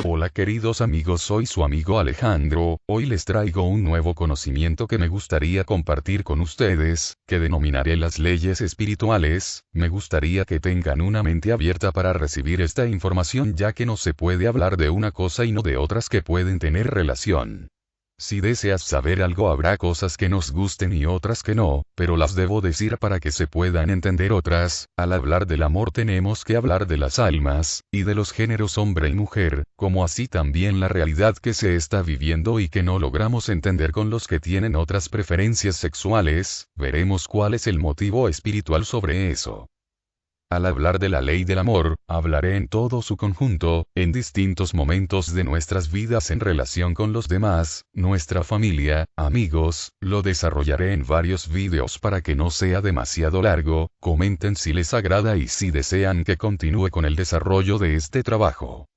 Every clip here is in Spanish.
Hola queridos amigos, soy su amigo Alejandro. Hoy les traigo un nuevo conocimiento que me gustaría compartir con ustedes, que denominaré las leyes espirituales. Me gustaría que tengan una mente abierta para recibir esta información, ya que no se puede hablar de una cosa y no de otras que pueden tener relación. Si deseas saber algo, habrá cosas que nos gusten y otras que no, pero las debo decir para que se puedan entender otras. Al hablar del amor tenemos que hablar de las almas, y de los géneros hombre y mujer, como así también la realidad que se está viviendo y que no logramos entender con los que tienen otras preferencias sexuales. Veremos cuál es el motivo espiritual sobre eso. Al hablar de la ley del amor, hablaré en todo su conjunto, en distintos momentos de nuestras vidas en relación con los demás, nuestra familia, amigos. Lo desarrollaré en varios vídeos para que no sea demasiado largo. Comenten si les agrada y si desean que continúe con el desarrollo de este trabajo.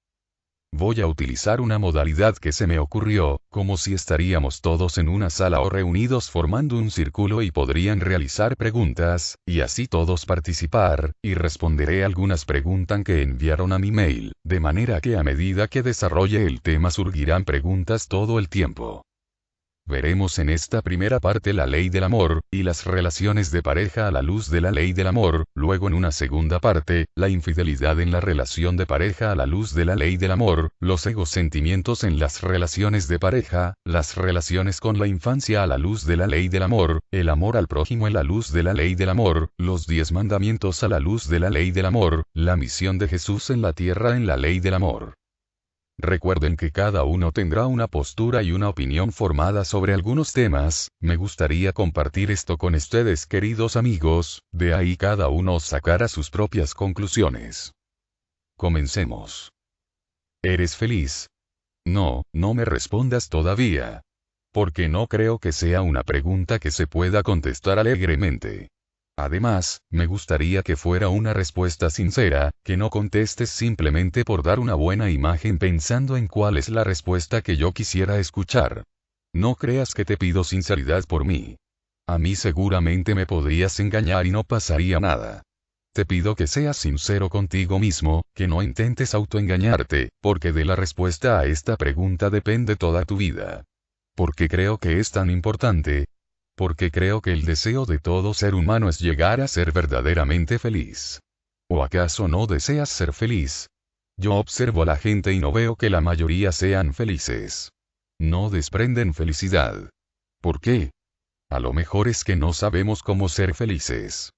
Voy a utilizar una modalidad que se me ocurrió, como si estaríamos todos en una sala o reunidos formando un círculo y podrían realizar preguntas, y así todos participar, y responderé algunas preguntas que enviaron a mi mail, de manera que a medida que desarrolle el tema surgirán preguntas todo el tiempo. Veremos en esta primera parte la ley del amor, y las relaciones de pareja a la luz de la ley del amor. Luego en una segunda parte, la infidelidad en la relación de pareja a la luz de la ley del amor, los egosentimientos en las relaciones de pareja, las relaciones con la infancia a la luz de la ley del amor, el amor al prójimo en la luz de la ley del amor, los 10 mandamientos a la luz de la ley del amor, la misión de Jesús en la tierra en la ley del amor. Recuerden que cada uno tendrá una postura y una opinión formada sobre algunos temas. Me gustaría compartir esto con ustedes, queridos amigos, de ahí cada uno sacará sus propias conclusiones. Comencemos. ¿Eres feliz? No, no me respondas todavía. Porque no creo que sea una pregunta que se pueda contestar alegremente. Además, me gustaría que fuera una respuesta sincera, que no contestes simplemente por dar una buena imagen pensando en cuál es la respuesta que yo quisiera escuchar. No creas que te pido sinceridad por mí. A mí seguramente me podrías engañar y no pasaría nada. Te pido que seas sincero contigo mismo, que no intentes autoengañarte, porque de la respuesta a esta pregunta depende toda tu vida. ¿Por qué creo que es tan importante? Porque creo que el deseo de todo ser humano es llegar a ser verdaderamente feliz. ¿O acaso no deseas ser feliz? Yo observo a la gente y no veo que la mayoría sean felices. No desprenden felicidad. ¿Por qué? A lo mejor es que no sabemos cómo ser felices.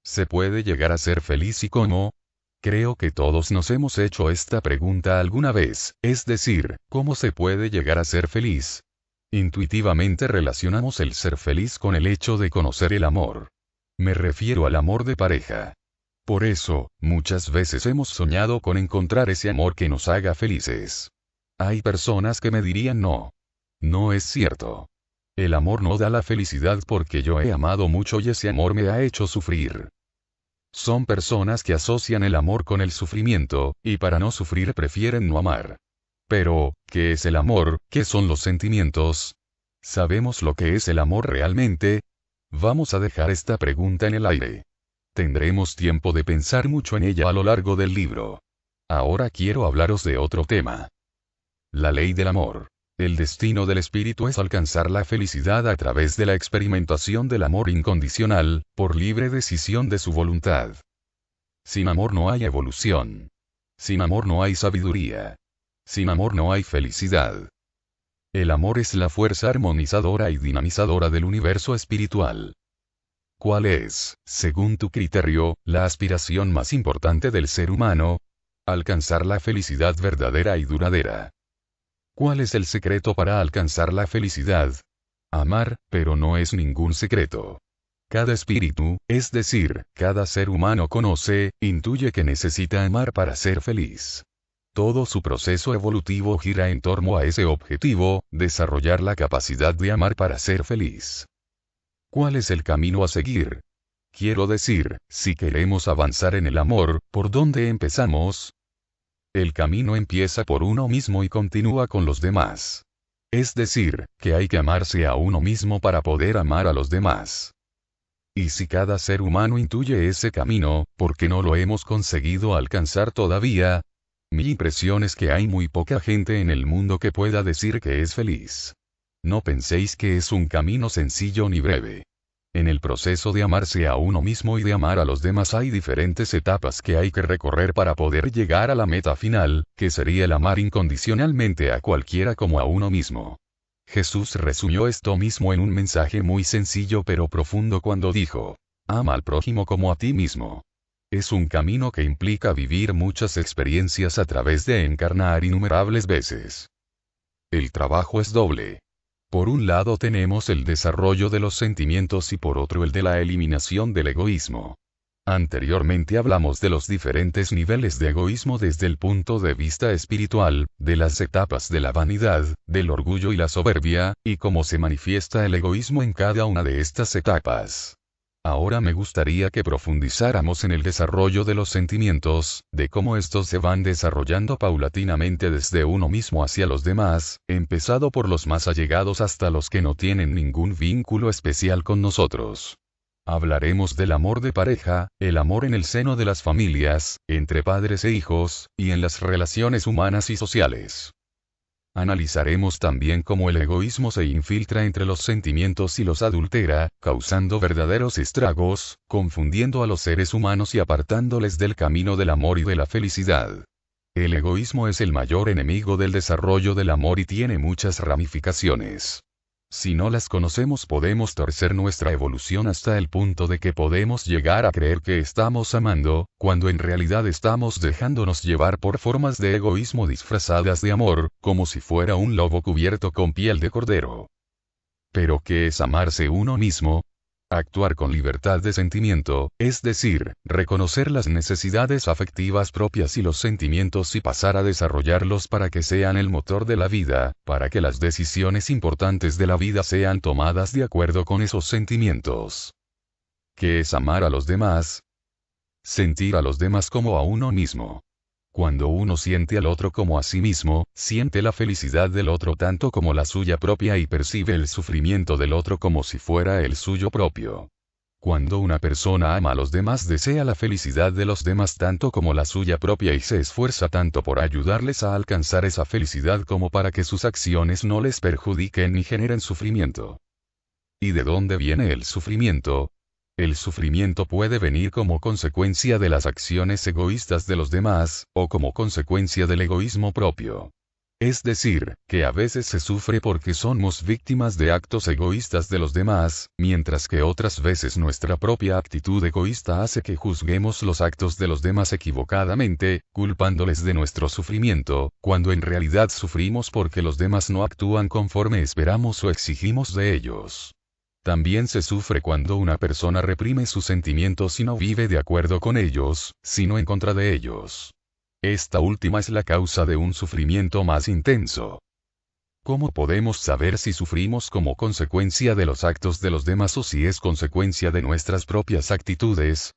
¿Se puede llegar a ser feliz y cómo? Creo que todos nos hemos hecho esta pregunta alguna vez, es decir, ¿cómo se puede llegar a ser feliz? Intuitivamente relacionamos el ser feliz con el hecho de conocer el amor. Me refiero al amor de pareja. Por eso, muchas veces hemos soñado con encontrar ese amor que nos haga felices. Hay personas que me dirían no. No es cierto. El amor no da la felicidad porque yo he amado mucho y ese amor me ha hecho sufrir. Son personas que asocian el amor con el sufrimiento, y para no sufrir prefieren no amar. Pero, ¿qué es el amor? ¿Qué son los sentimientos? ¿Sabemos lo que es el amor realmente? Vamos a dejar esta pregunta en el aire. Tendremos tiempo de pensar mucho en ella a lo largo del libro. Ahora quiero hablaros de otro tema. La ley del amor. El destino del espíritu es alcanzar la felicidad a través de la experimentación del amor incondicional, por libre decisión de su voluntad. Sin amor no hay evolución. Sin amor no hay sabiduría. Sin amor no hay felicidad. El amor es la fuerza armonizadora y dinamizadora del universo espiritual. ¿Cuál es, según tu criterio, la aspiración más importante del ser humano? Alcanzar la felicidad verdadera y duradera. ¿Cuál es el secreto para alcanzar la felicidad? Amar, pero no es ningún secreto. Cada espíritu, es decir, cada ser humano conoce, intuye que necesita amar para ser feliz. Todo su proceso evolutivo gira en torno a ese objetivo, desarrollar la capacidad de amar para ser feliz. ¿Cuál es el camino a seguir? Quiero decir, si queremos avanzar en el amor, ¿por dónde empezamos? El camino empieza por uno mismo y continúa con los demás. Es decir, que hay que amarse a uno mismo para poder amar a los demás. Y si cada ser humano intuye ese camino, ¿por qué no lo hemos conseguido alcanzar todavía? Mi impresión es que hay muy poca gente en el mundo que pueda decir que es feliz. No penséis que es un camino sencillo ni breve. En el proceso de amarse a uno mismo y de amar a los demás hay diferentes etapas que hay que recorrer para poder llegar a la meta final, que sería el amar incondicionalmente a cualquiera como a uno mismo. Jesús resumió esto mismo en un mensaje muy sencillo pero profundo cuando dijo: ama al prójimo como a ti mismo. Es un camino que implica vivir muchas experiencias a través de encarnar innumerables veces. El trabajo es doble. Por un lado tenemos el desarrollo de los sentimientos y por otro el de la eliminación del egoísmo. Anteriormente hablamos de los diferentes niveles de egoísmo desde el punto de vista espiritual, de las etapas de la vanidad, del orgullo y la soberbia, y cómo se manifiesta el egoísmo en cada una de estas etapas. Ahora me gustaría que profundizáramos en el desarrollo de los sentimientos, de cómo estos se van desarrollando paulatinamente desde uno mismo hacia los demás, empezado por los más allegados hasta los que no tienen ningún vínculo especial con nosotros. Hablaremos del amor de pareja, el amor en el seno de las familias, entre padres e hijos, y en las relaciones humanas y sociales. Analizaremos también cómo el egoísmo se infiltra entre los sentimientos y los adultera, causando verdaderos estragos, confundiendo a los seres humanos y apartándoles del camino del amor y de la felicidad. El egoísmo es el mayor enemigo del desarrollo del amor y tiene muchas ramificaciones. Si no las conocemos podemos torcer nuestra evolución hasta el punto de que podemos llegar a creer que estamos amando, cuando en realidad estamos dejándonos llevar por formas de egoísmo disfrazadas de amor, como si fuera un lobo cubierto con piel de cordero. ¿Pero qué es amarse uno mismo? Actuar con libertad de sentimiento, es decir, reconocer las necesidades afectivas propias y los sentimientos y pasar a desarrollarlos para que sean el motor de la vida, para que las decisiones importantes de la vida sean tomadas de acuerdo con esos sentimientos. ¿Qué es amar a los demás? Sentir a los demás como a uno mismo. Cuando uno siente al otro como a sí mismo, siente la felicidad del otro tanto como la suya propia y percibe el sufrimiento del otro como si fuera el suyo propio. Cuando una persona ama a los demás desea la felicidad de los demás tanto como la suya propia y se esfuerza tanto por ayudarles a alcanzar esa felicidad como para que sus acciones no les perjudiquen ni generen sufrimiento. ¿Y de dónde viene el sufrimiento? El sufrimiento puede venir como consecuencia de las acciones egoístas de los demás, o como consecuencia del egoísmo propio. Es decir, que a veces se sufre porque somos víctimas de actos egoístas de los demás, mientras que otras veces nuestra propia actitud egoísta hace que juzguemos los actos de los demás equivocadamente, culpándoles de nuestro sufrimiento, cuando en realidad sufrimos porque los demás no actúan conforme esperamos o exigimos de ellos. También se sufre cuando una persona reprime sus sentimientos y no vive de acuerdo con ellos, sino en contra de ellos. Esta última es la causa de un sufrimiento más intenso. ¿Cómo podemos saber si sufrimos como consecuencia de los actos de los demás o si es consecuencia de nuestras propias actitudes?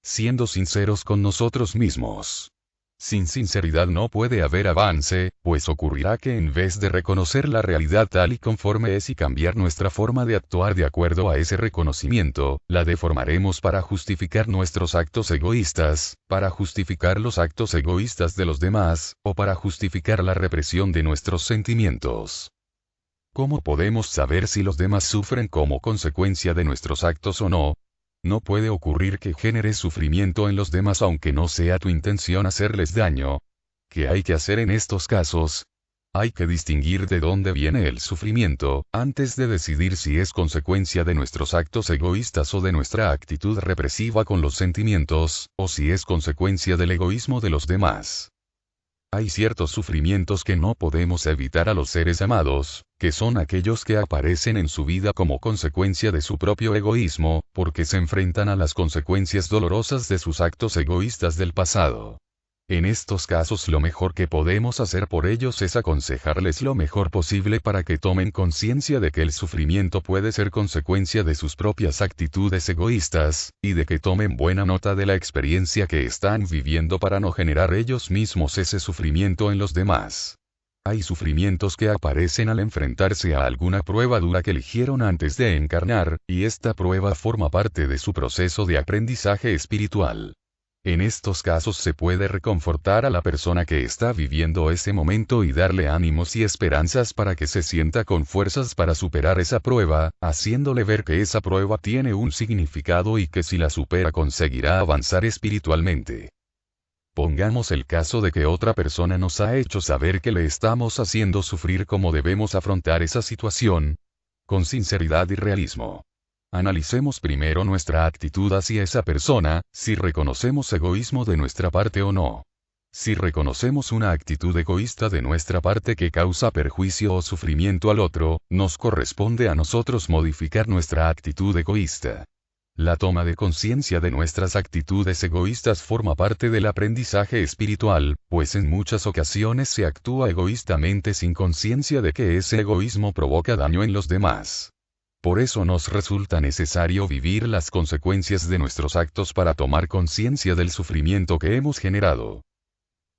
Siendo sinceros con nosotros mismos. Sin sinceridad no puede haber avance, pues ocurrirá que en vez de reconocer la realidad tal y conforme es y cambiar nuestra forma de actuar de acuerdo a ese reconocimiento, la deformaremos para justificar nuestros actos egoístas, para justificar los actos egoístas de los demás, o para justificar la represión de nuestros sentimientos. ¿Cómo podemos saber si los demás sufren como consecuencia de nuestros actos o no? No puede ocurrir que generes sufrimiento en los demás aunque no sea tu intención hacerles daño. ¿Qué hay que hacer en estos casos? Hay que distinguir de dónde viene el sufrimiento, antes de decidir si es consecuencia de nuestros actos egoístas o de nuestra actitud represiva con los sentimientos, o si es consecuencia del egoísmo de los demás. Hay ciertos sufrimientos que no podemos evitar a los seres amados, que son aquellos que aparecen en su vida como consecuencia de su propio egoísmo, porque se enfrentan a las consecuencias dolorosas de sus actos egoístas del pasado. En estos casos lo mejor que podemos hacer por ellos es aconsejarles lo mejor posible para que tomen conciencia de que el sufrimiento puede ser consecuencia de sus propias actitudes egoístas, y de que tomen buena nota de la experiencia que están viviendo para no generar ellos mismos ese sufrimiento en los demás. Hay sufrimientos que aparecen al enfrentarse a alguna prueba dura que eligieron antes de encarnar, y esta prueba forma parte de su proceso de aprendizaje espiritual. En estos casos se puede reconfortar a la persona que está viviendo ese momento y darle ánimos y esperanzas para que se sienta con fuerzas para superar esa prueba, haciéndole ver que esa prueba tiene un significado y que si la supera conseguirá avanzar espiritualmente. Pongamos el caso de que otra persona nos ha hecho saber que le estamos haciendo sufrir. ¿Cómo debemos afrontar esa situación? Con sinceridad y realismo. Analicemos primero nuestra actitud hacia esa persona, si reconocemos egoísmo de nuestra parte o no. Si reconocemos una actitud egoísta de nuestra parte que causa perjuicio o sufrimiento al otro, nos corresponde a nosotros modificar nuestra actitud egoísta. La toma de conciencia de nuestras actitudes egoístas forma parte del aprendizaje espiritual, pues en muchas ocasiones se actúa egoístamente sin conciencia de que ese egoísmo provoca daño en los demás. Por eso nos resulta necesario vivir las consecuencias de nuestros actos para tomar conciencia del sufrimiento que hemos generado.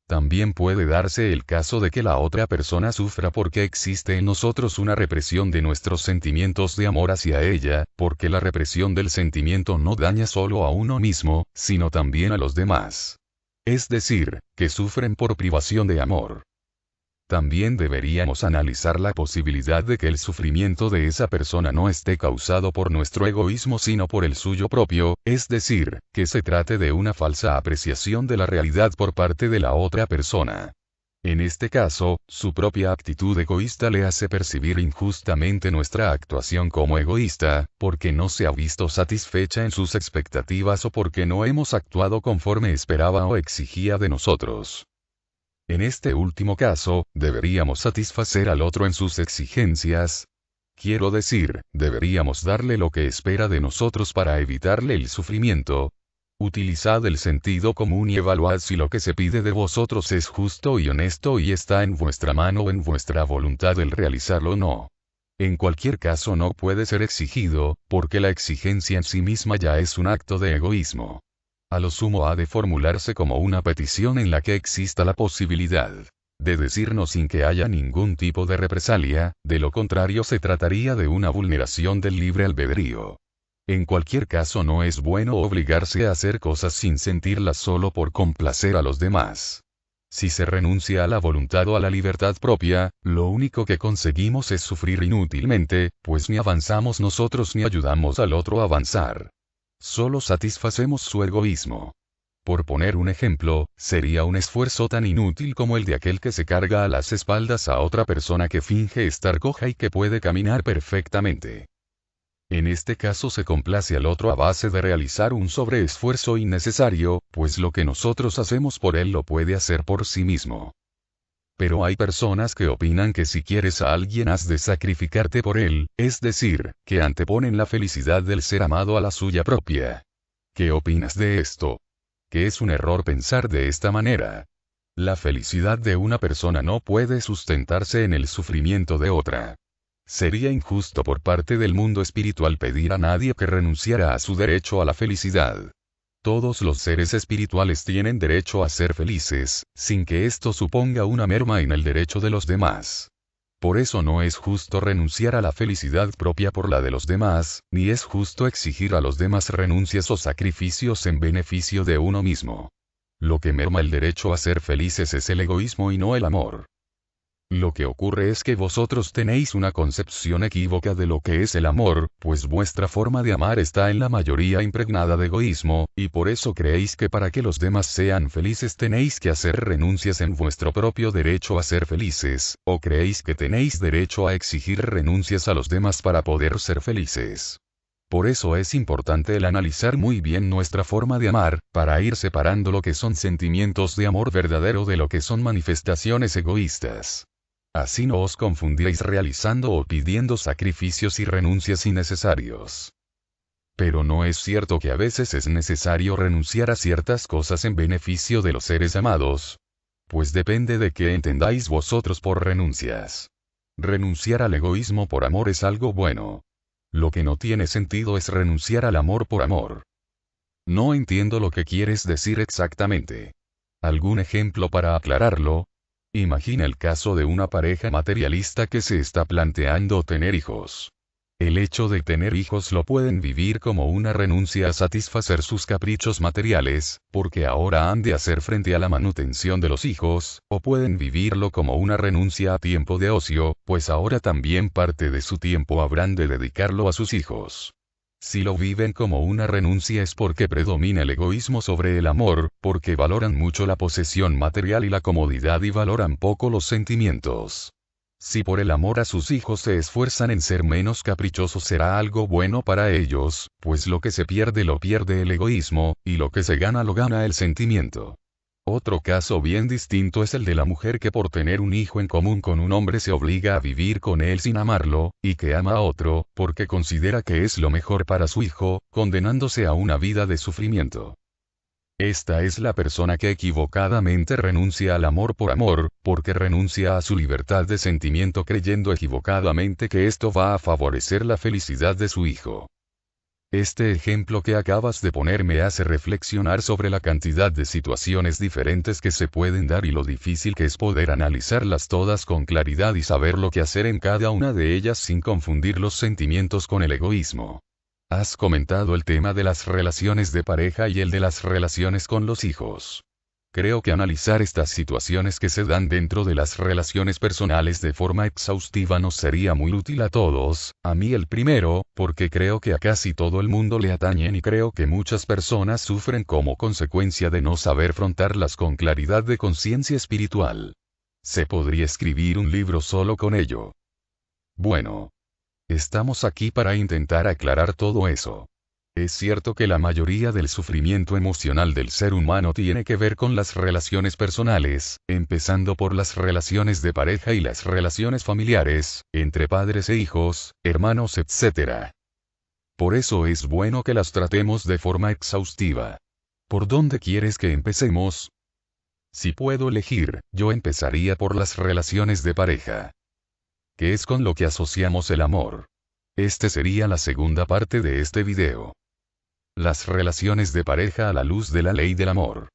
También puede darse el caso de que la otra persona sufra porque existe en nosotros una represión de nuestros sentimientos de amor hacia ella, porque la represión del sentimiento no daña solo a uno mismo, sino también a los demás. Es decir, que sufren por privación de amor. También deberíamos analizar la posibilidad de que el sufrimiento de esa persona no esté causado por nuestro egoísmo sino por el suyo propio, es decir, que se trate de una falsa apreciación de la realidad por parte de la otra persona. En este caso, su propia actitud egoísta le hace percibir injustamente nuestra actuación como egoísta, porque no se ha visto satisfecha en sus expectativas o porque no hemos actuado conforme esperaba o exigía de nosotros. En este último caso, deberíamos satisfacer al otro en sus exigencias. Quiero decir, deberíamos darle lo que espera de nosotros para evitarle el sufrimiento. Utilizad el sentido común y evaluad si lo que se pide de vosotros es justo y honesto y está en vuestra mano o en vuestra voluntad el realizarlo o no. En cualquier caso no puede ser exigido, porque la exigencia en sí misma ya es un acto de egoísmo. A lo sumo ha de formularse como una petición en la que exista la posibilidad de decirnos sin que haya ningún tipo de represalia, de lo contrario se trataría de una vulneración del libre albedrío. En cualquier caso no es bueno obligarse a hacer cosas sin sentirlas solo por complacer a los demás. Si se renuncia a la voluntad o a la libertad propia, lo único que conseguimos es sufrir inútilmente, pues ni avanzamos nosotros ni ayudamos al otro a avanzar. Solo satisfacemos su egoísmo. Por poner un ejemplo, sería un esfuerzo tan inútil como el de aquel que se carga a las espaldas a otra persona que finge estar coja y que puede caminar perfectamente. En este caso se complace al otro a base de realizar un sobreesfuerzo innecesario, pues lo que nosotros hacemos por él lo puede hacer por sí mismo. Pero hay personas que opinan que si quieres a alguien has de sacrificarte por él, es decir, que anteponen la felicidad del ser amado a la suya propia. ¿Qué opinas de esto? Que es un error pensar de esta manera. La felicidad de una persona no puede sustentarse en el sufrimiento de otra. Sería injusto por parte del mundo espiritual pedir a nadie que renunciara a su derecho a la felicidad. Todos los seres espirituales tienen derecho a ser felices, sin que esto suponga una merma en el derecho de los demás. Por eso no es justo renunciar a la felicidad propia por la de los demás, ni es justo exigir a los demás renuncias o sacrificios en beneficio de uno mismo. Lo que merma el derecho a ser felices es el egoísmo y no el amor. Lo que ocurre es que vosotros tenéis una concepción equívoca de lo que es el amor, pues vuestra forma de amar está en la mayoría impregnada de egoísmo, y por eso creéis que para que los demás sean felices tenéis que hacer renuncias en vuestro propio derecho a ser felices, o creéis que tenéis derecho a exigir renuncias a los demás para poder ser felices. Por eso es importante el analizar muy bien nuestra forma de amar, para ir separando lo que son sentimientos de amor verdadero de lo que son manifestaciones egoístas. Así no os confundiréis realizando o pidiendo sacrificios y renuncias innecesarios. Pero no es cierto que a veces es necesario renunciar a ciertas cosas en beneficio de los seres amados. Pues depende de qué entendáis vosotros por renuncias. Renunciar al egoísmo por amor es algo bueno. Lo que no tiene sentido es renunciar al amor por amor. No entiendo lo que quieres decir exactamente. ¿Algún ejemplo para aclararlo? Imagina el caso de una pareja materialista que se está planteando tener hijos. El hecho de tener hijos lo pueden vivir como una renuncia a satisfacer sus caprichos materiales, porque ahora han de hacer frente a la manutención de los hijos, o pueden vivirlo como una renuncia a tiempo de ocio, pues ahora también parte de su tiempo habrán de dedicarlo a sus hijos. Si lo viven como una renuncia es porque predomina el egoísmo sobre el amor, porque valoran mucho la posesión material y la comodidad y valoran poco los sentimientos. Si por el amor a sus hijos se esfuerzan en ser menos caprichosos será algo bueno para ellos, pues lo que se pierde lo pierde el egoísmo, y lo que se gana lo gana el sentimiento. Otro caso bien distinto es el de la mujer que por tener un hijo en común con un hombre se obliga a vivir con él sin amarlo, y que ama a otro, porque considera que es lo mejor para su hijo, condenándose a una vida de sufrimiento. Esta es la persona que equivocadamente renuncia al amor por amor, porque renuncia a su libertad de sentimiento creyendo equivocadamente que esto va a favorecer la felicidad de su hijo. Este ejemplo que acabas de poner me hace reflexionar sobre la cantidad de situaciones diferentes que se pueden dar y lo difícil que es poder analizarlas todas con claridad y saber lo que hacer en cada una de ellas sin confundir los sentimientos con el egoísmo. Has comentado el tema de las relaciones de pareja y el de las relaciones con los hijos. Creo que analizar estas situaciones que se dan dentro de las relaciones personales de forma exhaustiva nos sería muy útil a todos, a mí el primero, porque creo que a casi todo el mundo le atañen y creo que muchas personas sufren como consecuencia de no saber afrontarlas con claridad de conciencia espiritual. Se podría escribir un libro solo con ello. Bueno. Estamos aquí para intentar aclarar todo eso. Es cierto que la mayoría del sufrimiento emocional del ser humano tiene que ver con las relaciones personales, empezando por las relaciones de pareja y las relaciones familiares, entre padres e hijos, hermanos, etc. Por eso es bueno que las tratemos de forma exhaustiva. ¿Por dónde quieres que empecemos? Si puedo elegir, yo empezaría por las relaciones de pareja, que es con lo que asociamos el amor. Este sería la segunda parte de este video. Las relaciones de pareja a la luz de la ley del amor.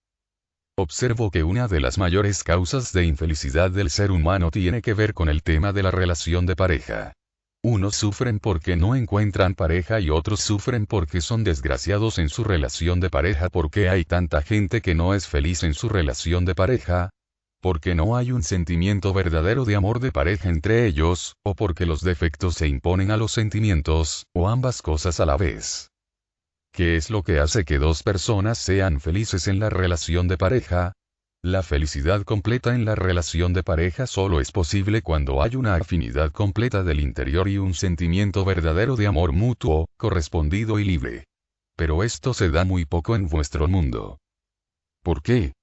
Observo que una de las mayores causas de infelicidad del ser humano tiene que ver con el tema de la relación de pareja. Unos sufren porque no encuentran pareja y otros sufren porque son desgraciados en su relación de pareja. ¿Por qué hay tanta gente que no es feliz en su relación de pareja? Porque no hay un sentimiento verdadero de amor de pareja entre ellos, o porque los defectos se imponen a los sentimientos, o ambas cosas a la vez. ¿Qué es lo que hace que dos personas sean felices en la relación de pareja? La felicidad completa en la relación de pareja solo es posible cuando hay una afinidad completa del interior y un sentimiento verdadero de amor mutuo, correspondido y libre. Pero esto se da muy poco en vuestro mundo. ¿Por qué?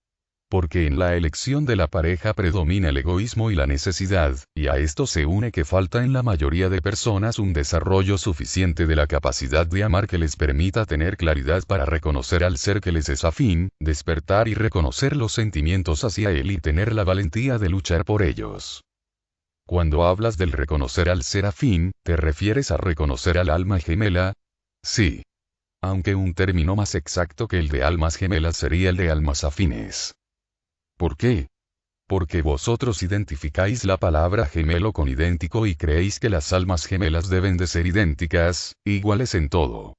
Porque en la elección de la pareja predomina el egoísmo y la necesidad, y a esto se une que falta en la mayoría de personas un desarrollo suficiente de la capacidad de amar que les permita tener claridad para reconocer al ser que les es afín, despertar y reconocer los sentimientos hacia él y tener la valentía de luchar por ellos. Cuando hablas del reconocer al ser afín, ¿te refieres a reconocer al alma gemela? Sí. Aunque un término más exacto que el de almas gemelas sería el de almas afines. ¿Por qué? Porque vosotros identificáis la palabra gemelo con idéntico y creéis que las almas gemelas deben de ser idénticas, iguales en todo.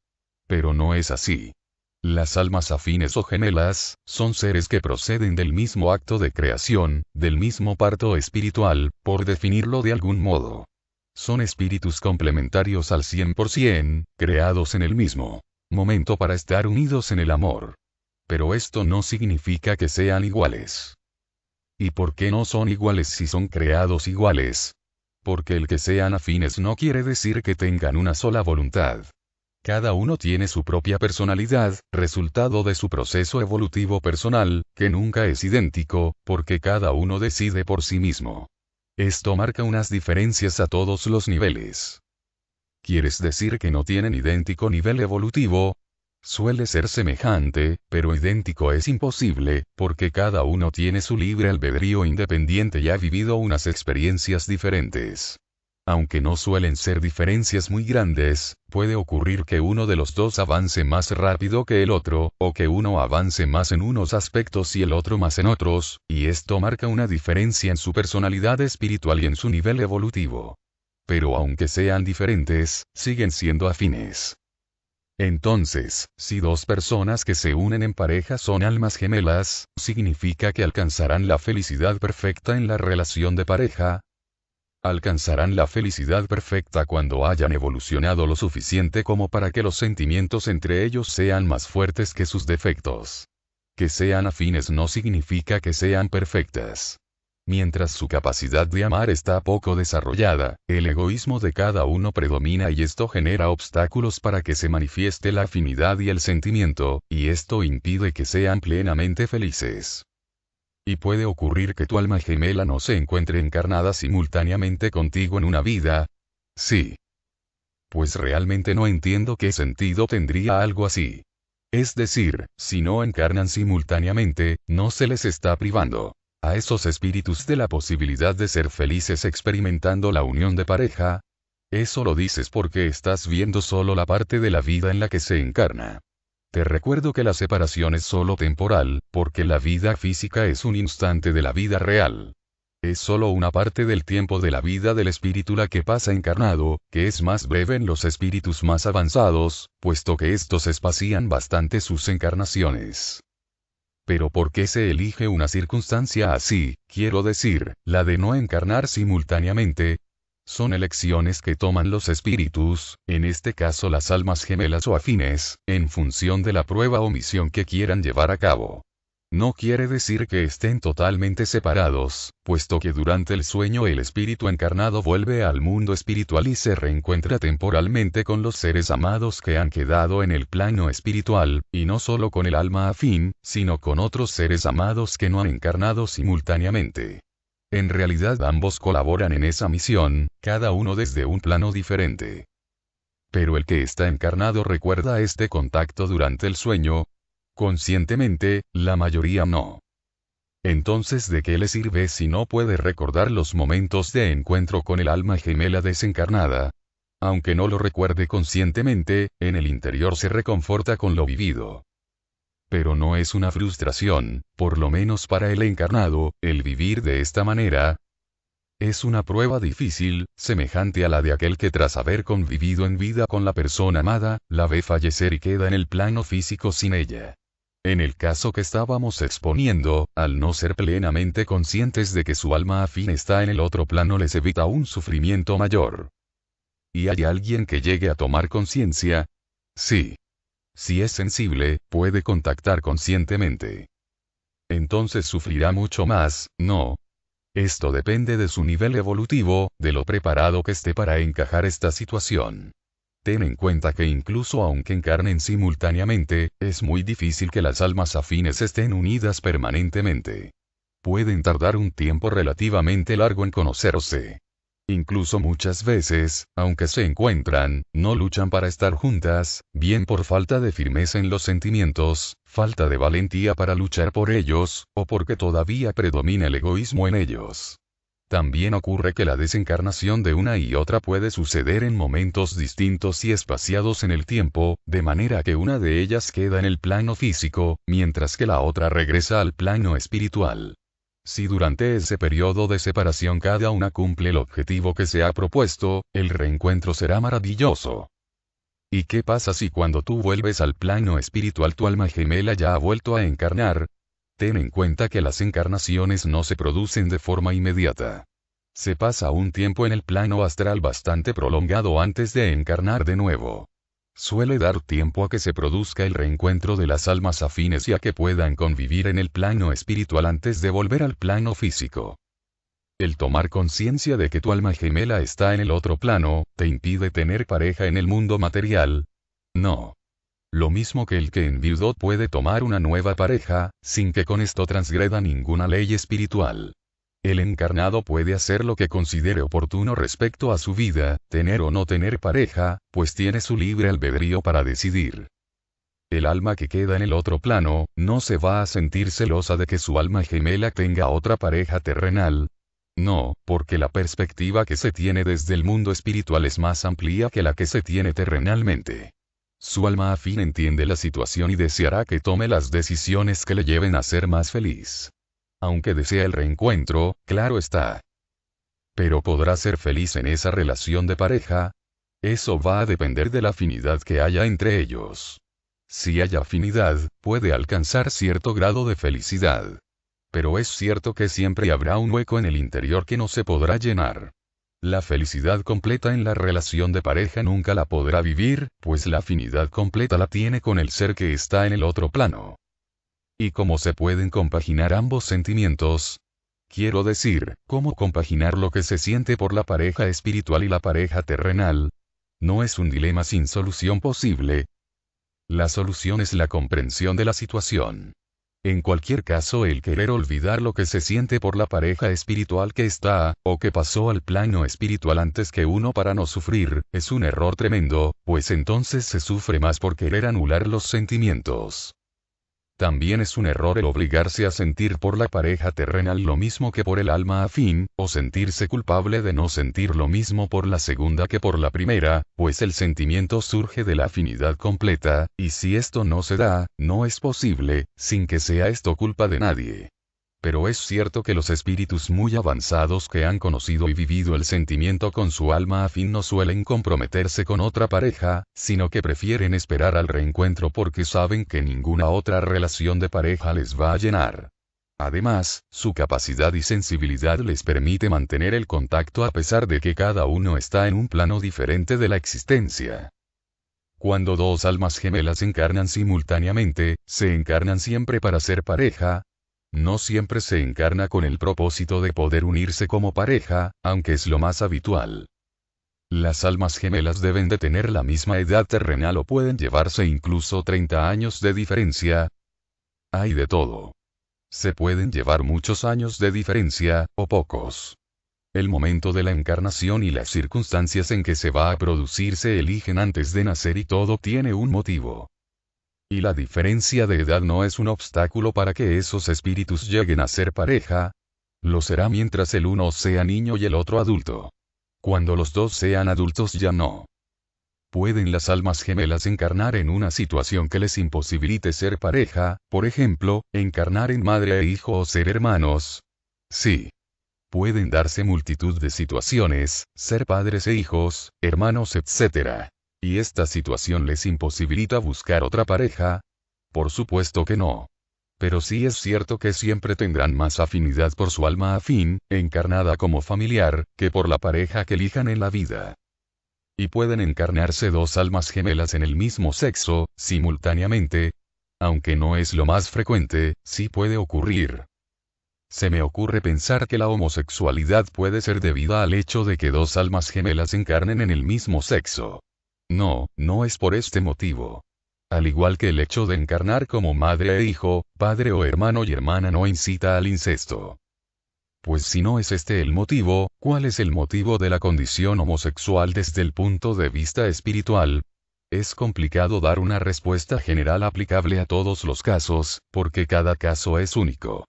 Pero no es así. Las almas afines o gemelas, son seres que proceden del mismo acto de creación, del mismo parto espiritual, por definirlo de algún modo. Son espíritus complementarios al 100%, creados en el mismo momento para estar unidos en el amor. Pero esto no significa que sean iguales. ¿Y por qué no son iguales si son creados iguales? Porque el que sean afines no quiere decir que tengan una sola voluntad. Cada uno tiene su propia personalidad, resultado de su proceso evolutivo personal, que nunca es idéntico, porque cada uno decide por sí mismo. Esto marca unas diferencias a todos los niveles. ¿Quieres decir que no tienen idéntico nivel evolutivo? Suele ser semejante, pero idéntico es imposible, porque cada uno tiene su libre albedrío independiente y ha vivido unas experiencias diferentes. Aunque no suelen ser diferencias muy grandes, puede ocurrir que uno de los dos avance más rápido que el otro, o que uno avance más en unos aspectos y el otro más en otros, y esto marca una diferencia en su personalidad espiritual y en su nivel evolutivo. Pero aunque sean diferentes, siguen siendo afines. Entonces, si dos personas que se unen en pareja son almas gemelas, ¿significa que alcanzarán la felicidad perfecta en la relación de pareja? Alcanzarán la felicidad perfecta cuando hayan evolucionado lo suficiente como para que los sentimientos entre ellos sean más fuertes que sus defectos. Que sean afines no significa que sean perfectas. Mientras su capacidad de amar está poco desarrollada, el egoísmo de cada uno predomina y esto genera obstáculos para que se manifieste la afinidad y el sentimiento, y esto impide que sean plenamente felices. Y puede ocurrir que tu alma gemela no se encuentre encarnada simultáneamente contigo en una vida. Sí. Pues realmente no entiendo qué sentido tendría algo así. Es decir, si no encarnan simultáneamente, no se les está privando a esos espíritus de la posibilidad de ser felices experimentando la unión de pareja. Eso lo dices porque estás viendo solo la parte de la vida en la que se encarna. Te recuerdo que la separación es solo temporal, porque la vida física es un instante de la vida real. Es solo una parte del tiempo de la vida del espíritu la que pasa encarnado, que es más breve en los espíritus más avanzados, puesto que estos espacían bastante sus encarnaciones. Pero ¿por qué se elige una circunstancia así, quiero decir, la de no encarnar simultáneamente? Son elecciones que toman los espíritus, en este caso las almas gemelas o afines, en función de la prueba o misión que quieran llevar a cabo. No quiere decir que estén totalmente separados, puesto que durante el sueño el espíritu encarnado vuelve al mundo espiritual y se reencuentra temporalmente con los seres amados que han quedado en el plano espiritual, y no solo con el alma afín, sino con otros seres amados que no han encarnado simultáneamente. En realidad ambos colaboran en esa misión, cada uno desde un plano diferente. Pero el que está encarnado recuerda este contacto durante el sueño. Conscientemente, la mayoría no. Entonces, ¿de qué le sirve si no puede recordar los momentos de encuentro con el alma gemela desencarnada? Aunque no lo recuerde conscientemente, en el interior se reconforta con lo vivido. Pero no es una frustración, por lo menos para el encarnado, el vivir de esta manera. Es una prueba difícil, semejante a la de aquel que tras haber convivido en vida con la persona amada, la ve fallecer y queda en el plano físico sin ella. En el caso que estábamos exponiendo, al no ser plenamente conscientes de que su alma afín está en el otro plano les evita un sufrimiento mayor. ¿Y hay alguien que llegue a tomar conciencia? Sí. Si es sensible, puede contactar conscientemente. Entonces sufrirá mucho más, ¿no? Esto depende de su nivel evolutivo, de lo preparado que esté para encajar esta situación. Ten en cuenta que incluso aunque encarnen simultáneamente, es muy difícil que las almas afines estén unidas permanentemente. Pueden tardar un tiempo relativamente largo en conocerse. Incluso muchas veces, aunque se encuentran, no luchan para estar juntas, bien por falta de firmeza en los sentimientos, falta de valentía para luchar por ellos, o porque todavía predomina el egoísmo en ellos. También ocurre que la desencarnación de una y otra puede suceder en momentos distintos y espaciados en el tiempo, de manera que una de ellas queda en el plano físico, mientras que la otra regresa al plano espiritual. Si durante ese periodo de separación cada una cumple el objetivo que se ha propuesto, el reencuentro será maravilloso. ¿Y qué pasa si cuando tú vuelves al plano espiritual tu alma gemela ya ha vuelto a encarnar? Ten en cuenta que las encarnaciones no se producen de forma inmediata. Se pasa un tiempo en el plano astral bastante prolongado antes de encarnar de nuevo. Suele dar tiempo a que se produzca el reencuentro de las almas afines y a que puedan convivir en el plano espiritual antes de volver al plano físico. El tomar conciencia de que tu alma gemela está en el otro plano, ¿te impide tener pareja en el mundo material? No. Lo mismo que el que enviudó puede tomar una nueva pareja, sin que con esto transgreda ninguna ley espiritual. El encarnado puede hacer lo que considere oportuno respecto a su vida, tener o no tener pareja, pues tiene su libre albedrío para decidir. El alma que queda en el otro plano, no se va a sentir celosa de que su alma gemela tenga otra pareja terrenal. No, porque la perspectiva que se tiene desde el mundo espiritual es más amplia que la que se tiene terrenalmente. Su alma afín entiende la situación y deseará que tome las decisiones que le lleven a ser más feliz. Aunque desea el reencuentro, claro está. Pero ¿podrá ser feliz en esa relación de pareja? Eso va a depender de la afinidad que haya entre ellos. Si hay afinidad, puede alcanzar cierto grado de felicidad. Pero es cierto que siempre habrá un hueco en el interior que no se podrá llenar. La felicidad completa en la relación de pareja nunca la podrá vivir, pues la afinidad completa la tiene con el ser que está en el otro plano. ¿Y cómo se pueden compaginar ambos sentimientos? Quiero decir, ¿cómo compaginar lo que se siente por la pareja espiritual y la pareja terrenal? No es un dilema sin solución posible. La solución es la comprensión de la situación. En cualquier caso, el querer olvidar lo que se siente por la pareja espiritual que está, o que pasó al plano espiritual antes que uno para no sufrir, es un error tremendo, pues entonces se sufre más por querer anular los sentimientos. También es un error el obligarse a sentir por la pareja terrenal lo mismo que por el alma afín, o sentirse culpable de no sentir lo mismo por la segunda que por la primera, pues el sentimiento surge de la afinidad completa, y si esto no se da, no es posible, sin que sea esto culpa de nadie. Pero es cierto que los espíritus muy avanzados que han conocido y vivido el sentimiento con su alma afín no suelen comprometerse con otra pareja, sino que prefieren esperar al reencuentro porque saben que ninguna otra relación de pareja les va a llenar. Además, su capacidad y sensibilidad les permite mantener el contacto a pesar de que cada uno está en un plano diferente de la existencia. Cuando dos almas gemelas encarnan simultáneamente, se encarnan siempre para ser pareja. No siempre se encarna con el propósito de poder unirse como pareja, aunque es lo más habitual. Las almas gemelas deben de tener la misma edad terrenal o pueden llevarse incluso 30 años de diferencia. Hay de todo. Se pueden llevar muchos años de diferencia, o pocos. El momento de la encarnación y las circunstancias en que se va a producir se eligen antes de nacer y todo tiene un motivo. Y la diferencia de edad no es un obstáculo para que esos espíritus lleguen a ser pareja. Lo será mientras el uno sea niño y el otro adulto. Cuando los dos sean adultos ya no. ¿Pueden las almas gemelas encarnar en una situación que les imposibilite ser pareja, por ejemplo, encarnar en madre e hijo o ser hermanos? Sí. Pueden darse multitud de situaciones, ser padres e hijos, hermanos, etc. ¿Y esta situación les imposibilita buscar otra pareja? Por supuesto que no. Pero sí es cierto que siempre tendrán más afinidad por su alma afín, encarnada como familiar, que por la pareja que elijan en la vida. Y pueden encarnarse dos almas gemelas en el mismo sexo, simultáneamente. Aunque no es lo más frecuente, sí puede ocurrir. Se me ocurre pensar que la homosexualidad puede ser debida al hecho de que dos almas gemelas encarnen en el mismo sexo. No, no es por este motivo. Al igual que el hecho de encarnar como madre e hijo, padre o hermano y hermana no incita al incesto. Pues si no es este el motivo, ¿cuál es el motivo de la condición homosexual desde el punto de vista espiritual? Es complicado dar una respuesta general aplicable a todos los casos, porque cada caso es único.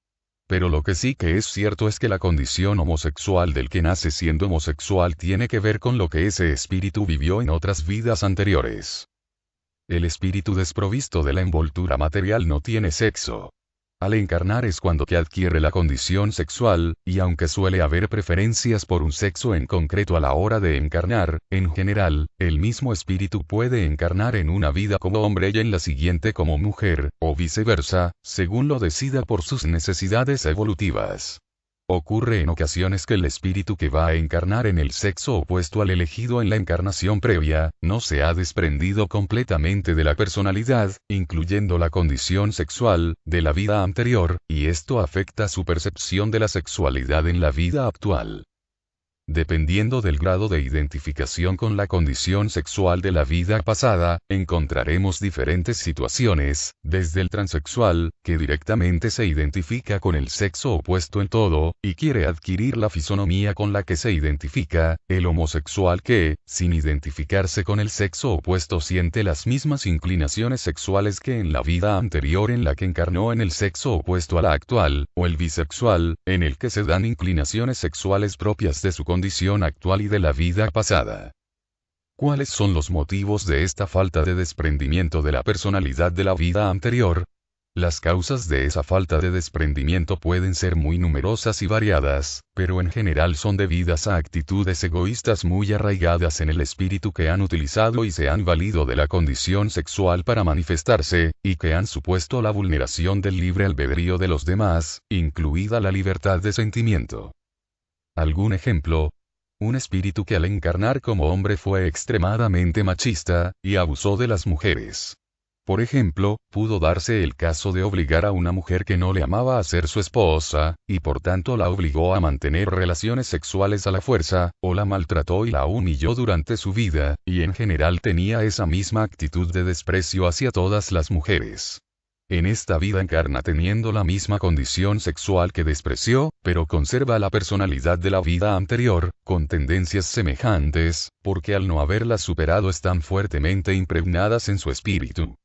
Pero lo que sí que es cierto es que la condición homosexual del que nace siendo homosexual tiene que ver con lo que ese espíritu vivió en otras vidas anteriores. El espíritu desprovisto de la envoltura material no tiene sexo. Al encarnar es cuando que adquiere la condición sexual, y aunque suele haber preferencias por un sexo en concreto a la hora de encarnar, en general, el mismo espíritu puede encarnar en una vida como hombre y en la siguiente como mujer, o viceversa, según lo decida por sus necesidades evolutivas. Ocurre en ocasiones que el espíritu que va a encarnar en el sexo opuesto al elegido en la encarnación previa, no se ha desprendido completamente de la personalidad, incluyendo la condición sexual, de la vida anterior, y esto afecta su percepción de la sexualidad en la vida actual. Dependiendo del grado de identificación con la condición sexual de la vida pasada, encontraremos diferentes situaciones, desde el transexual, que directamente se identifica con el sexo opuesto en todo, y quiere adquirir la fisonomía con la que se identifica, el homosexual que, sin identificarse con el sexo opuesto siente las mismas inclinaciones sexuales que en la vida anterior en la que encarnó en el sexo opuesto a la actual, o el bisexual, en el que se dan inclinaciones sexuales propias de su condición actual y de la vida pasada. ¿Cuáles son los motivos de esta falta de desprendimiento de la personalidad de la vida anterior? Las causas de esa falta de desprendimiento pueden ser muy numerosas y variadas, pero en general son debidas a actitudes egoístas muy arraigadas en el espíritu que han utilizado y se han valido de la condición sexual para manifestarse, y que han supuesto la vulneración del libre albedrío de los demás, incluida la libertad de sentimiento. ¿Algún ejemplo? Un espíritu que al encarnar como hombre fue extremadamente machista, y abusó de las mujeres. Por ejemplo, pudo darse el caso de obligar a una mujer que no le amaba a ser su esposa, y por tanto la obligó a mantener relaciones sexuales a la fuerza, o la maltrató y la humilló durante su vida, y en general tenía esa misma actitud de desprecio hacia todas las mujeres. En esta vida encarna teniendo la misma condición sexual que despreció, pero conserva la personalidad de la vida anterior, con tendencias semejantes, porque al no haberlas superado están fuertemente impregnadas en su espíritu.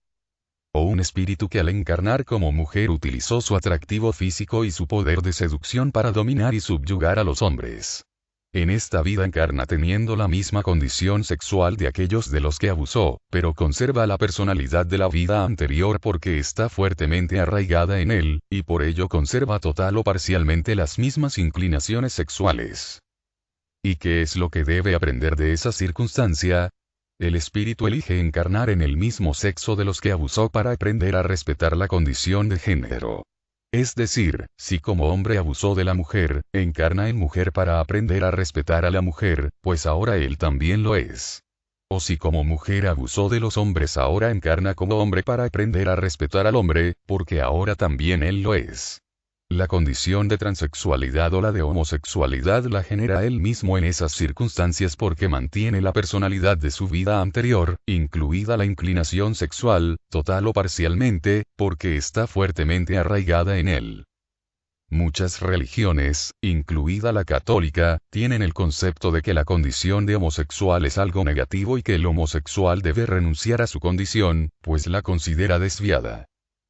O un espíritu que al encarnar como mujer utilizó su atractivo físico y su poder de seducción para dominar y subyugar a los hombres. En esta vida encarna teniendo la misma condición sexual de aquellos de los que abusó, pero conserva la personalidad de la vida anterior porque está fuertemente arraigada en él, y por ello conserva total o parcialmente las mismas inclinaciones sexuales. ¿Y qué es lo que debe aprender de esa circunstancia? El espíritu elige encarnar en el mismo sexo de los que abusó para aprender a respetar la condición de género. Es decir, si como hombre abusó de la mujer, encarna en mujer para aprender a respetar a la mujer, pues ahora él también lo es. O si como mujer abusó de los hombres, ahora encarna como hombre para aprender a respetar al hombre, porque ahora también él lo es. La condición de transexualidad o la de homosexualidad la genera él mismo en esas circunstancias porque mantiene la personalidad de su vida anterior, incluida la inclinación sexual, total o parcialmente, porque está fuertemente arraigada en él. Muchas religiones, incluida la católica, tienen el concepto de que la condición de homosexual es algo negativo y que el homosexual debe renunciar a su condición, pues la considera desviada.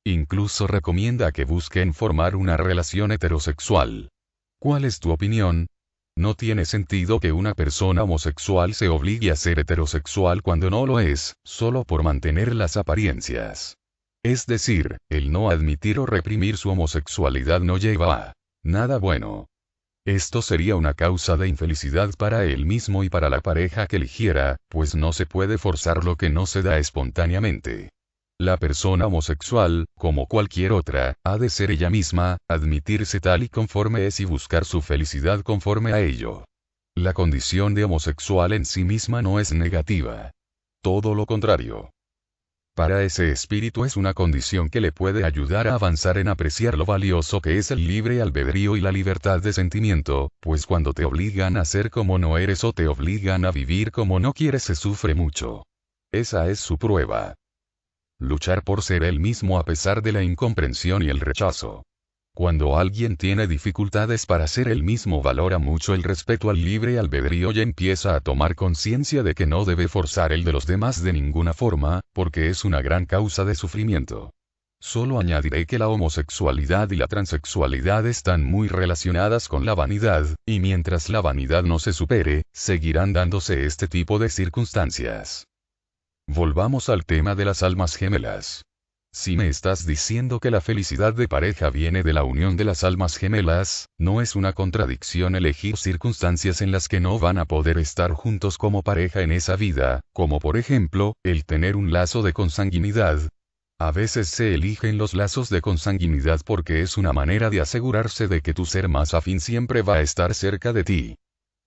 Incluso recomienda que busquen formar una relación heterosexual. ¿Cuál es tu opinión? No tiene sentido que una persona homosexual se obligue a ser heterosexual cuando no lo es, solo por mantener las apariencias. Es decir, el no admitir o reprimir su homosexualidad no lleva a nada bueno. Esto sería una causa de infelicidad para él mismo y para la pareja que eligiera, pues no se puede forzar lo que no se da espontáneamente. La persona homosexual, como cualquier otra, ha de ser ella misma, admitirse tal y conforme es y buscar su felicidad conforme a ello. La condición de homosexual en sí misma no es negativa. Todo lo contrario. Para ese espíritu es una condición que le puede ayudar a avanzar en apreciar lo valioso que es el libre albedrío y la libertad de sentimiento, pues cuando te obligan a ser como no eres o te obligan a vivir como no quieres se sufre mucho. Esa es su prueba. Luchar por ser él mismo a pesar de la incomprensión y el rechazo. Cuando alguien tiene dificultades para ser él mismo valora mucho el respeto al libre albedrío y empieza a tomar conciencia de que no debe forzar el de los demás de ninguna forma, porque es una gran causa de sufrimiento. Solo añadiré que la homosexualidad y la transexualidad están muy relacionadas con la vanidad, y mientras la vanidad no se supere, seguirán dándose este tipo de circunstancias. Volvamos al tema de las almas gemelas. Si me estás diciendo que la felicidad de pareja viene de la unión de las almas gemelas, ¿no es una contradicción elegir circunstancias en las que no van a poder estar juntos como pareja en esa vida, como por ejemplo, el tener un lazo de consanguinidad? A veces se eligen los lazos de consanguinidad porque es una manera de asegurarse de que tu ser más afín siempre va a estar cerca de ti.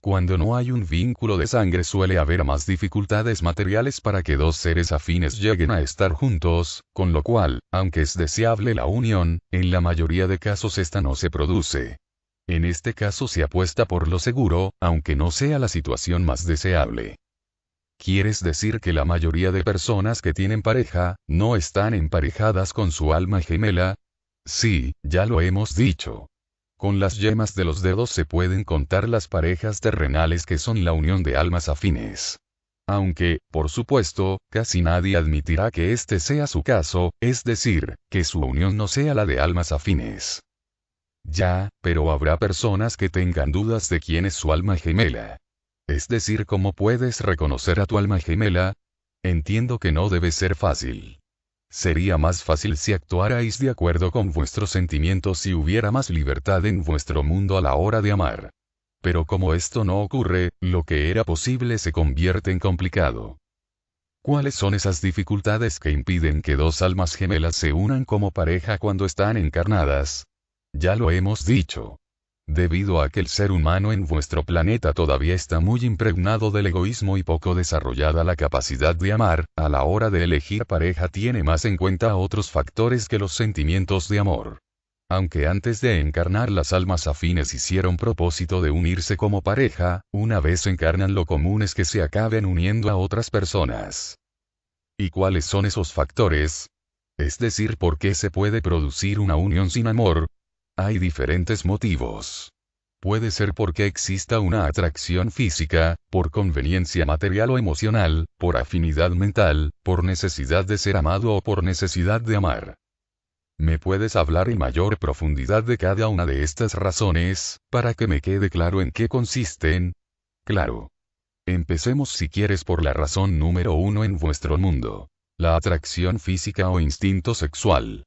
Cuando no hay un vínculo de sangre suele haber más dificultades materiales para que dos seres afines lleguen a estar juntos, con lo cual, aunque es deseable la unión, en la mayoría de casos esta no se produce. En este caso se apuesta por lo seguro, aunque no sea la situación más deseable. ¿Quieres decir que la mayoría de personas que tienen pareja, no están emparejadas con su alma gemela? Sí, ya lo hemos dicho. Con las yemas de los dedos se pueden contar las parejas terrenales que son la unión de almas afines. Aunque, por supuesto, casi nadie admitirá que este sea su caso, es decir, que su unión no sea la de almas afines. Ya, pero habrá personas que tengan dudas de quién es su alma gemela. Es decir, ¿cómo puedes reconocer a tu alma gemela? Entiendo que no debe ser fácil. Sería más fácil si actuarais de acuerdo con vuestros sentimientos y hubiera más libertad en vuestro mundo a la hora de amar. Pero como esto no ocurre, lo que era posible se convierte en complicado. ¿Cuáles son esas dificultades que impiden que dos almas gemelas se unan como pareja cuando están encarnadas? Ya lo hemos dicho. Debido a que el ser humano en vuestro planeta todavía está muy impregnado del egoísmo y poco desarrollada la capacidad de amar, a la hora de elegir pareja tiene más en cuenta otros factores que los sentimientos de amor. Aunque antes de encarnar las almas afines hicieron propósito de unirse como pareja, una vez encarnan lo común es que se acaben uniendo a otras personas. ¿Y cuáles son esos factores? Es decir, ¿por qué se puede producir una unión sin amor? Hay diferentes motivos. Puede ser porque exista una atracción física, por conveniencia material o emocional, por afinidad mental, por necesidad de ser amado o por necesidad de amar. ¿Me puedes hablar en mayor profundidad de cada una de estas razones, para que me quede claro en qué consisten? Claro. Empecemos si quieres por la razón número 1 en vuestro mundo. La atracción física o instinto sexual.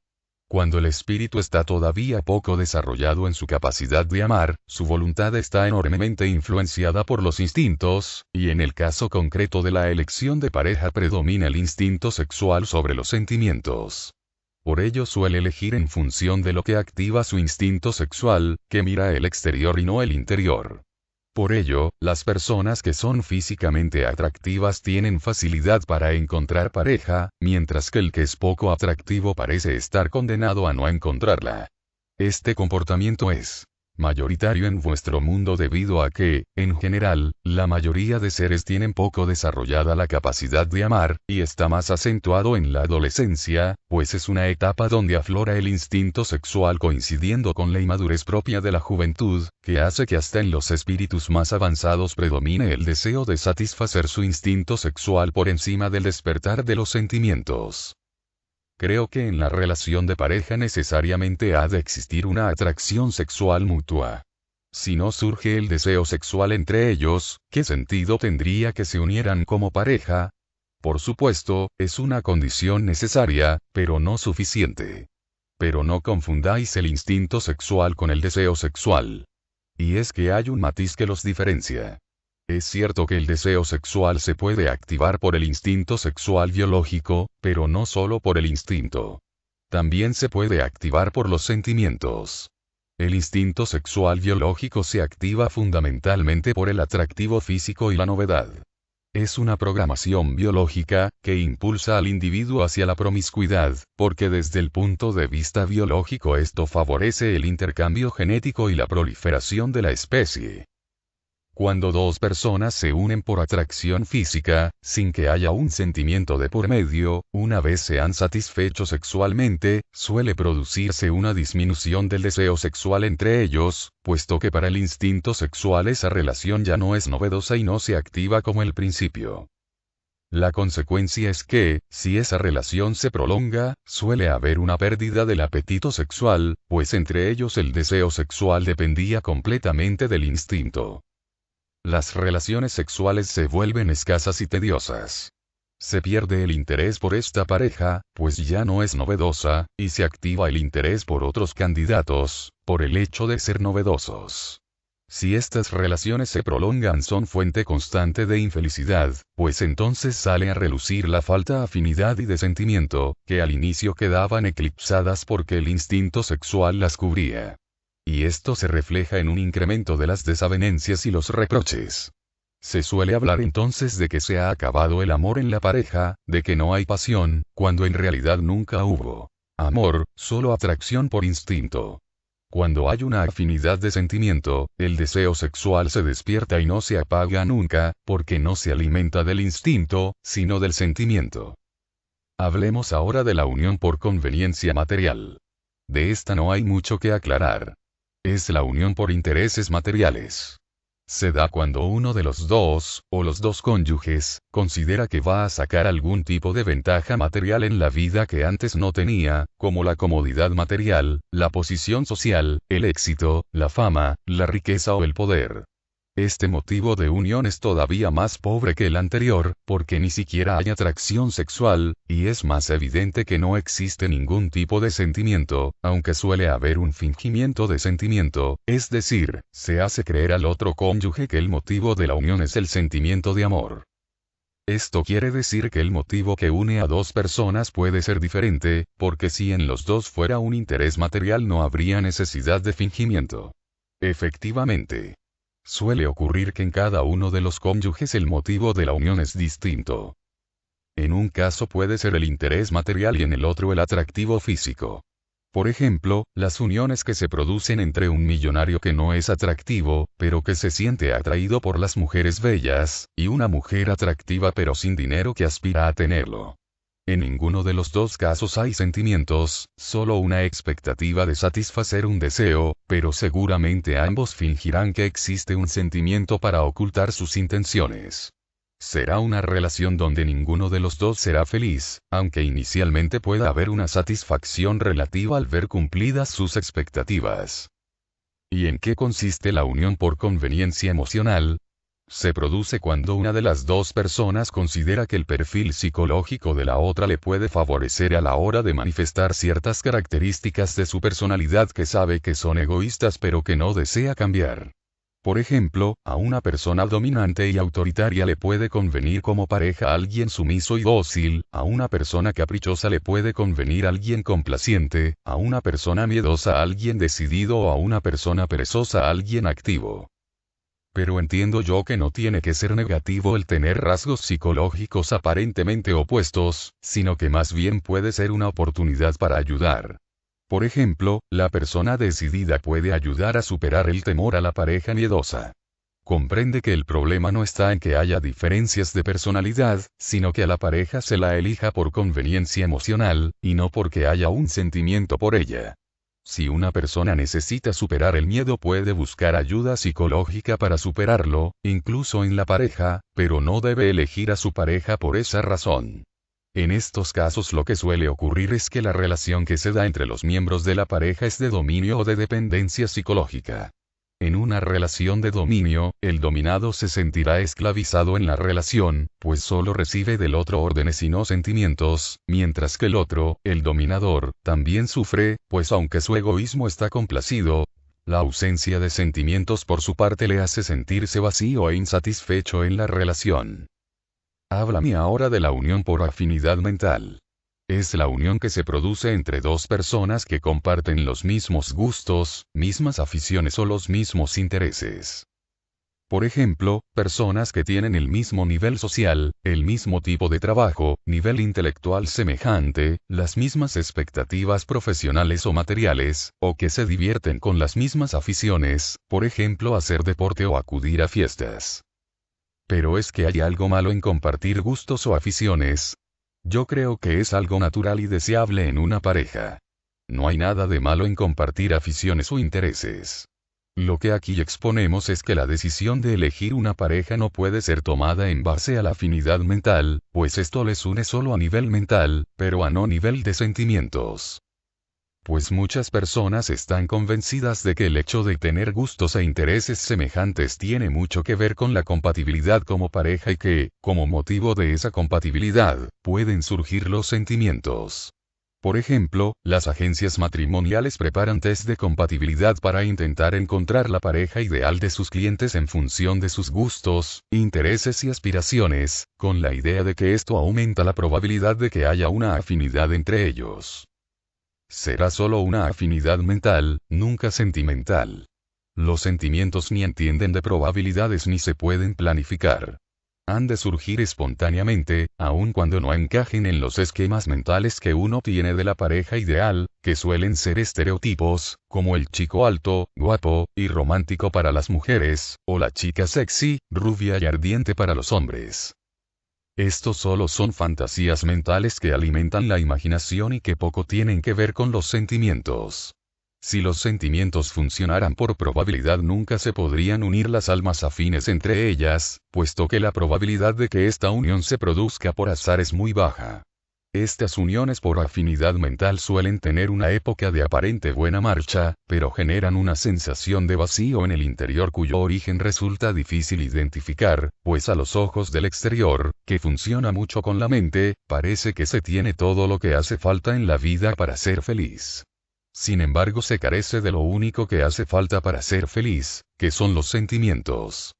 Cuando el espíritu está todavía poco desarrollado en su capacidad de amar, su voluntad está enormemente influenciada por los instintos, y en el caso concreto de la elección de pareja predomina el instinto sexual sobre los sentimientos. Por ello suele elegir en función de lo que activa su instinto sexual, que mira el exterior y no el interior. Por ello, las personas que son físicamente atractivas tienen facilidad para encontrar pareja, mientras que el que es poco atractivo parece estar condenado a no encontrarla. Este comportamiento es mayoritario en vuestro mundo debido a que, en general, la mayoría de seres tienen poco desarrollada la capacidad de amar, y está más acentuado en la adolescencia, pues es una etapa donde aflora el instinto sexual coincidiendo con la inmadurez propia de la juventud, que hace que hasta en los espíritus más avanzados predomine el deseo de satisfacer su instinto sexual por encima del despertar de los sentimientos. Creo que en la relación de pareja necesariamente ha de existir una atracción sexual mutua. Si no surge el deseo sexual entre ellos, ¿qué sentido tendría que se unieran como pareja? Por supuesto, es una condición necesaria, pero no suficiente. Pero no confundáis el instinto sexual con el deseo sexual. Y es que hay un matiz que los diferencia. Es cierto que el deseo sexual se puede activar por el instinto sexual biológico, pero no solo por el instinto. También se puede activar por los sentimientos. El instinto sexual biológico se activa fundamentalmente por el atractivo físico y la novedad. Es una programación biológica, que impulsa al individuo hacia la promiscuidad, porque desde el punto de vista biológico esto favorece el intercambio genético y la proliferación de la especie. Cuando dos personas se unen por atracción física, sin que haya un sentimiento de por medio, una vez se han satisfecho sexualmente, suele producirse una disminución del deseo sexual entre ellos, puesto que para el instinto sexual esa relación ya no es novedosa y no se activa como el principio. La consecuencia es que, si esa relación se prolonga, suele haber una pérdida del apetito sexual, pues entre ellos el deseo sexual dependía completamente del instinto. Las relaciones sexuales se vuelven escasas y tediosas. Se pierde el interés por esta pareja, pues ya no es novedosa, y se activa el interés por otros candidatos, por el hecho de ser novedosos. Si estas relaciones se prolongan son fuente constante de infelicidad, pues entonces sale a relucir la falta de afinidad y de sentimiento, que al inicio quedaban eclipsadas porque el instinto sexual las cubría. Y esto se refleja en un incremento de las desavenencias y los reproches. Se suele hablar entonces de que se ha acabado el amor en la pareja, de que no hay pasión, cuando en realidad nunca hubo amor, solo atracción por instinto. Cuando hay una afinidad de sentimiento, el deseo sexual se despierta y no se apaga nunca, porque no se alimenta del instinto, sino del sentimiento. Hablemos ahora de la unión por conveniencia material. De esta no hay mucho que aclarar. Es la unión por intereses materiales. Se da cuando uno de los dos, o los dos cónyuges, considera que va a sacar algún tipo de ventaja material en la vida que antes no tenía, como la comodidad material, la posición social, el éxito, la fama, la riqueza o el poder. Este motivo de unión es todavía más pobre que el anterior, porque ni siquiera hay atracción sexual, y es más evidente que no existe ningún tipo de sentimiento, aunque suele haber un fingimiento de sentimiento, es decir, se hace creer al otro cónyuge que el motivo de la unión es el sentimiento de amor. Esto quiere decir que el motivo que une a dos personas puede ser diferente, porque si en los dos fuera un interés material no habría necesidad de fingimiento. Efectivamente. Suele ocurrir que en cada uno de los cónyuges el motivo de la unión es distinto. En un caso puede ser el interés material y en el otro el atractivo físico. Por ejemplo, las uniones que se producen entre un millonario que no es atractivo, pero que se siente atraído por las mujeres bellas, y una mujer atractiva pero sin dinero que aspira a tenerlo. En ninguno de los dos casos hay sentimientos, solo una expectativa de satisfacer un deseo, pero seguramente ambos fingirán que existe un sentimiento para ocultar sus intenciones. Será una relación donde ninguno de los dos será feliz, aunque inicialmente pueda haber una satisfacción relativa al ver cumplidas sus expectativas. ¿Y en qué consiste la unión por conveniencia emocional? Se produce cuando una de las dos personas considera que el perfil psicológico de la otra le puede favorecer a la hora de manifestar ciertas características de su personalidad que sabe que son egoístas pero que no desea cambiar. Por ejemplo, a una persona dominante y autoritaria le puede convenir como pareja alguien sumiso y dócil, a una persona caprichosa le puede convenir alguien complaciente, a una persona miedosa alguien decidido o a una persona perezosa alguien activo. Pero entiendo yo que no tiene que ser negativo el tener rasgos psicológicos aparentemente opuestos, sino que más bien puede ser una oportunidad para ayudar. Por ejemplo, la persona decidida puede ayudar a superar el temor a la pareja miedosa. Comprende que el problema no está en que haya diferencias de personalidad, sino que a la pareja se la elija por conveniencia emocional, y no porque haya un sentimiento por ella. Si una persona necesita superar el miedo puede buscar ayuda psicológica para superarlo, incluso en la pareja, pero no debe elegir a su pareja por esa razón. En estos casos lo que suele ocurrir es que la relación que se da entre los miembros de la pareja es de dominio o de dependencia psicológica. En una relación de dominio, el dominado se sentirá esclavizado en la relación, pues solo recibe del otro órdenes y no sentimientos, mientras que el otro, el dominador, también sufre, pues aunque su egoísmo está complacido, la ausencia de sentimientos por su parte le hace sentirse vacío e insatisfecho en la relación. Háblame ahora de la unión por afinidad mental. Es la unión que se produce entre dos personas que comparten los mismos gustos, mismas aficiones o los mismos intereses. Por ejemplo, personas que tienen el mismo nivel social, el mismo tipo de trabajo, nivel intelectual semejante, las mismas expectativas profesionales o materiales, o que se divierten con las mismas aficiones, por ejemplo hacer deporte o acudir a fiestas. Pero ¿es que hay algo malo en compartir gustos o aficiones? Yo creo que es algo natural y deseable en una pareja. No hay nada de malo en compartir aficiones o intereses. Lo que aquí exponemos es que la decisión de elegir una pareja no puede ser tomada en base a la afinidad mental, pues esto les une solo a nivel mental, pero a no nivel de sentimientos. Pues muchas personas están convencidas de que el hecho de tener gustos e intereses semejantes tiene mucho que ver con la compatibilidad como pareja y que, como motivo de esa compatibilidad, pueden surgir los sentimientos. Por ejemplo, las agencias matrimoniales preparan test de compatibilidad para intentar encontrar la pareja ideal de sus clientes en función de sus gustos, intereses y aspiraciones, con la idea de que esto aumenta la probabilidad de que haya una afinidad entre ellos. Será solo una afinidad mental, nunca sentimental. Los sentimientos ni entienden de probabilidades ni se pueden planificar. Han de surgir espontáneamente, aun cuando no encajen en los esquemas mentales que uno tiene de la pareja ideal, que suelen ser estereotipos, como el chico alto, guapo, y romántico para las mujeres, o la chica sexy, rubia y ardiente para los hombres. Estos solo son fantasías mentales que alimentan la imaginación y que poco tienen que ver con los sentimientos. Si los sentimientos funcionaran por probabilidad nunca se podrían unir las almas afines entre ellas, puesto que la probabilidad de que esta unión se produzca por azar es muy baja. Estas uniones por afinidad mental suelen tener una época de aparente buena marcha, pero generan una sensación de vacío en el interior cuyo origen resulta difícil identificar, pues a los ojos del exterior, que funciona mucho con la mente, parece que se tiene todo lo que hace falta en la vida para ser feliz. Sin embargo, se carece de lo único que hace falta para ser feliz, que son los sentimientos.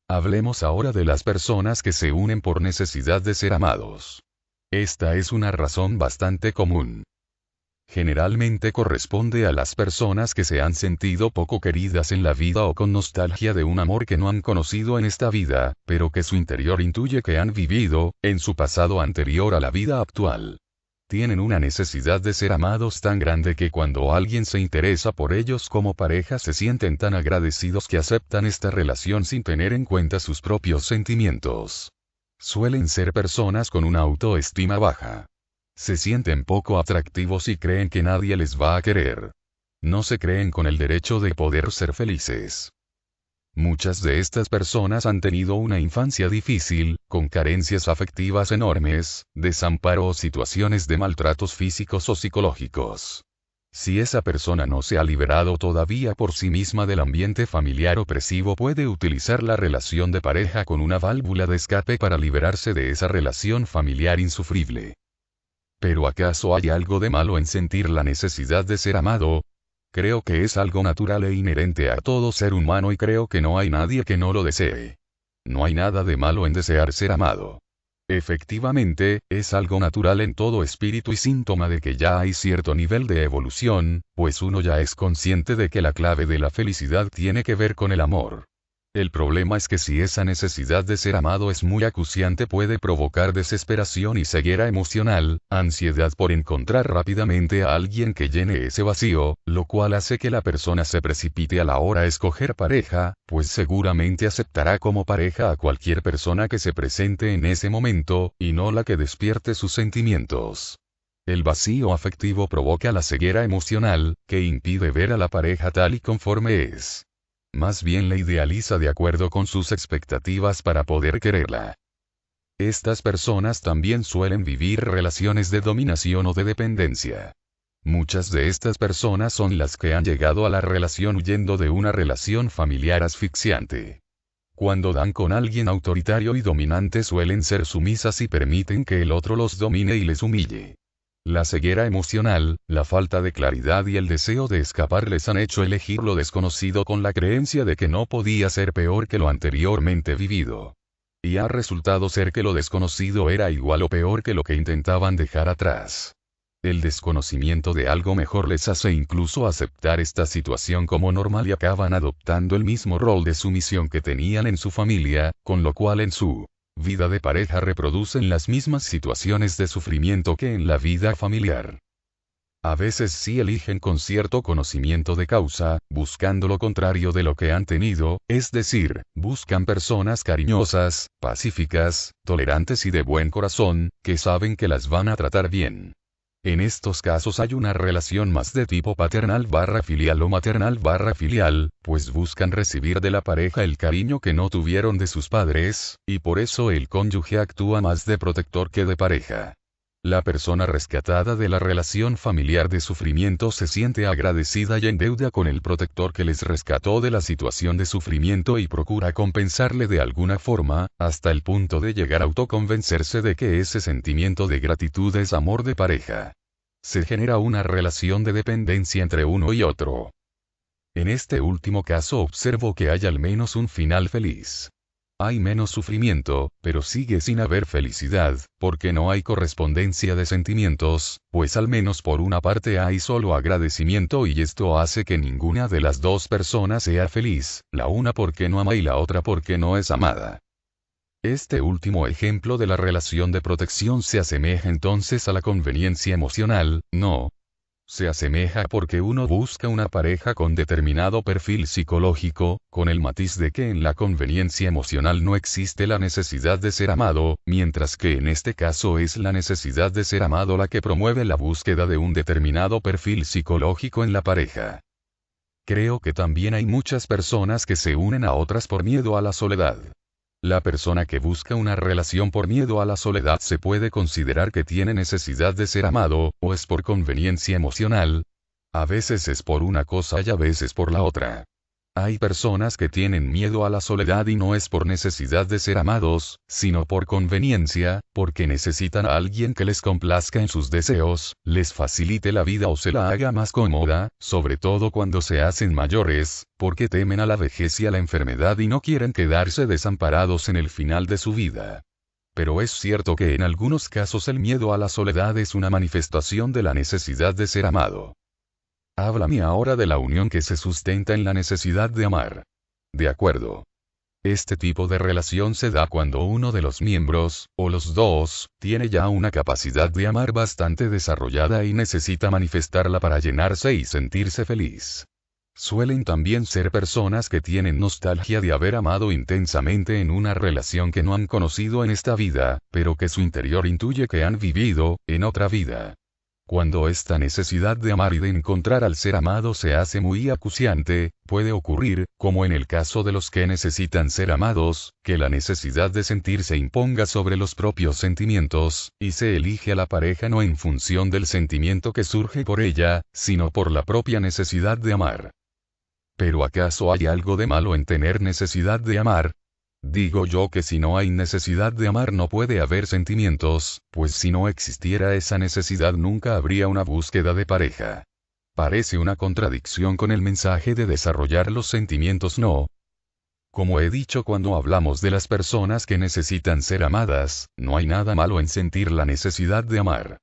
Hablemos ahora de las personas que se unen por necesidad de ser amados. Esta es una razón bastante común. Generalmente corresponde a las personas que se han sentido poco queridas en la vida o con nostalgia de un amor que no han conocido en esta vida, pero que su interior intuye que han vivido, en su pasado anterior a la vida actual. Tienen una necesidad de ser amados tan grande que cuando alguien se interesa por ellos como pareja se sienten tan agradecidos que aceptan esta relación sin tener en cuenta sus propios sentimientos. Suelen ser personas con una autoestima baja. Se sienten poco atractivos y creen que nadie les va a querer. No se creen con el derecho de poder ser felices. Muchas de estas personas han tenido una infancia difícil, con carencias afectivas enormes, desamparo o situaciones de maltratos físicos o psicológicos. Si esa persona no se ha liberado todavía por sí misma del ambiente familiar opresivo, puede utilizar la relación de pareja como una válvula de escape para liberarse de esa relación familiar insufrible. ¿Pero acaso hay algo de malo en sentir la necesidad de ser amado? Creo que es algo natural e inherente a todo ser humano y creo que no hay nadie que no lo desee. No hay nada de malo en desear ser amado. Efectivamente, es algo natural en todo espíritu y síntoma de que ya hay cierto nivel de evolución, pues uno ya es consciente de que la clave de la felicidad tiene que ver con el amor. El problema es que si esa necesidad de ser amado es muy acuciante puede provocar desesperación y ceguera emocional, ansiedad por encontrar rápidamente a alguien que llene ese vacío, lo cual hace que la persona se precipite a la hora de escoger pareja, pues seguramente aceptará como pareja a cualquier persona que se presente en ese momento, y no la que despierte sus sentimientos. El vacío afectivo provoca la ceguera emocional, que impide ver a la pareja tal y conforme es. Más bien la idealiza de acuerdo con sus expectativas para poder quererla. Estas personas también suelen vivir relaciones de dominación o de dependencia. Muchas de estas personas son las que han llegado a la relación huyendo de una relación familiar asfixiante. Cuando dan con alguien autoritario y dominante suelen ser sumisas y permiten que el otro los domine y les humille. La ceguera emocional, la falta de claridad y el deseo de escapar les han hecho elegir lo desconocido con la creencia de que no podía ser peor que lo anteriormente vivido. Y ha resultado ser que lo desconocido era igual o peor que lo que intentaban dejar atrás. El desconocimiento de algo mejor les hace incluso aceptar esta situación como normal y acaban adoptando el mismo rol de sumisión que tenían en su familia, con lo cual en su vida de pareja reproducen las mismas situaciones de sufrimiento que en la vida familiar. A veces sí eligen con cierto conocimiento de causa, buscando lo contrario de lo que han tenido, es decir, buscan personas cariñosas, pacíficas, tolerantes y de buen corazón, que saben que las van a tratar bien. En estos casos hay una relación más de tipo paternal/filial o maternal/filial, pues buscan recibir de la pareja el cariño que no tuvieron de sus padres, y por eso el cónyuge actúa más de protector que de pareja. La persona rescatada de la relación familiar de sufrimiento se siente agradecida y en deuda con el protector que les rescató de la situación de sufrimiento y procura compensarle de alguna forma, hasta el punto de llegar a autoconvencerse de que ese sentimiento de gratitud es amor de pareja. Se genera una relación de dependencia entre uno y otro. En este último caso observo que hay al menos un final feliz. Hay menos sufrimiento, pero sigue sin haber felicidad, porque no hay correspondencia de sentimientos, pues al menos por una parte hay solo agradecimiento y esto hace que ninguna de las dos personas sea feliz, la una porque no ama y la otra porque no es amada. Este último ejemplo de la relación de protección se asemeja entonces a la conveniencia emocional, ¿no? Se asemeja porque uno busca una pareja con determinado perfil psicológico, con el matiz de que en la conveniencia emocional no existe la necesidad de ser amado, mientras que en este caso es la necesidad de ser amado la que promueve la búsqueda de un determinado perfil psicológico en la pareja. Creo que también hay muchas personas que se unen a otras por miedo a la soledad. La persona que busca una relación por miedo a la soledad se puede considerar que tiene necesidad de ser amado, o es por conveniencia emocional. A veces es por una cosa y a veces por la otra. Hay personas que tienen miedo a la soledad y no es por necesidad de ser amados, sino por conveniencia, porque necesitan a alguien que les complazca en sus deseos, les facilite la vida o se la haga más cómoda, sobre todo cuando se hacen mayores, porque temen a la vejez y a la enfermedad y no quieren quedarse desamparados en el final de su vida. Pero es cierto que en algunos casos el miedo a la soledad es una manifestación de la necesidad de ser amado. Háblame ahora de la unión que se sustenta en la necesidad de amar. De acuerdo. Este tipo de relación se da cuando uno de los miembros, o los dos, tiene ya una capacidad de amar bastante desarrollada y necesita manifestarla para llenarse y sentirse feliz. Suelen también ser personas que tienen nostalgia de haber amado intensamente en una relación que no han conocido en esta vida, pero que su interior intuye que han vivido, en otra vida. Cuando esta necesidad de amar y de encontrar al ser amado se hace muy acuciante, puede ocurrir, como en el caso de los que necesitan ser amados, que la necesidad de sentir se imponga sobre los propios sentimientos, y se elige a la pareja no en función del sentimiento que surge por ella, sino por la propia necesidad de amar. ¿Pero acaso hay algo de malo en tener necesidad de amar? Digo yo que si no hay necesidad de amar no puede haber sentimientos, pues si no existiera esa necesidad nunca habría una búsqueda de pareja. Parece una contradicción con el mensaje de desarrollar los sentimientos, ¿no? Como he dicho cuando hablamos de las personas que necesitan ser amadas, no hay nada malo en sentir la necesidad de amar.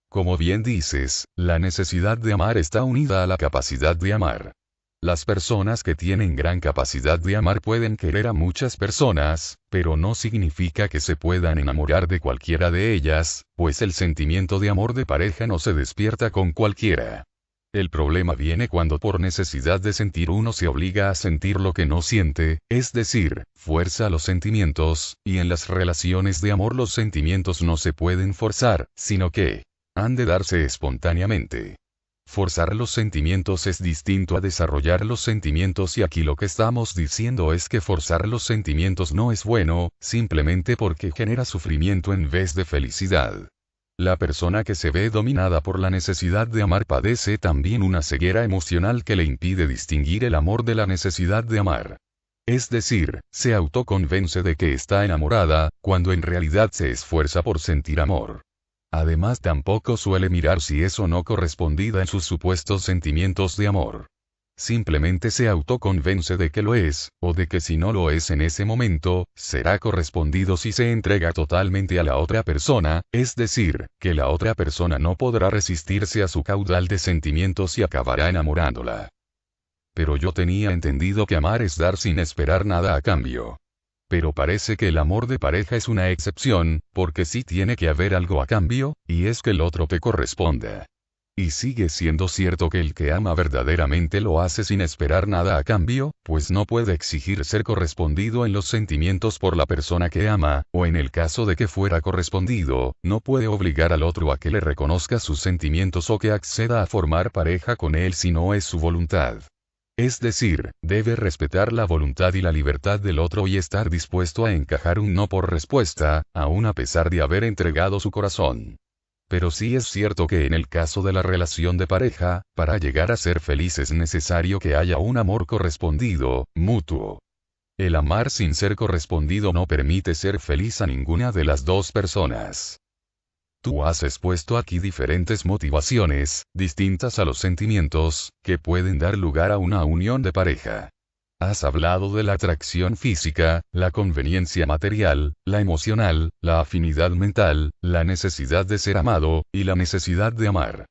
Como bien dices, la necesidad de amar está unida a la capacidad de amar. Las personas que tienen gran capacidad de amar pueden querer a muchas personas, pero no significa que se puedan enamorar de cualquiera de ellas, pues el sentimiento de amor de pareja no se despierta con cualquiera. El problema viene cuando por necesidad de sentir uno se obliga a sentir lo que no siente, es decir, fuerza los sentimientos, y en las relaciones de amor los sentimientos no se pueden forzar, sino que han de darse espontáneamente. Forzar los sentimientos es distinto a desarrollar los sentimientos y aquí lo que estamos diciendo es que forzar los sentimientos no es bueno, simplemente porque genera sufrimiento en vez de felicidad. La persona que se ve dominada por la necesidad de amar padece también una ceguera emocional que le impide distinguir el amor de la necesidad de amar. Es decir, se autoconvence de que está enamorada, cuando en realidad se esfuerza por sentir amor. Además tampoco suele mirar si es o no correspondida en sus supuestos sentimientos de amor. Simplemente se autoconvence de que lo es, o de que si no lo es en ese momento, será correspondido si se entrega totalmente a la otra persona, es decir, que la otra persona no podrá resistirse a su caudal de sentimientos y acabará enamorándola. Pero yo tenía entendido que amar es dar sin esperar nada a cambio. Pero parece que el amor de pareja es una excepción, porque sí tiene que haber algo a cambio, y es que el otro te corresponda. Y sigue siendo cierto que el que ama verdaderamente lo hace sin esperar nada a cambio, pues no puede exigir ser correspondido en los sentimientos por la persona que ama, o en el caso de que fuera correspondido, no puede obligar al otro a que le reconozca sus sentimientos o que acceda a formar pareja con él si no es su voluntad. Es decir, debe respetar la voluntad y la libertad del otro y estar dispuesto a encajar un no por respuesta, aun a pesar de haber entregado su corazón. Pero sí es cierto que en el caso de la relación de pareja, para llegar a ser feliz es necesario que haya un amor correspondido, mutuo. El amar sin ser correspondido no permite ser feliz a ninguna de las dos personas. Tú has expuesto aquí diferentes motivaciones, distintas a los sentimientos, que pueden dar lugar a una unión de pareja. Has hablado de la atracción física, la conveniencia material, la emocional, la afinidad mental, la necesidad de ser amado, y la necesidad de amar.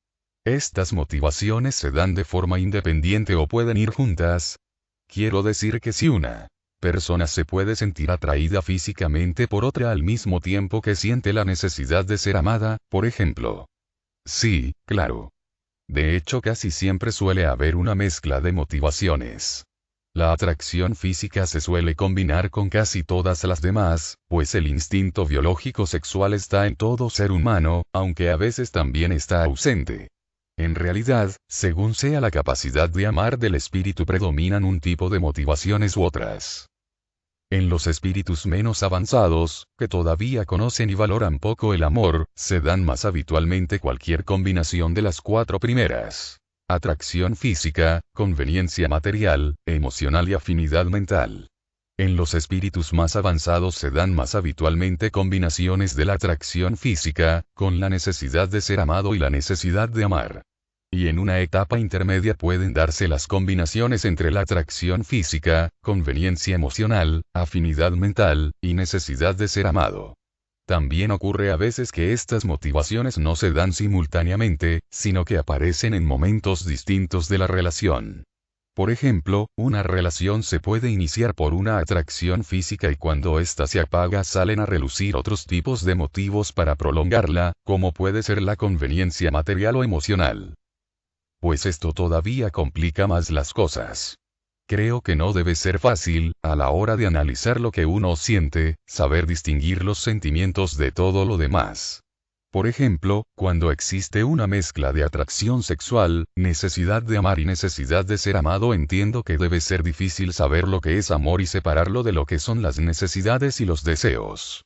Estas motivaciones se dan de forma independiente o pueden ir juntas. Quiero decir que si una persona se puede sentir atraída físicamente por otra al mismo tiempo que siente la necesidad de ser amada, por ejemplo. Sí, claro. De hecho casi siempre suele haber una mezcla de motivaciones. La atracción física se suele combinar con casi todas las demás, pues el instinto biológico sexual está en todo ser humano, aunque a veces también está ausente. En realidad, según sea la capacidad de amar del espíritu predominan un tipo de motivaciones u otras. En los espíritus menos avanzados, que todavía conocen y valoran poco el amor, se dan más habitualmente cualquier combinación de las cuatro primeras: atracción física, conveniencia material, emocional y afinidad mental. En los espíritus más avanzados se dan más habitualmente combinaciones de la atracción física, con la necesidad de ser amado y la necesidad de amar. Y en una etapa intermedia pueden darse las combinaciones entre la atracción física, conveniencia emocional, afinidad mental, y necesidad de ser amado. También ocurre a veces que estas motivaciones no se dan simultáneamente, sino que aparecen en momentos distintos de la relación. Por ejemplo, una relación se puede iniciar por una atracción física y cuando ésta se apaga salen a relucir otros tipos de motivos para prolongarla, como puede ser la conveniencia material o emocional. Pues esto todavía complica más las cosas. Creo que no debe ser fácil, a la hora de analizar lo que uno siente, saber distinguir los sentimientos de todo lo demás. Por ejemplo, cuando existe una mezcla de atracción sexual, necesidad de amar y necesidad de ser amado, entiendo que debe ser difícil saber lo que es amor y separarlo de lo que son las necesidades y los deseos.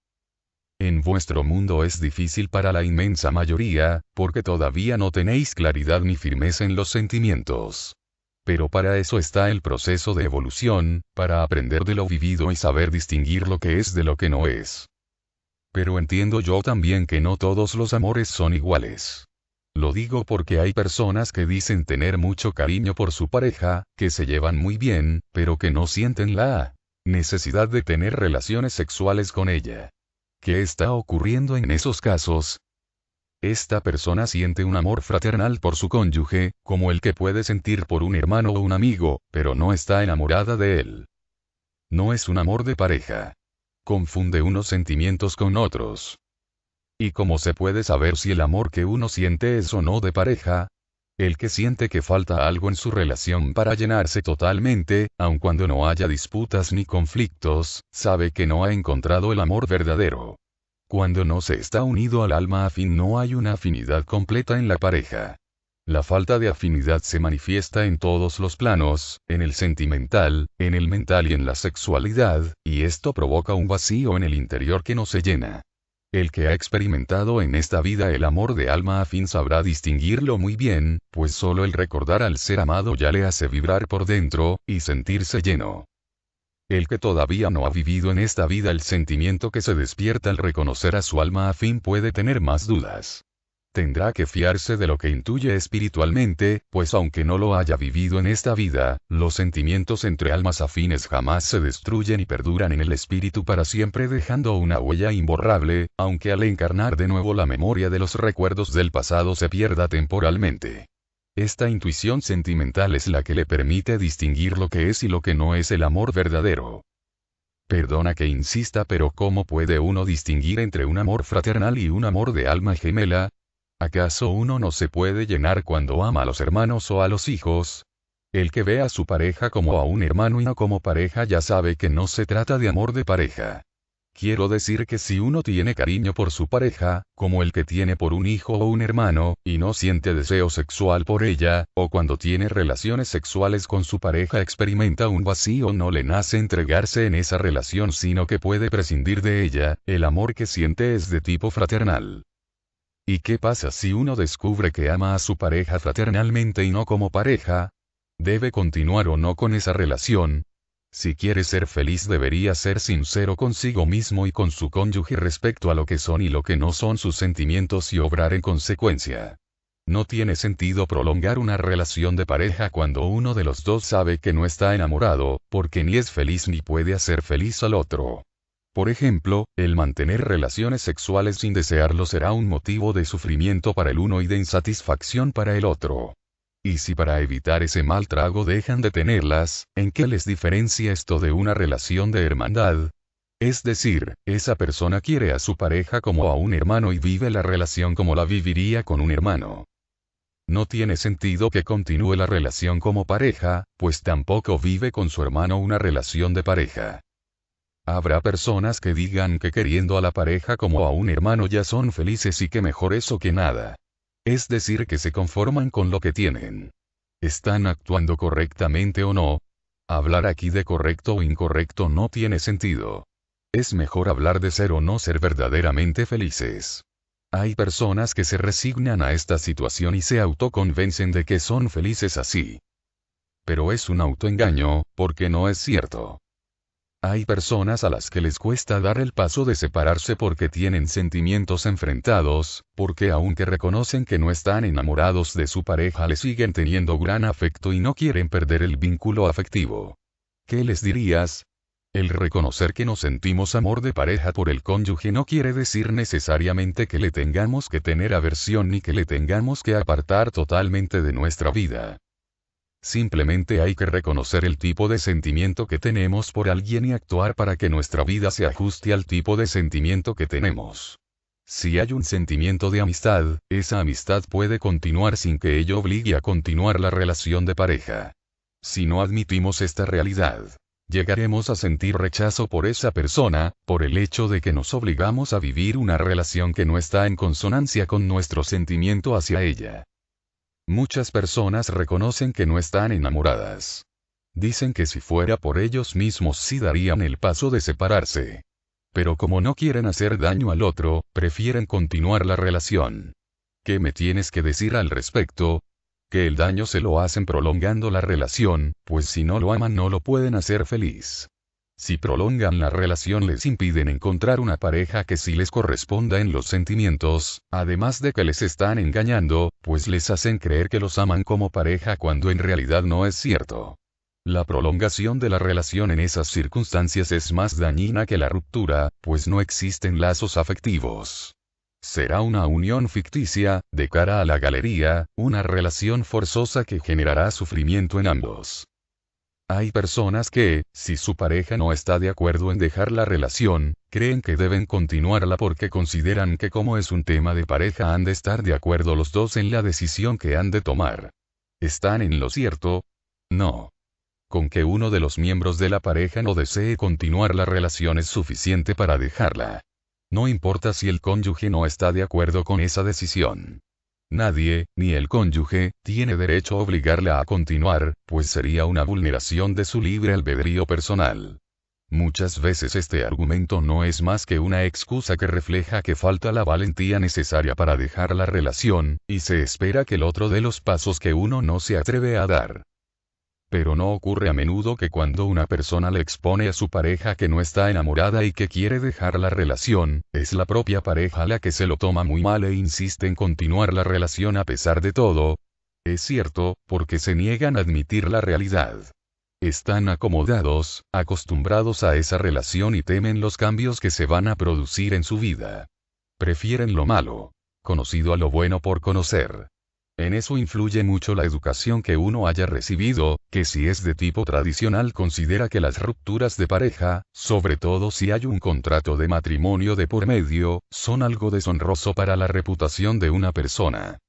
En vuestro mundo es difícil para la inmensa mayoría, porque todavía no tenéis claridad ni firmeza en los sentimientos. Pero para eso está el proceso de evolución, para aprender de lo vivido y saber distinguir lo que es de lo que no es. Pero entiendo yo también que no todos los amores son iguales. Lo digo porque hay personas que dicen tener mucho cariño por su pareja, que se llevan muy bien, pero que no sienten la necesidad de tener relaciones sexuales con ella. ¿Qué está ocurriendo en esos casos? Esta persona siente un amor fraternal por su cónyuge, como el que puede sentir por un hermano o un amigo, pero no está enamorada de él. No es un amor de pareja. Confunde unos sentimientos con otros. ¿Y cómo se puede saber si el amor que uno siente es o no de pareja? El que siente que falta algo en su relación para llenarse totalmente, aun cuando no haya disputas ni conflictos, sabe que no ha encontrado el amor verdadero. Cuando no se está unido al alma afín no hay una afinidad completa en la pareja. La falta de afinidad se manifiesta en todos los planos, en el sentimental, en el mental y en la sexualidad, y esto provoca un vacío en el interior que no se llena. El que ha experimentado en esta vida el amor de alma afín sabrá distinguirlo muy bien, pues solo el recordar al ser amado ya le hace vibrar por dentro, y sentirse lleno. El que todavía no ha vivido en esta vida el sentimiento que se despierta al reconocer a su alma afín puede tener más dudas. Tendrá que fiarse de lo que intuye espiritualmente, pues aunque no lo haya vivido en esta vida, los sentimientos entre almas afines jamás se destruyen y perduran en el espíritu para siempre dejando una huella imborrable, aunque al encarnar de nuevo la memoria de los recuerdos del pasado se pierda temporalmente. Esta intuición sentimental es la que le permite distinguir lo que es y lo que no es el amor verdadero. Perdona que insista, pero ¿cómo puede uno distinguir entre un amor fraternal y un amor de alma gemela? ¿Acaso uno no se puede llenar cuando ama a los hermanos o a los hijos? El que ve a su pareja como a un hermano y no como pareja ya sabe que no se trata de amor de pareja. Quiero decir que si uno tiene cariño por su pareja, como el que tiene por un hijo o un hermano, y no siente deseo sexual por ella, o cuando tiene relaciones sexuales con su pareja experimenta un vacío, no le nace entregarse en esa relación sino que puede prescindir de ella, el amor que siente es de tipo fraternal. ¿Y qué pasa si uno descubre que ama a su pareja fraternalmente y no como pareja? ¿Debe continuar o no con esa relación? Si quiere ser feliz debería ser sincero consigo mismo y con su cónyuge respecto a lo que son y lo que no son sus sentimientos y obrar en consecuencia. No tiene sentido prolongar una relación de pareja cuando uno de los dos sabe que no está enamorado, porque ni es feliz ni puede hacer feliz al otro. Por ejemplo, el mantener relaciones sexuales sin desearlo será un motivo de sufrimiento para el uno y de insatisfacción para el otro. Y si para evitar ese mal trago dejan de tenerlas, ¿en qué les diferencia esto de una relación de hermandad? Es decir, esa persona quiere a su pareja como a un hermano y vive la relación como la viviría con un hermano. No tiene sentido que continúe la relación como pareja, pues tampoco vive con su hermano una relación de pareja. Habrá personas que digan que queriendo a la pareja como a un hermano ya son felices y que mejor eso que nada. Es decir, que se conforman con lo que tienen. ¿Están actuando correctamente o no? Hablar aquí de correcto o incorrecto no tiene sentido. Es mejor hablar de ser o no ser verdaderamente felices. Hay personas que se resignan a esta situación y se autoconvencen de que son felices así. Pero es un autoengaño, porque no es cierto. Hay personas a las que les cuesta dar el paso de separarse porque tienen sentimientos enfrentados, porque aunque reconocen que no están enamorados de su pareja le siguen teniendo gran afecto y no quieren perder el vínculo afectivo. ¿Qué les dirías? El reconocer que no sentimos amor de pareja por el cónyuge no quiere decir necesariamente que le tengamos que tener aversión ni que le tengamos que apartar totalmente de nuestra vida. Simplemente hay que reconocer el tipo de sentimiento que tenemos por alguien y actuar para que nuestra vida se ajuste al tipo de sentimiento que tenemos. Si hay un sentimiento de amistad, esa amistad puede continuar sin que ello obligue a continuar la relación de pareja. Si no admitimos esta realidad, llegaremos a sentir rechazo por esa persona, por el hecho de que nos obligamos a vivir una relación que no está en consonancia con nuestro sentimiento hacia ella. Muchas personas reconocen que no están enamoradas. Dicen que si fuera por ellos mismos sí darían el paso de separarse. Pero como no quieren hacer daño al otro, prefieren continuar la relación. ¿Qué me tienes que decir al respecto? Que el daño se lo hacen prolongando la relación, pues si no lo aman no lo pueden hacer feliz. Si prolongan la relación les impiden encontrar una pareja que sí les corresponda en los sentimientos, además de que les están engañando, pues les hacen creer que los aman como pareja cuando en realidad no es cierto. La prolongación de la relación en esas circunstancias es más dañina que la ruptura, pues no existen lazos afectivos. Será una unión ficticia, de cara a la galería, una relación forzosa que generará sufrimiento en ambos. Hay personas que, si su pareja no está de acuerdo en dejar la relación, creen que deben continuarla porque consideran que como es un tema de pareja han de estar de acuerdo los dos en la decisión que han de tomar. ¿Están en lo cierto? No. Con que uno de los miembros de la pareja no desee continuar la relación es suficiente para dejarla. No importa si el cónyuge no está de acuerdo con esa decisión. Nadie, ni el cónyuge, tiene derecho a obligarla a continuar, pues sería una vulneración de su libre albedrío personal. Muchas veces este argumento no es más que una excusa que refleja que falta la valentía necesaria para dejar la relación, y se espera que el otro dé los pasos que uno no se atreve a dar. Pero no ocurre a menudo que cuando una persona le expone a su pareja que no está enamorada y que quiere dejar la relación, es la propia pareja la que se lo toma muy mal e insiste en continuar la relación a pesar de todo. Es cierto, porque se niegan a admitir la realidad. Están acomodados, acostumbrados a esa relación y temen los cambios que se van a producir en su vida. Prefieren lo malo, conocido a lo bueno por conocer. En eso influye mucho la educación que uno haya recibido, que si es de tipo tradicional considera que las rupturas de pareja, sobre todo si hay un contrato de matrimonio de por medio, son algo deshonroso para la reputación de una persona.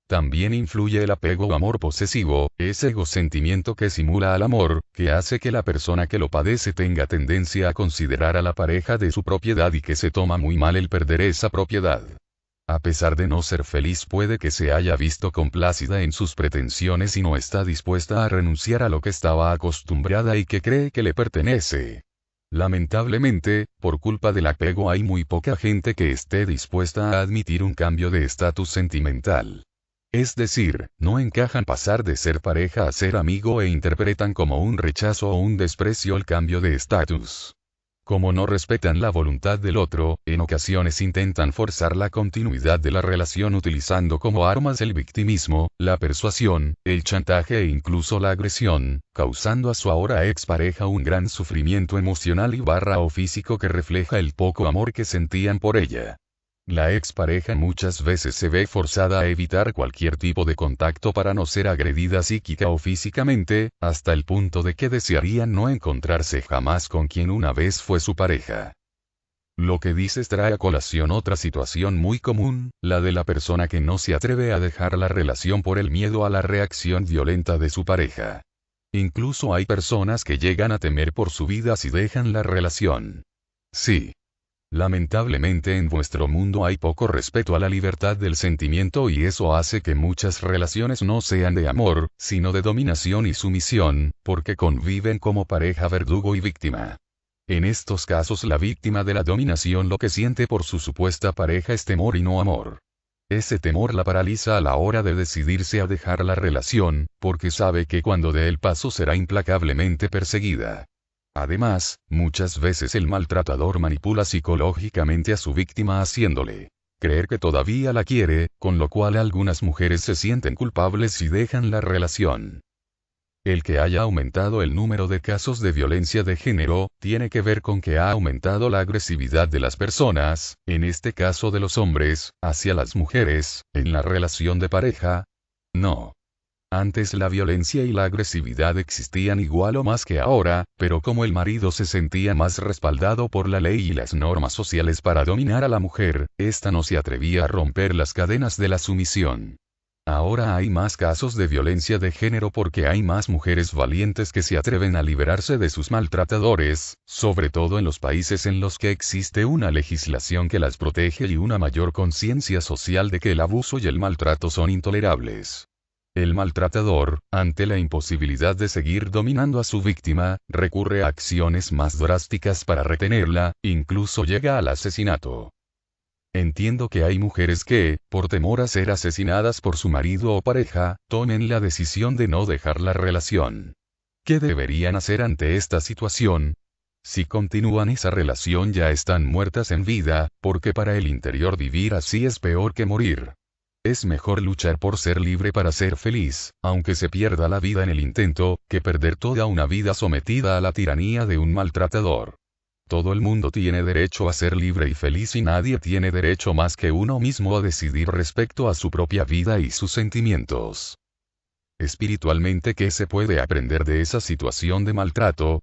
También influye el apego o amor posesivo, ese egosentimiento que simula al amor, que hace que la persona que lo padece tenga tendencia a considerar a la pareja de su propiedad y que se toma muy mal el perder esa propiedad. A pesar de no ser feliz puede que se haya visto complácida en sus pretensiones y no está dispuesta a renunciar a lo que estaba acostumbrada y que cree que le pertenece. Lamentablemente, por culpa del apego hay muy poca gente que esté dispuesta a admitir un cambio de estatus sentimental. Es decir, no encajan pasar de ser pareja a ser amigo e interpretan como un rechazo o un desprecio el cambio de estatus. Como no respetan la voluntad del otro, en ocasiones intentan forzar la continuidad de la relación utilizando como armas el victimismo, la persuasión, el chantaje e incluso la agresión, causando a su ahora expareja un gran sufrimiento emocional o físico que refleja el poco amor que sentían por ella. La expareja muchas veces se ve forzada a evitar cualquier tipo de contacto para no ser agredida psíquica o físicamente, hasta el punto de que desearían no encontrarse jamás con quien una vez fue su pareja. Lo que dices trae a colación otra situación muy común, la de la persona que no se atreve a dejar la relación por el miedo a la reacción violenta de su pareja. Incluso hay personas que llegan a temer por su vida si dejan la relación. Sí. Lamentablemente en vuestro mundo hay poco respeto a la libertad del sentimiento y eso hace que muchas relaciones no sean de amor, sino de dominación y sumisión, porque conviven como pareja verdugo y víctima. En estos casos la víctima de la dominación lo que siente por su supuesta pareja es temor y no amor. Ese temor la paraliza a la hora de decidirse a dejar la relación, porque sabe que cuando dé el paso será implacablemente perseguida. Además, muchas veces el maltratador manipula psicológicamente a su víctima haciéndole creer que todavía la quiere, con lo cual algunas mujeres se sienten culpables y dejan la relación. El que haya aumentado el número de casos de violencia de género, tiene que ver con que ha aumentado la agresividad de las personas, en este caso de los hombres, hacia las mujeres, en la relación de pareja. No. Antes la violencia y la agresividad existían igual o más que ahora, pero como el marido se sentía más respaldado por la ley y las normas sociales para dominar a la mujer, ésta no se atrevía a romper las cadenas de la sumisión. Ahora hay más casos de violencia de género porque hay más mujeres valientes que se atreven a liberarse de sus maltratadores, sobre todo en los países en los que existe una legislación que las protege y una mayor conciencia social de que el abuso y el maltrato son intolerables. El maltratador, ante la imposibilidad de seguir dominando a su víctima, recurre a acciones más drásticas para retenerla, incluso llega al asesinato. Entiendo que hay mujeres que, por temor a ser asesinadas por su marido o pareja, tomen la decisión de no dejar la relación. ¿Qué deberían hacer ante esta situación? Si continúan esa relación ya están muertas en vida, porque para el interior vivir así es peor que morir. Es mejor luchar por ser libre para ser feliz, aunque se pierda la vida en el intento, que perder toda una vida sometida a la tiranía de un maltratador. Todo el mundo tiene derecho a ser libre y feliz y nadie tiene derecho más que uno mismo a decidir respecto a su propia vida y sus sentimientos. Espiritualmente, ¿qué se puede aprender de esa situación de maltrato?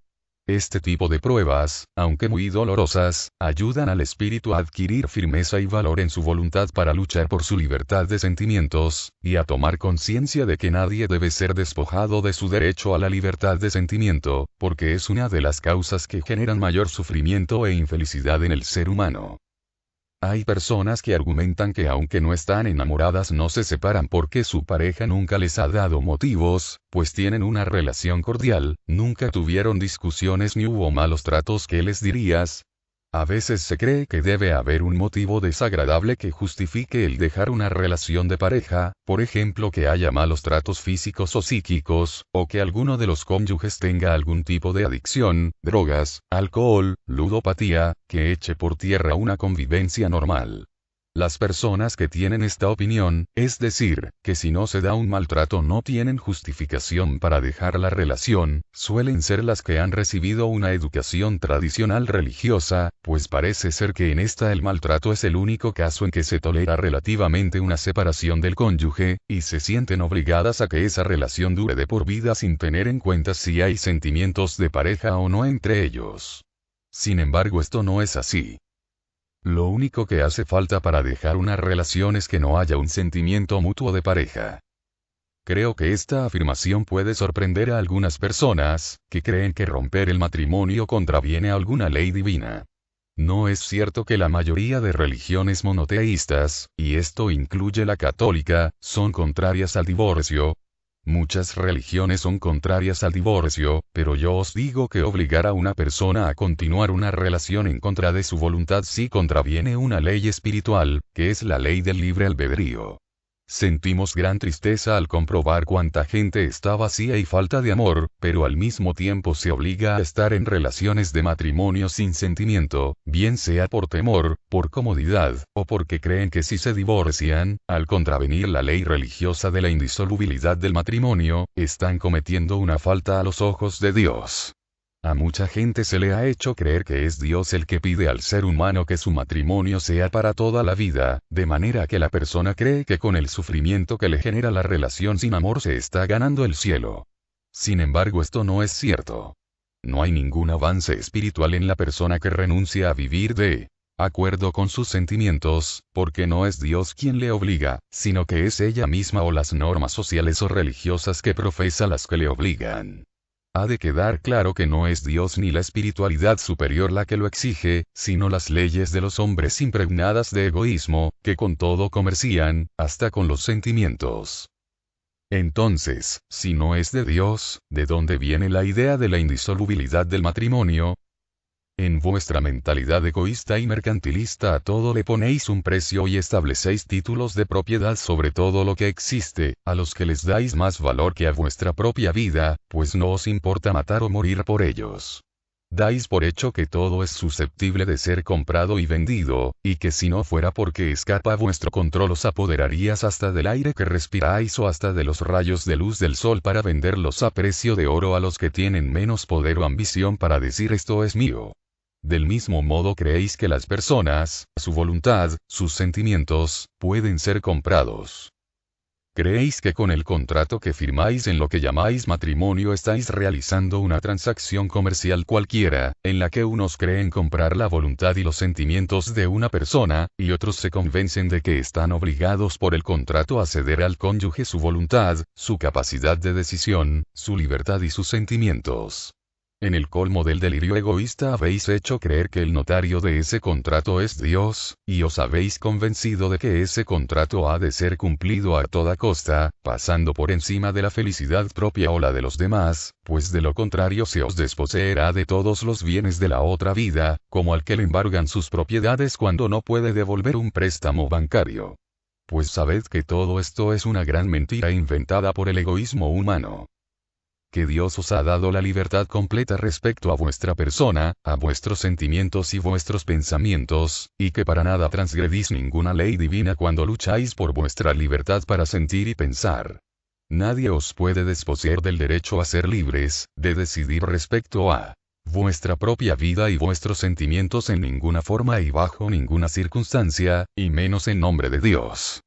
Este tipo de pruebas, aunque muy dolorosas, ayudan al espíritu a adquirir firmeza y valor en su voluntad para luchar por su libertad de sentimientos, y a tomar conciencia de que nadie debe ser despojado de su derecho a la libertad de sentimiento, porque es una de las causas que generan mayor sufrimiento e infelicidad en el ser humano. Hay personas que argumentan que aunque no están enamoradas no se separan porque su pareja nunca les ha dado motivos, pues tienen una relación cordial, nunca tuvieron discusiones ni hubo malos tratos. ¿Qué les dirías? A veces se cree que debe haber un motivo desagradable que justifique el dejar una relación de pareja, por ejemplo que haya malos tratos físicos o psíquicos, o que alguno de los cónyuges tenga algún tipo de adicción, drogas, alcohol, ludopatía, que eche por tierra una convivencia normal. Las personas que tienen esta opinión, es decir, que si no se da un maltrato no tienen justificación para dejar la relación, suelen ser las que han recibido una educación tradicional religiosa, pues parece ser que en esta el maltrato es el único caso en que se tolera relativamente una separación del cónyuge, y se sienten obligadas a que esa relación dure de por vida sin tener en cuenta si hay sentimientos de pareja o no entre ellos. Sin embargo, esto no es así. Lo único que hace falta para dejar una relación es que no haya un sentimiento mutuo de pareja. Creo que esta afirmación puede sorprender a algunas personas, que creen que romper el matrimonio contraviene a alguna ley divina. No es cierto que la mayoría de religiones monoteístas, y esto incluye la católica, son contrarias al divorcio. Muchas religiones son contrarias al divorcio, pero yo os digo que obligar a una persona a continuar una relación en contra de su voluntad sí contraviene una ley espiritual, que es la ley del libre albedrío. Sentimos gran tristeza al comprobar cuánta gente está vacía y falta de amor, pero al mismo tiempo se obliga a estar en relaciones de matrimonio sin sentimiento, bien sea por temor, por comodidad, o porque creen que si se divorcian, al contravenir la ley religiosa de la indisolubilidad del matrimonio, están cometiendo una falta a los ojos de Dios. A mucha gente se le ha hecho creer que es Dios el que pide al ser humano que su matrimonio sea para toda la vida, de manera que la persona cree que con el sufrimiento que le genera la relación sin amor se está ganando el cielo. Sin embargo, esto no es cierto. No hay ningún avance espiritual en la persona que renuncia a vivir de acuerdo con sus sentimientos, porque no es Dios quien le obliga, sino que es ella misma o las normas sociales o religiosas que profesa las que le obligan. ha de quedar claro que no es Dios ni la espiritualidad superior la que lo exige, sino las leyes de los hombres impregnadas de egoísmo, que con todo comercian, hasta con los sentimientos. Entonces, si no es de Dios, ¿de dónde viene la idea de la indisolubilidad del matrimonio? En vuestra mentalidad egoísta y mercantilista a todo le ponéis un precio y establecéis títulos de propiedad sobre todo lo que existe, a los que les dais más valor que a vuestra propia vida, pues no os importa matar o morir por ellos. Dais por hecho que todo es susceptible de ser comprado y vendido, y que si no fuera porque escapa a vuestro control os apoderarías hasta del aire que respiráis o hasta de los rayos de luz del sol para venderlos a precio de oro a los que tienen menos poder o ambición para decir esto es mío. Del mismo modo creéis que las personas, su voluntad, sus sentimientos, pueden ser comprados. Creéis que con el contrato que firmáis en lo que llamáis matrimonio estáis realizando una transacción comercial cualquiera, en la que unos creen comprar la voluntad y los sentimientos de una persona, y otros se convencen de que están obligados por el contrato a ceder al cónyuge su voluntad, su capacidad de decisión, su libertad y sus sentimientos. En el colmo del delirio egoísta habéis hecho creer que el notario de ese contrato es Dios, y os habéis convencido de que ese contrato ha de ser cumplido a toda costa, pasando por encima de la felicidad propia o la de los demás, pues de lo contrario se os desposeerá de todos los bienes de la otra vida, como al que le embargan sus propiedades cuando no puede devolver un préstamo bancario. Pues sabed que todo esto es una gran mentira inventada por el egoísmo humano. Que Dios os ha dado la libertad completa respecto a vuestra persona, a vuestros sentimientos y vuestros pensamientos, y que para nada transgredís ninguna ley divina cuando lucháis por vuestra libertad para sentir y pensar. Nadie os puede desposeer del derecho a ser libres, de decidir respecto a vuestra propia vida y vuestros sentimientos en ninguna forma y bajo ninguna circunstancia, y menos en nombre de Dios.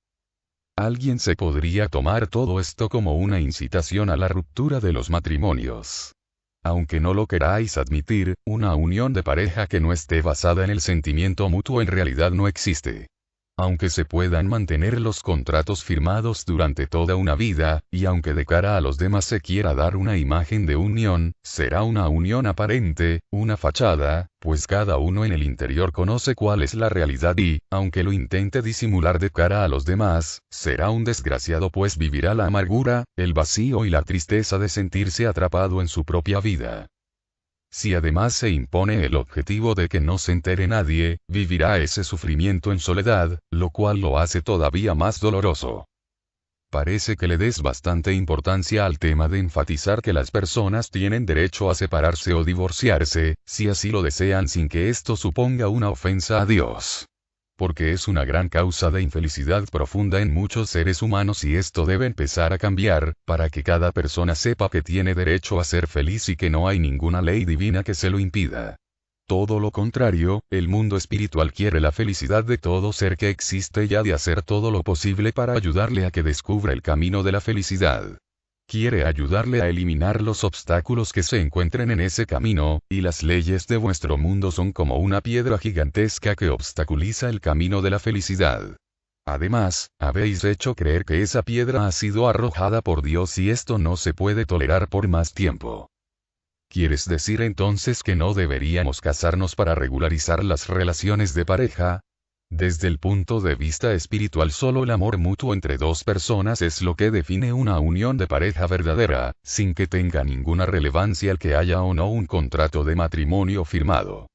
Alguien se podría tomar todo esto como una incitación a la ruptura de los matrimonios. Aunque no lo queráis admitir, una unión de pareja que no esté basada en el sentimiento mutuo en realidad no existe. Aunque se puedan mantener los contratos firmados durante toda una vida, y aunque de cara a los demás se quiera dar una imagen de unión, será una unión aparente, una fachada, pues cada uno en el interior conoce cuál es la realidad y, aunque lo intente disimular de cara a los demás, será un desgraciado pues vivirá la amargura, el vacío y la tristeza de sentirse atrapado en su propia vida. Si además se impone el objetivo de que no se entere nadie, vivirá ese sufrimiento en soledad, lo cual lo hace todavía más doloroso. Parece que le des bastante importancia al tema de enfatizar que las personas tienen derecho a separarse o divorciarse, si así lo desean sin que esto suponga una ofensa a Dios. Porque es una gran causa de infelicidad profunda en muchos seres humanos y esto debe empezar a cambiar, para que cada persona sepa que tiene derecho a ser feliz y que no hay ninguna ley divina que se lo impida. Todo lo contrario, el mundo espiritual quiere la felicidad de todo ser que existe y ha de hacer todo lo posible para ayudarle a que descubra el camino de la felicidad. Quiere ayudarle a eliminar los obstáculos que se encuentren en ese camino, y las leyes de vuestro mundo son como una piedra gigantesca que obstaculiza el camino de la felicidad. Además, habéis hecho creer que esa piedra ha sido arrojada por Dios y esto no se puede tolerar por más tiempo. ¿Quieres decir entonces que no deberíamos casarnos para regularizar las relaciones de pareja? Desde el punto de vista espiritual solo el amor mutuo entre dos personas es lo que define una unión de pareja verdadera, sin que tenga ninguna relevancia el que haya o no un contrato de matrimonio firmado.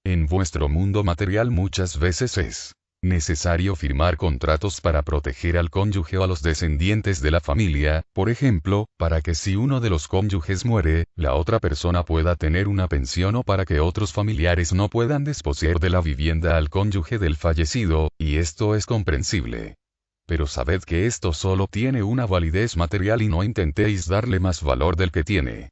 En vuestro mundo material muchas veces es necesario firmar contratos para proteger al cónyuge o a los descendientes de la familia, por ejemplo, para que si uno de los cónyuges muere, la otra persona pueda tener una pensión o para que otros familiares no puedan desposeer de la vivienda al cónyuge del fallecido, y esto es comprensible. Pero sabed que esto solo tiene una validez material y no intentéis darle más valor del que tiene.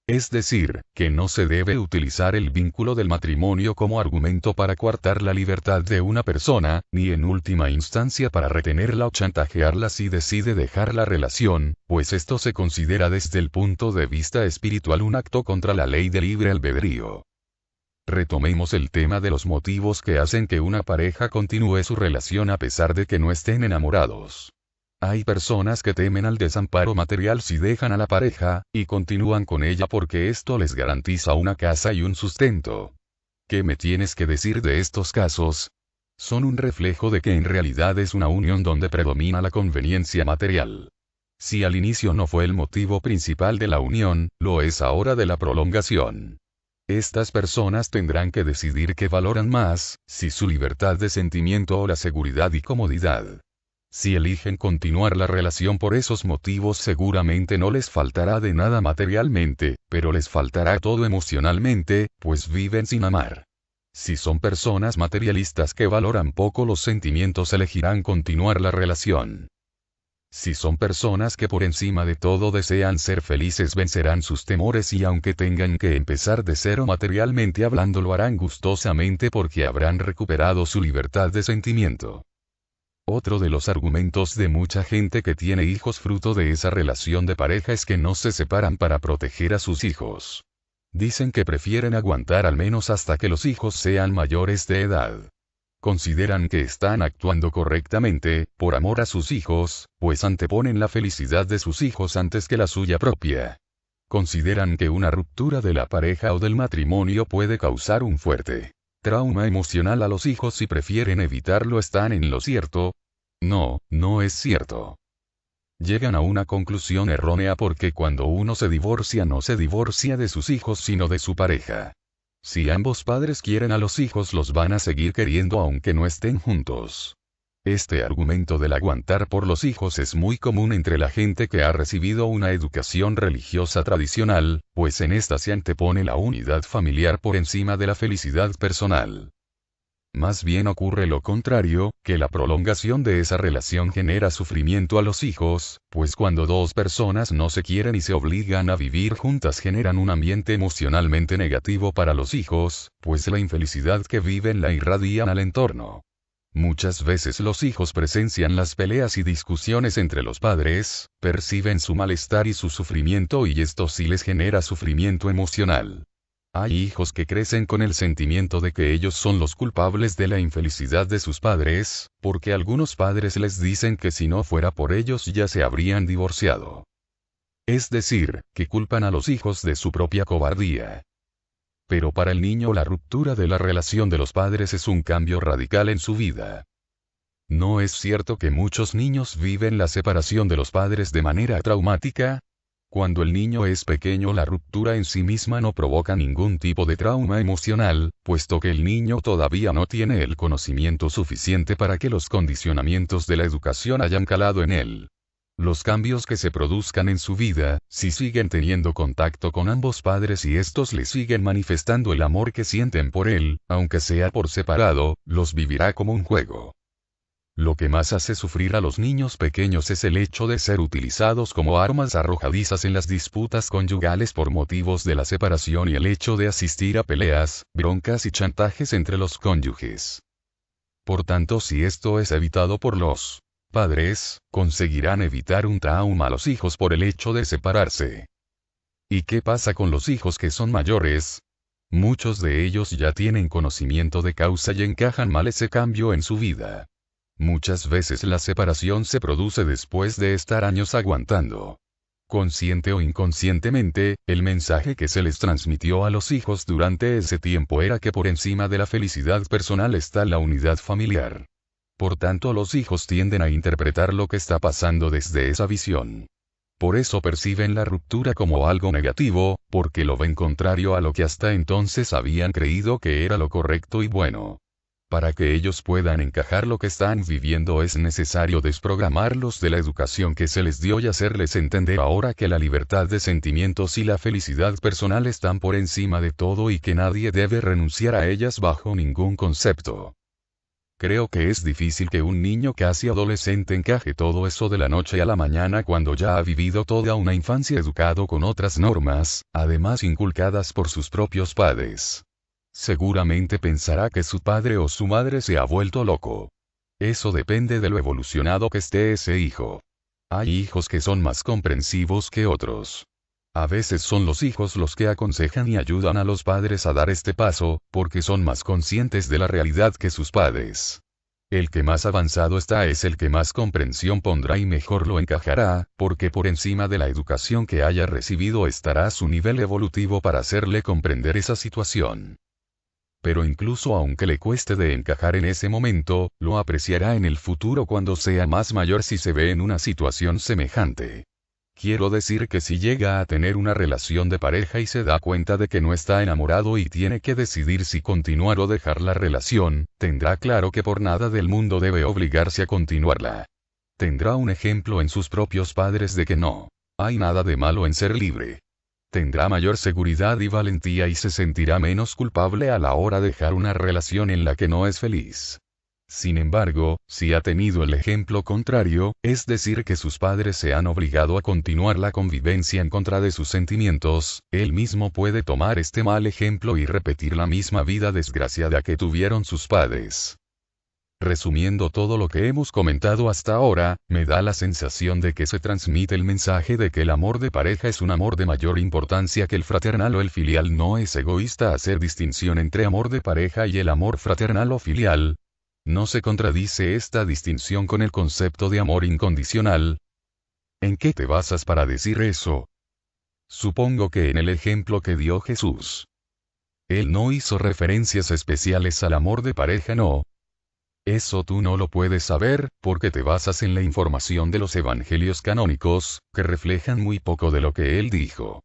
Es decir, que no se debe utilizar el vínculo del matrimonio como argumento para coartar la libertad de una persona, ni en última instancia para retenerla o chantajearla si decide dejar la relación, pues esto se considera desde el punto de vista espiritual un acto contra la ley de libre albedrío. Retomemos el tema de los motivos que hacen que una pareja continúe su relación a pesar de que no estén enamorados. Hay personas que temen al desamparo material si dejan a la pareja, y continúan con ella porque esto les garantiza una casa y un sustento. ¿Qué me tienes que decir de estos casos? Son un reflejo de que en realidad es una unión donde predomina la conveniencia material. Si al inicio no fue el motivo principal de la unión, lo es ahora de la prolongación. Estas personas tendrán que decidir qué valoran más, si su libertad de sentimiento o la seguridad y comodidad. Si eligen continuar la relación por esos motivos, seguramente no les faltará de nada materialmente, pero les faltará todo emocionalmente, pues viven sin amar. Si son personas materialistas que valoran poco los sentimientos, elegirán continuar la relación. Si son personas que por encima de todo desean ser felices, vencerán sus temores y aunque tengan que empezar de cero materialmente hablando, lo harán gustosamente porque habrán recuperado su libertad de sentimiento. Otro de los argumentos de mucha gente que tiene hijos fruto de esa relación de pareja es que no se separan para proteger a sus hijos. Dicen que prefieren aguantar al menos hasta que los hijos sean mayores de edad. Consideran que están actuando correctamente, por amor a sus hijos, pues anteponen la felicidad de sus hijos antes que la suya propia. Consideran que una ruptura de la pareja o del matrimonio puede causar un fuerte trauma emocional a los hijos y prefieren evitarlo. ¿Están en lo cierto? No, no es cierto. Llegan a una conclusión errónea porque cuando uno se divorcia no se divorcia de sus hijos sino de su pareja. Si ambos padres quieren a los hijos, los van a seguir queriendo aunque no estén juntos. Este argumento del aguantar por los hijos es muy común entre la gente que ha recibido una educación religiosa tradicional, pues en esta se antepone la unidad familiar por encima de la felicidad personal. Más bien ocurre lo contrario, que la prolongación de esa relación genera sufrimiento a los hijos, pues cuando dos personas no se quieren y se obligan a vivir juntas generan un ambiente emocionalmente negativo para los hijos, pues la infelicidad que viven la irradian al entorno. Muchas veces los hijos presencian las peleas y discusiones entre los padres, perciben su malestar y su sufrimiento y esto sí les genera sufrimiento emocional. Hay hijos que crecen con el sentimiento de que ellos son los culpables de la infelicidad de sus padres, porque algunos padres les dicen que si no fuera por ellos ya se habrían divorciado. Es decir, que culpan a los hijos de su propia cobardía. Pero para el niño la ruptura de la relación de los padres es un cambio radical en su vida. ¿No es cierto que muchos niños viven la separación de los padres de manera traumática? Cuando el niño es pequeño, la ruptura en sí misma no provoca ningún tipo de trauma emocional, puesto que el niño todavía no tiene el conocimiento suficiente para que los condicionamientos de la educación hayan calado en él. Los cambios que se produzcan en su vida, si siguen teniendo contacto con ambos padres y estos le siguen manifestando el amor que sienten por él, aunque sea por separado, los vivirá como un juego. Lo que más hace sufrir a los niños pequeños es el hecho de ser utilizados como armas arrojadizas en las disputas conyugales por motivos de la separación y el hecho de asistir a peleas, broncas y chantajes entre los cónyuges. Por tanto, si esto es evitado por los padres, conseguirán evitar un trauma a los hijos por el hecho de separarse. ¿Y qué pasa con los hijos que son mayores? Muchos de ellos ya tienen conocimiento de causa y encajan mal ese cambio en su vida. Muchas veces la separación se produce después de estar años aguantando. Consciente o inconscientemente, el mensaje que se les transmitió a los hijos durante ese tiempo era que por encima de la felicidad personal está la unidad familiar. Por tanto, los hijos tienden a interpretar lo que está pasando desde esa visión. Por eso perciben la ruptura como algo negativo, porque lo ven contrario a lo que hasta entonces habían creído que era lo correcto y bueno. Para que ellos puedan encajar lo que están viviendo es necesario desprogramarlos de la educación que se les dio y hacerles entender ahora que la libertad de sentimientos y la felicidad personal están por encima de todo y que nadie debe renunciar a ellas bajo ningún concepto. Creo que es difícil que un niño casi adolescente encaje todo eso de la noche a la mañana cuando ya ha vivido toda una infancia educado con otras normas, además inculcadas por sus propios padres. Seguramente pensará que su padre o su madre se ha vuelto loco. Eso depende de lo evolucionado que esté ese hijo. Hay hijos que son más comprensivos que otros. A veces son los hijos los que aconsejan y ayudan a los padres a dar este paso, porque son más conscientes de la realidad que sus padres. El que más avanzado está es el que más comprensión pondrá y mejor lo encajará, porque por encima de la educación que haya recibido estará a su nivel evolutivo para hacerle comprender esa situación. Pero incluso aunque le cueste de encajar en ese momento, lo apreciará en el futuro cuando sea más mayor si se ve en una situación semejante. Quiero decir que si llega a tener una relación de pareja y se da cuenta de que no está enamorado y tiene que decidir si continuar o dejar la relación, tendrá claro que por nada del mundo debe obligarse a continuarla. Tendrá un ejemplo en sus propios padres de que no hay nada de malo en ser libre. Tendrá mayor seguridad y valentía y se sentirá menos culpable a la hora de dejar una relación en la que no es feliz. Sin embargo, si ha tenido el ejemplo contrario, es decir que sus padres se han obligado a continuar la convivencia en contra de sus sentimientos, él mismo puede tomar este mal ejemplo y repetir la misma vida desgraciada que tuvieron sus padres. Resumiendo todo lo que hemos comentado hasta ahora, me da la sensación de que se transmite el mensaje de que el amor de pareja es un amor de mayor importancia que el fraternal o el filial. No es egoísta hacer distinción entre amor de pareja y el amor fraternal o filial. ¿No se contradice esta distinción con el concepto de amor incondicional? ¿En qué te basas para decir eso? Supongo que en el ejemplo que dio Jesús. Él no hizo referencias especiales al amor de pareja, no. Eso tú no lo puedes saber, porque te basas en la información de los evangelios canónicos, que reflejan muy poco de lo que él dijo.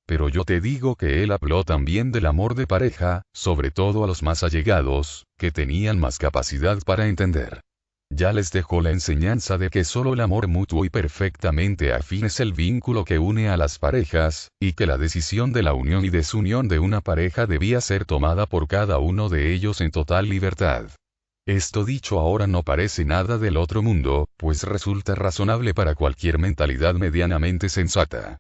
Pero yo te digo que él habló también del amor de pareja, sobre todo a los más allegados, que tenían más capacidad para entender. Ya les dejó la enseñanza de que solo el amor mutuo y perfectamente afín es el vínculo que une a las parejas, y que la decisión de la unión y desunión de una pareja debía ser tomada por cada uno de ellos en total libertad. Esto dicho ahora no parece nada del otro mundo, pues resulta razonable para cualquier mentalidad medianamente sensata.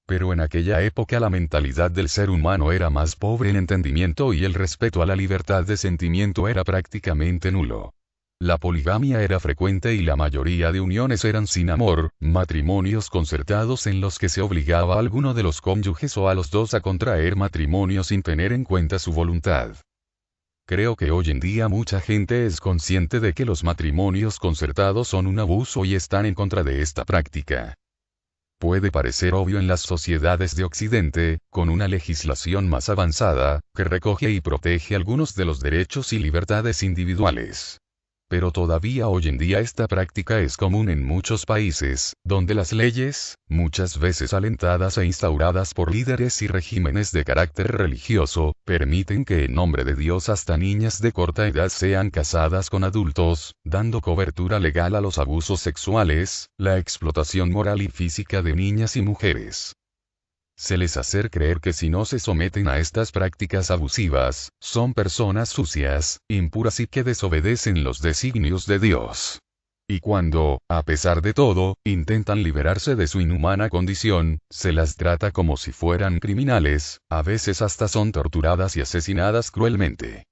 Pero en aquella época la mentalidad del ser humano era más pobre en entendimiento y el respeto a la libertad de sentimiento era prácticamente nulo. La poligamia era frecuente y la mayoría de uniones eran sin amor, matrimonios concertados en los que se obligaba a alguno de los cónyuges o a los dos a contraer matrimonio sin tener en cuenta su voluntad. Creo que hoy en día mucha gente es consciente de que los matrimonios concertados son un abuso y están en contra de esta práctica. Puede parecer obvio en las sociedades de Occidente, con una legislación más avanzada, que recoge y protege algunos de los derechos y libertades individuales. Pero todavía hoy en día esta práctica es común en muchos países, donde las leyes, muchas veces alentadas e instauradas por líderes y regímenes de carácter religioso, permiten que en nombre de Dios hasta niñas de corta edad sean casadas con adultos, dando cobertura legal a los abusos sexuales, la explotación moral y física de niñas y mujeres. Se les hace creer que si no se someten a estas prácticas abusivas, son personas sucias, impuras y que desobedecen los designios de Dios. Y cuando, a pesar de todo, intentan liberarse de su inhumana condición, se las trata como si fueran criminales, a veces hasta son torturadas y asesinadas cruelmente.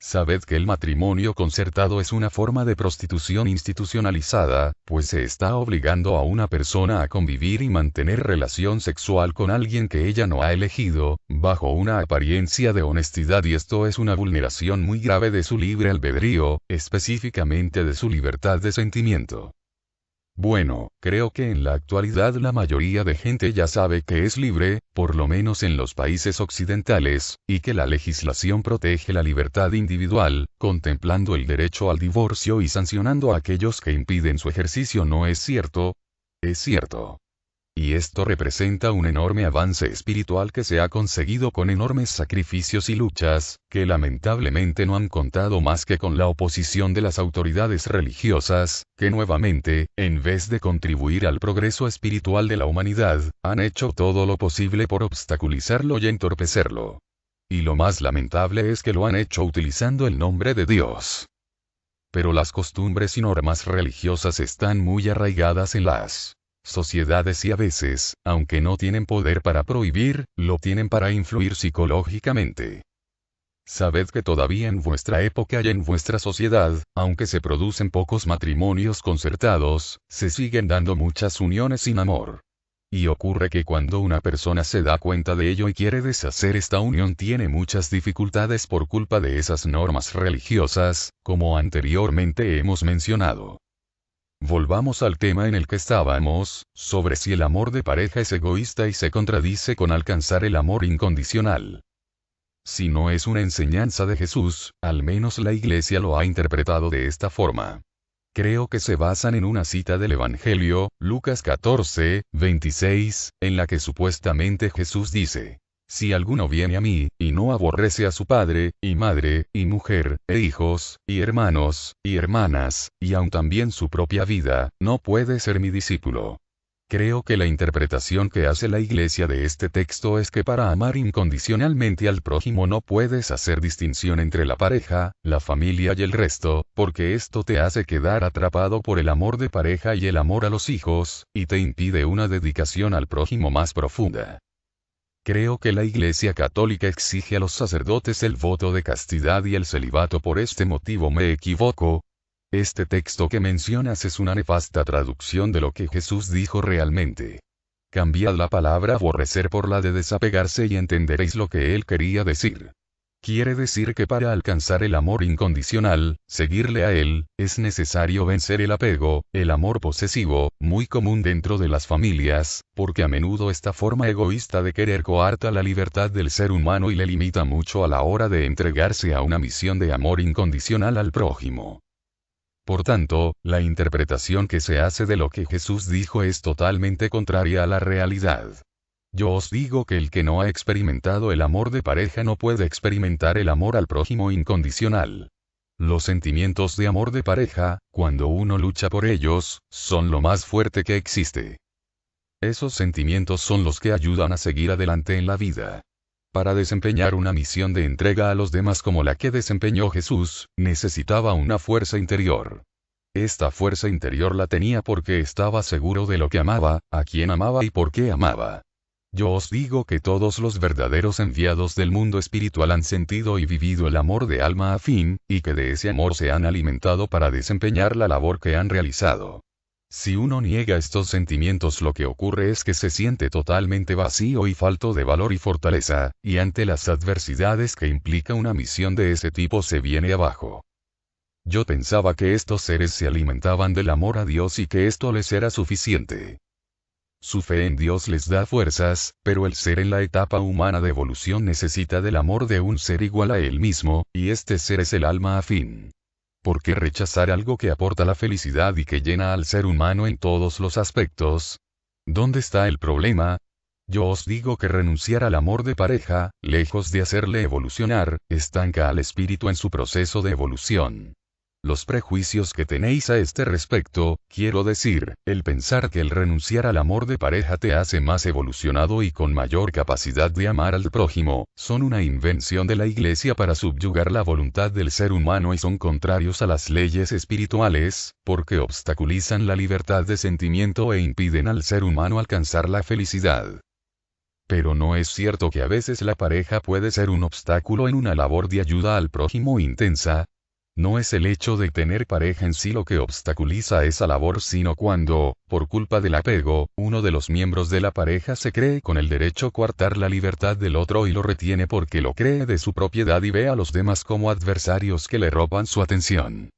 Sabed que el matrimonio concertado es una forma de prostitución institucionalizada, pues se está obligando a una persona a convivir y mantener relación sexual con alguien que ella no ha elegido, bajo una apariencia de honestidad, y esto es una vulneración muy grave de su libre albedrío, específicamente de su libertad de sentimiento. Bueno, creo que en la actualidad la mayoría de gente ya sabe que es libre, por lo menos en los países occidentales, y que la legislación protege la libertad individual, contemplando el derecho al divorcio y sancionando a aquellos que impiden su ejercicio. ¿No es cierto? Es cierto. Y esto representa un enorme avance espiritual que se ha conseguido con enormes sacrificios y luchas, que lamentablemente no han contado más que con la oposición de las autoridades religiosas, que nuevamente, en vez de contribuir al progreso espiritual de la humanidad, han hecho todo lo posible por obstaculizarlo y entorpecerlo. Y lo más lamentable es que lo han hecho utilizando el nombre de Dios. Pero las costumbres y normas religiosas están muy arraigadas en las sociedades y a veces, aunque no tienen poder para prohibir, lo tienen para influir psicológicamente. Sabed que todavía en vuestra época y en vuestra sociedad, aunque se producen pocos matrimonios concertados, se siguen dando muchas uniones sin amor. Y ocurre que cuando una persona se da cuenta de ello y quiere deshacer esta unión tiene muchas dificultades por culpa de esas normas religiosas, como anteriormente hemos mencionado. Volvamos al tema en el que estábamos, sobre si el amor de pareja es egoísta y se contradice con alcanzar el amor incondicional. Si no es una enseñanza de Jesús, al menos la Iglesia lo ha interpretado de esta forma. Creo que se basan en una cita del Evangelio, Lucas 14, 26, en la que supuestamente Jesús dice: si alguno viene a mí, y no aborrece a su padre, y madre, y mujer, e hijos, y hermanos, y hermanas, y aun también su propia vida, no puede ser mi discípulo. Creo que la interpretación que hace la Iglesia de este texto es que para amar incondicionalmente al prójimo no puedes hacer distinción entre la pareja, la familia y el resto, porque esto te hace quedar atrapado por el amor de pareja y el amor a los hijos, y te impide una dedicación al prójimo más profunda. Creo que la Iglesia Católica exige a los sacerdotes el voto de castidad y el celibato. ¿Por este motivo me equivoco? Este texto que mencionas es una nefasta traducción de lo que Jesús dijo realmente. Cambiad la palabra aborrecer por la de desapegarse y entenderéis lo que él quería decir. Quiere decir que para alcanzar el amor incondicional, seguirle a él, es necesario vencer el apego, el amor posesivo, muy común dentro de las familias, porque a menudo esta forma egoísta de querer coarta la libertad del ser humano y le limita mucho a la hora de entregarse a una misión de amor incondicional al prójimo. Por tanto, la interpretación que se hace de lo que Jesús dijo es totalmente contraria a la realidad. Yo os digo que el que no ha experimentado el amor de pareja no puede experimentar el amor al prójimo incondicional. Los sentimientos de amor de pareja, cuando uno lucha por ellos, son lo más fuerte que existe. Esos sentimientos son los que ayudan a seguir adelante en la vida. Para desempeñar una misión de entrega a los demás como la que desempeñó Jesús, necesitaba una fuerza interior. Esta fuerza interior la tenía porque estaba seguro de lo que amaba, a quién amaba y por qué amaba. Yo os digo que todos los verdaderos enviados del mundo espiritual han sentido y vivido el amor de alma afín, y que de ese amor se han alimentado para desempeñar la labor que han realizado. Si uno niega estos sentimientos, lo que ocurre es que se siente totalmente vacío y falto de valor y fortaleza, y ante las adversidades que implica una misión de ese tipo se viene abajo. Yo pensaba que estos seres se alimentaban del amor a Dios y que esto les era suficiente. Su fe en Dios les da fuerzas, pero el ser en la etapa humana de evolución necesita del amor de un ser igual a él mismo, y este ser es el alma afín. ¿Por qué rechazar algo que aporta la felicidad y que llena al ser humano en todos los aspectos? ¿Dónde está el problema? Yo os digo que renunciar al amor de pareja, lejos de hacerle evolucionar, estanca al espíritu en su proceso de evolución. Los prejuicios que tenéis a este respecto, quiero decir, el pensar que el renunciar al amor de pareja te hace más evolucionado y con mayor capacidad de amar al prójimo, son una invención de la Iglesia para subyugar la voluntad del ser humano y son contrarios a las leyes espirituales, porque obstaculizan la libertad de sentimiento e impiden al ser humano alcanzar la felicidad. Pero no es cierto que a veces la pareja puede ser un obstáculo en una labor de ayuda al prójimo intensa. No es el hecho de tener pareja en sí lo que obstaculiza esa labor, sino cuando, por culpa del apego, uno de los miembros de la pareja se cree con el derecho a coartar la libertad del otro y lo retiene porque lo cree de su propiedad y ve a los demás como adversarios que le roban su atención.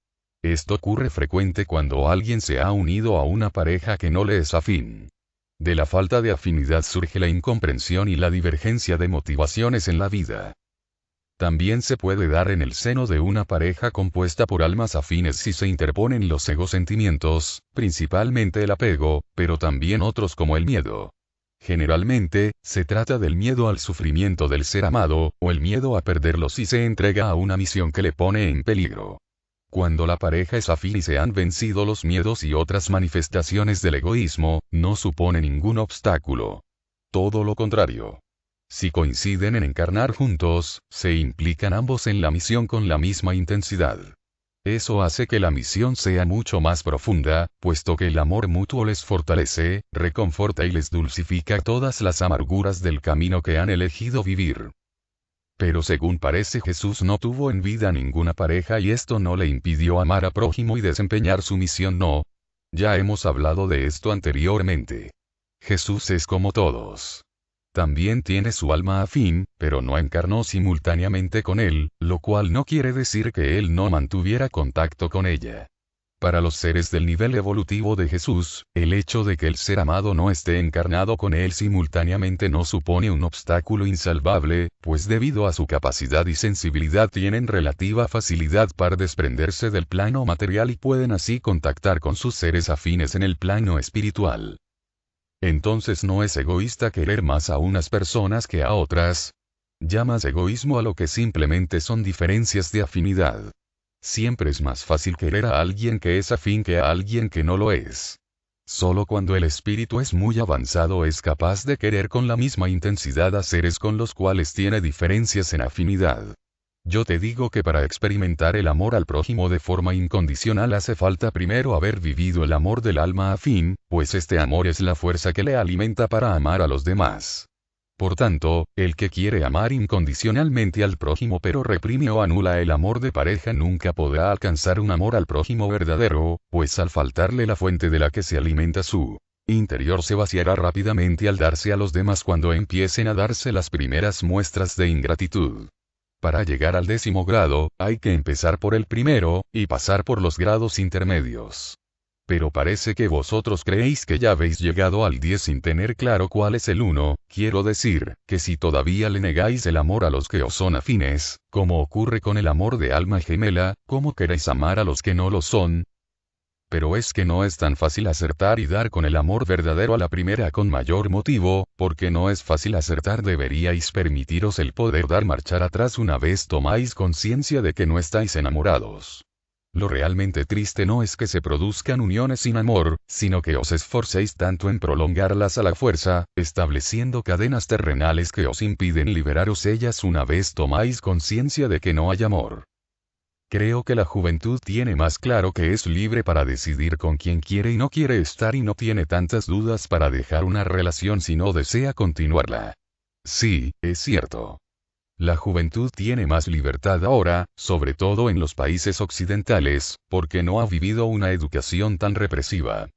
Esto ocurre frecuente cuando alguien se ha unido a una pareja que no le es afín. De la falta de afinidad surge la incomprensión y la divergencia de motivaciones en la vida. También se puede dar en el seno de una pareja compuesta por almas afines si se interponen los egosentimientos, principalmente el apego, pero también otros como el miedo. Generalmente, se trata del miedo al sufrimiento del ser amado, o el miedo a perderlo si se entrega a una misión que le pone en peligro. Cuando la pareja es afín y se han vencido los miedos y otras manifestaciones del egoísmo, no supone ningún obstáculo. Todo lo contrario. Si coinciden en encarnar juntos, se implican ambos en la misión con la misma intensidad. Eso hace que la misión sea mucho más profunda, puesto que el amor mutuo les fortalece, reconforta y les dulcifica todas las amarguras del camino que han elegido vivir. Pero según parece, Jesús no tuvo en vida ninguna pareja y esto no le impidió amar a prójimo y desempeñar su misión. No. Ya hemos hablado de esto anteriormente. Jesús es como todos. También tiene su alma afín, pero no encarnó simultáneamente con él, lo cual no quiere decir que él no mantuviera contacto con ella. Para los seres del nivel evolutivo de Jesús, el hecho de que el ser amado no esté encarnado con él simultáneamente no supone un obstáculo insalvable, pues debido a su capacidad y sensibilidad tienen relativa facilidad para desprenderse del plano material y pueden así contactar con sus seres afines en el plano espiritual. Entonces no es egoísta querer más a unas personas que a otras. Llamas egoísmo a lo que simplemente son diferencias de afinidad. Siempre es más fácil querer a alguien que es afín que a alguien que no lo es. Solo cuando el espíritu es muy avanzado es capaz de querer con la misma intensidad a seres con los cuales tiene diferencias en afinidad. Yo te digo que para experimentar el amor al prójimo de forma incondicional hace falta primero haber vivido el amor del alma afín, pues este amor es la fuerza que le alimenta para amar a los demás. Por tanto, el que quiere amar incondicionalmente al prójimo pero reprime o anula el amor de pareja nunca podrá alcanzar un amor al prójimo verdadero, pues al faltarle la fuente de la que se alimenta su interior se vaciará rápidamente al darse a los demás cuando empiecen a darse las primeras muestras de ingratitud. Para llegar al 10º grado, hay que empezar por el primero, y pasar por los grados intermedios. Pero parece que vosotros creéis que ya habéis llegado al 10 sin tener claro cuál es el 1, quiero decir, que si todavía le negáis el amor a los que os son afines, como ocurre con el amor de alma gemela, ¿cómo queréis amar a los que no lo son? Pero es que no es tan fácil acertar y dar con el amor verdadero a la primera con mayor motivo, porque no es fácil acertar deberíais permitiros el poder dar marchar atrás una vez tomáis conciencia de que no estáis enamorados. Lo realmente triste no es que se produzcan uniones sin amor, sino que os esforcéis tanto en prolongarlas a la fuerza, estableciendo cadenas terrenales que os impiden liberaros ellas una vez tomáis conciencia de que no hay amor. Creo que la juventud tiene más claro que es libre para decidir con quién quiere y no quiere estar y no tiene tantas dudas para dejar una relación si no desea continuarla. Sí, es cierto. La juventud tiene más libertad ahora, sobre todo en los países occidentales, porque no ha vivido una educación tan represiva.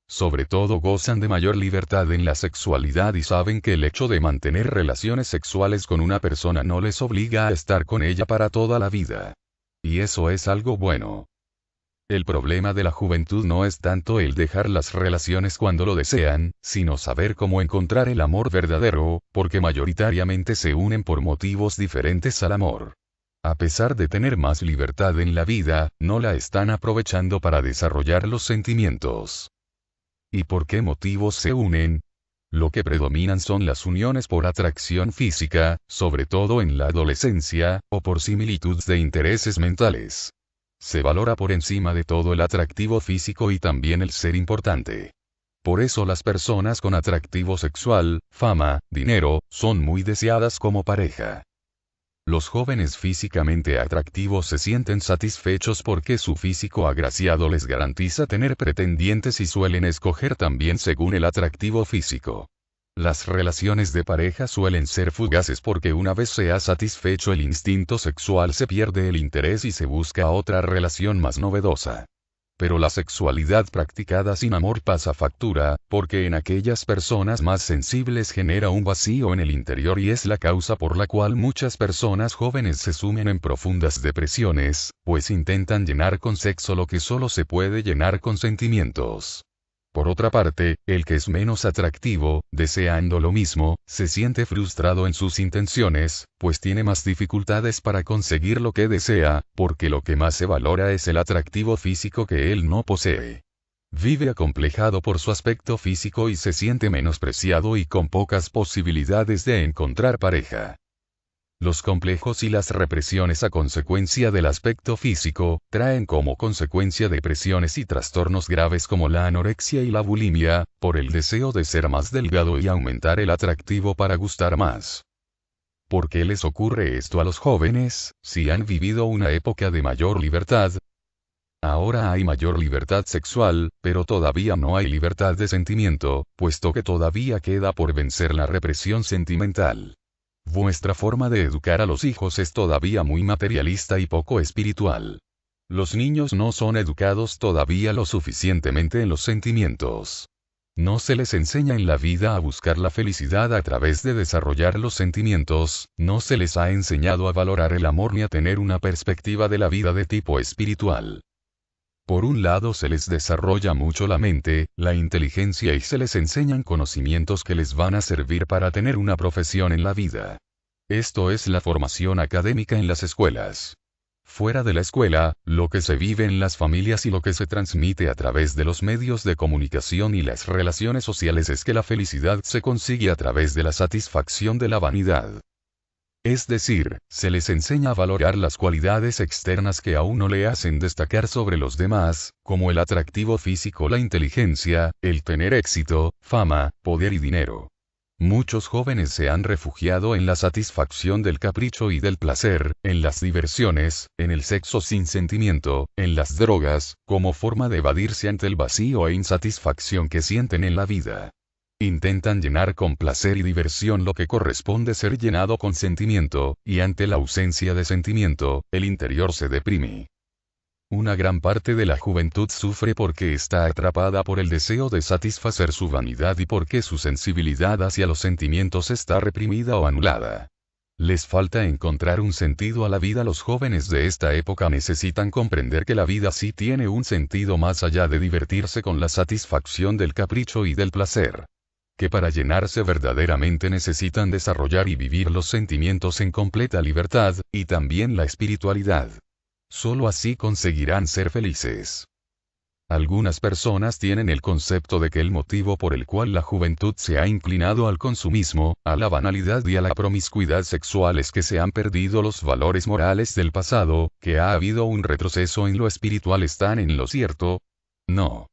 Sobre todo gozan de mayor libertad en la sexualidad y saben que el hecho de mantener relaciones sexuales con una persona no les obliga a estar con ella para toda la vida. Y eso es algo bueno. El problema de la juventud no es tanto el dejar las relaciones cuando lo desean, sino saber cómo encontrar el amor verdadero, porque mayoritariamente se unen por motivos diferentes al amor. A pesar de tener más libertad en la vida, no la están aprovechando para desarrollar los sentimientos. ¿Y por qué motivos se unen? Lo que predominan son las uniones por atracción física, sobre todo en la adolescencia, o por similitud de intereses mentales. Se valora por encima de todo el atractivo físico y también el ser importante. Por eso las personas con atractivo sexual, fama, dinero, son muy deseadas como pareja. Los jóvenes físicamente atractivos se sienten satisfechos porque su físico agraciado les garantiza tener pretendientes y suelen escoger también según el atractivo físico. Las relaciones de pareja suelen ser fugaces porque una vez se ha satisfecho el instinto sexual se pierde el interés y se busca otra relación más novedosa. Pero la sexualidad practicada sin amor pasa factura, porque en aquellas personas más sensibles genera un vacío en el interior y es la causa por la cual muchas personas jóvenes se sumen en profundas depresiones, pues intentan llenar con sexo lo que solo se puede llenar con sentimientos. Por otra parte, el que es menos atractivo, deseando lo mismo, se siente frustrado en sus intenciones, pues tiene más dificultades para conseguir lo que desea, porque lo que más se valora es el atractivo físico que él no posee. Vive acomplejado por su aspecto físico y se siente menospreciado y con pocas posibilidades de encontrar pareja. Los complejos y las represiones a consecuencia del aspecto físico, traen como consecuencia depresiones y trastornos graves como la anorexia y la bulimia, por el deseo de ser más delgado y aumentar el atractivo para gustar más. ¿Por qué les ocurre esto a los jóvenes, si han vivido una época de mayor libertad? Ahora hay mayor libertad sexual, pero todavía no hay libertad de sentimiento, puesto que todavía queda por vencer la represión sentimental. Vuestra forma de educar a los hijos es todavía muy materialista y poco espiritual. Los niños no son educados todavía lo suficientemente en los sentimientos. No se les enseña en la vida a buscar la felicidad a través de desarrollar los sentimientos, no se les ha enseñado a valorar el amor ni a tener una perspectiva de la vida de tipo espiritual. Por un lado se les desarrolla mucho la mente, la inteligencia y se les enseñan conocimientos que les van a servir para tener una profesión en la vida. Esto es la formación académica en las escuelas. Fuera de la escuela, lo que se vive en las familias y lo que se transmite a través de los medios de comunicación y las relaciones sociales es que la felicidad se consigue a través de la satisfacción de la vanidad. Es decir, se les enseña a valorar las cualidades externas que a uno le hacen destacar sobre los demás, como el atractivo físico, la inteligencia, el tener éxito, fama, poder y dinero. Muchos jóvenes se han refugiado en la satisfacción del capricho y del placer, en las diversiones, en el sexo sin sentimiento, en las drogas, como forma de evadirse ante el vacío e insatisfacción que sienten en la vida. Intentan llenar con placer y diversión lo que corresponde ser llenado con sentimiento, y ante la ausencia de sentimiento, el interior se deprime. Una gran parte de la juventud sufre porque está atrapada por el deseo de satisfacer su vanidad y porque su sensibilidad hacia los sentimientos está reprimida o anulada. Les falta encontrar un sentido a la vida. Los jóvenes de esta época necesitan comprender que la vida sí tiene un sentido más allá de divertirse con la satisfacción del capricho y del placer. Que para llenarse verdaderamente necesitan desarrollar y vivir los sentimientos en completa libertad, y también la espiritualidad. Solo así conseguirán ser felices. Algunas personas tienen el concepto de que el motivo por el cual la juventud se ha inclinado al consumismo, a la banalidad y a la promiscuidad sexual es que se han perdido los valores morales del pasado, que ha habido un retroceso en lo espiritual. ¿Están en lo cierto? No.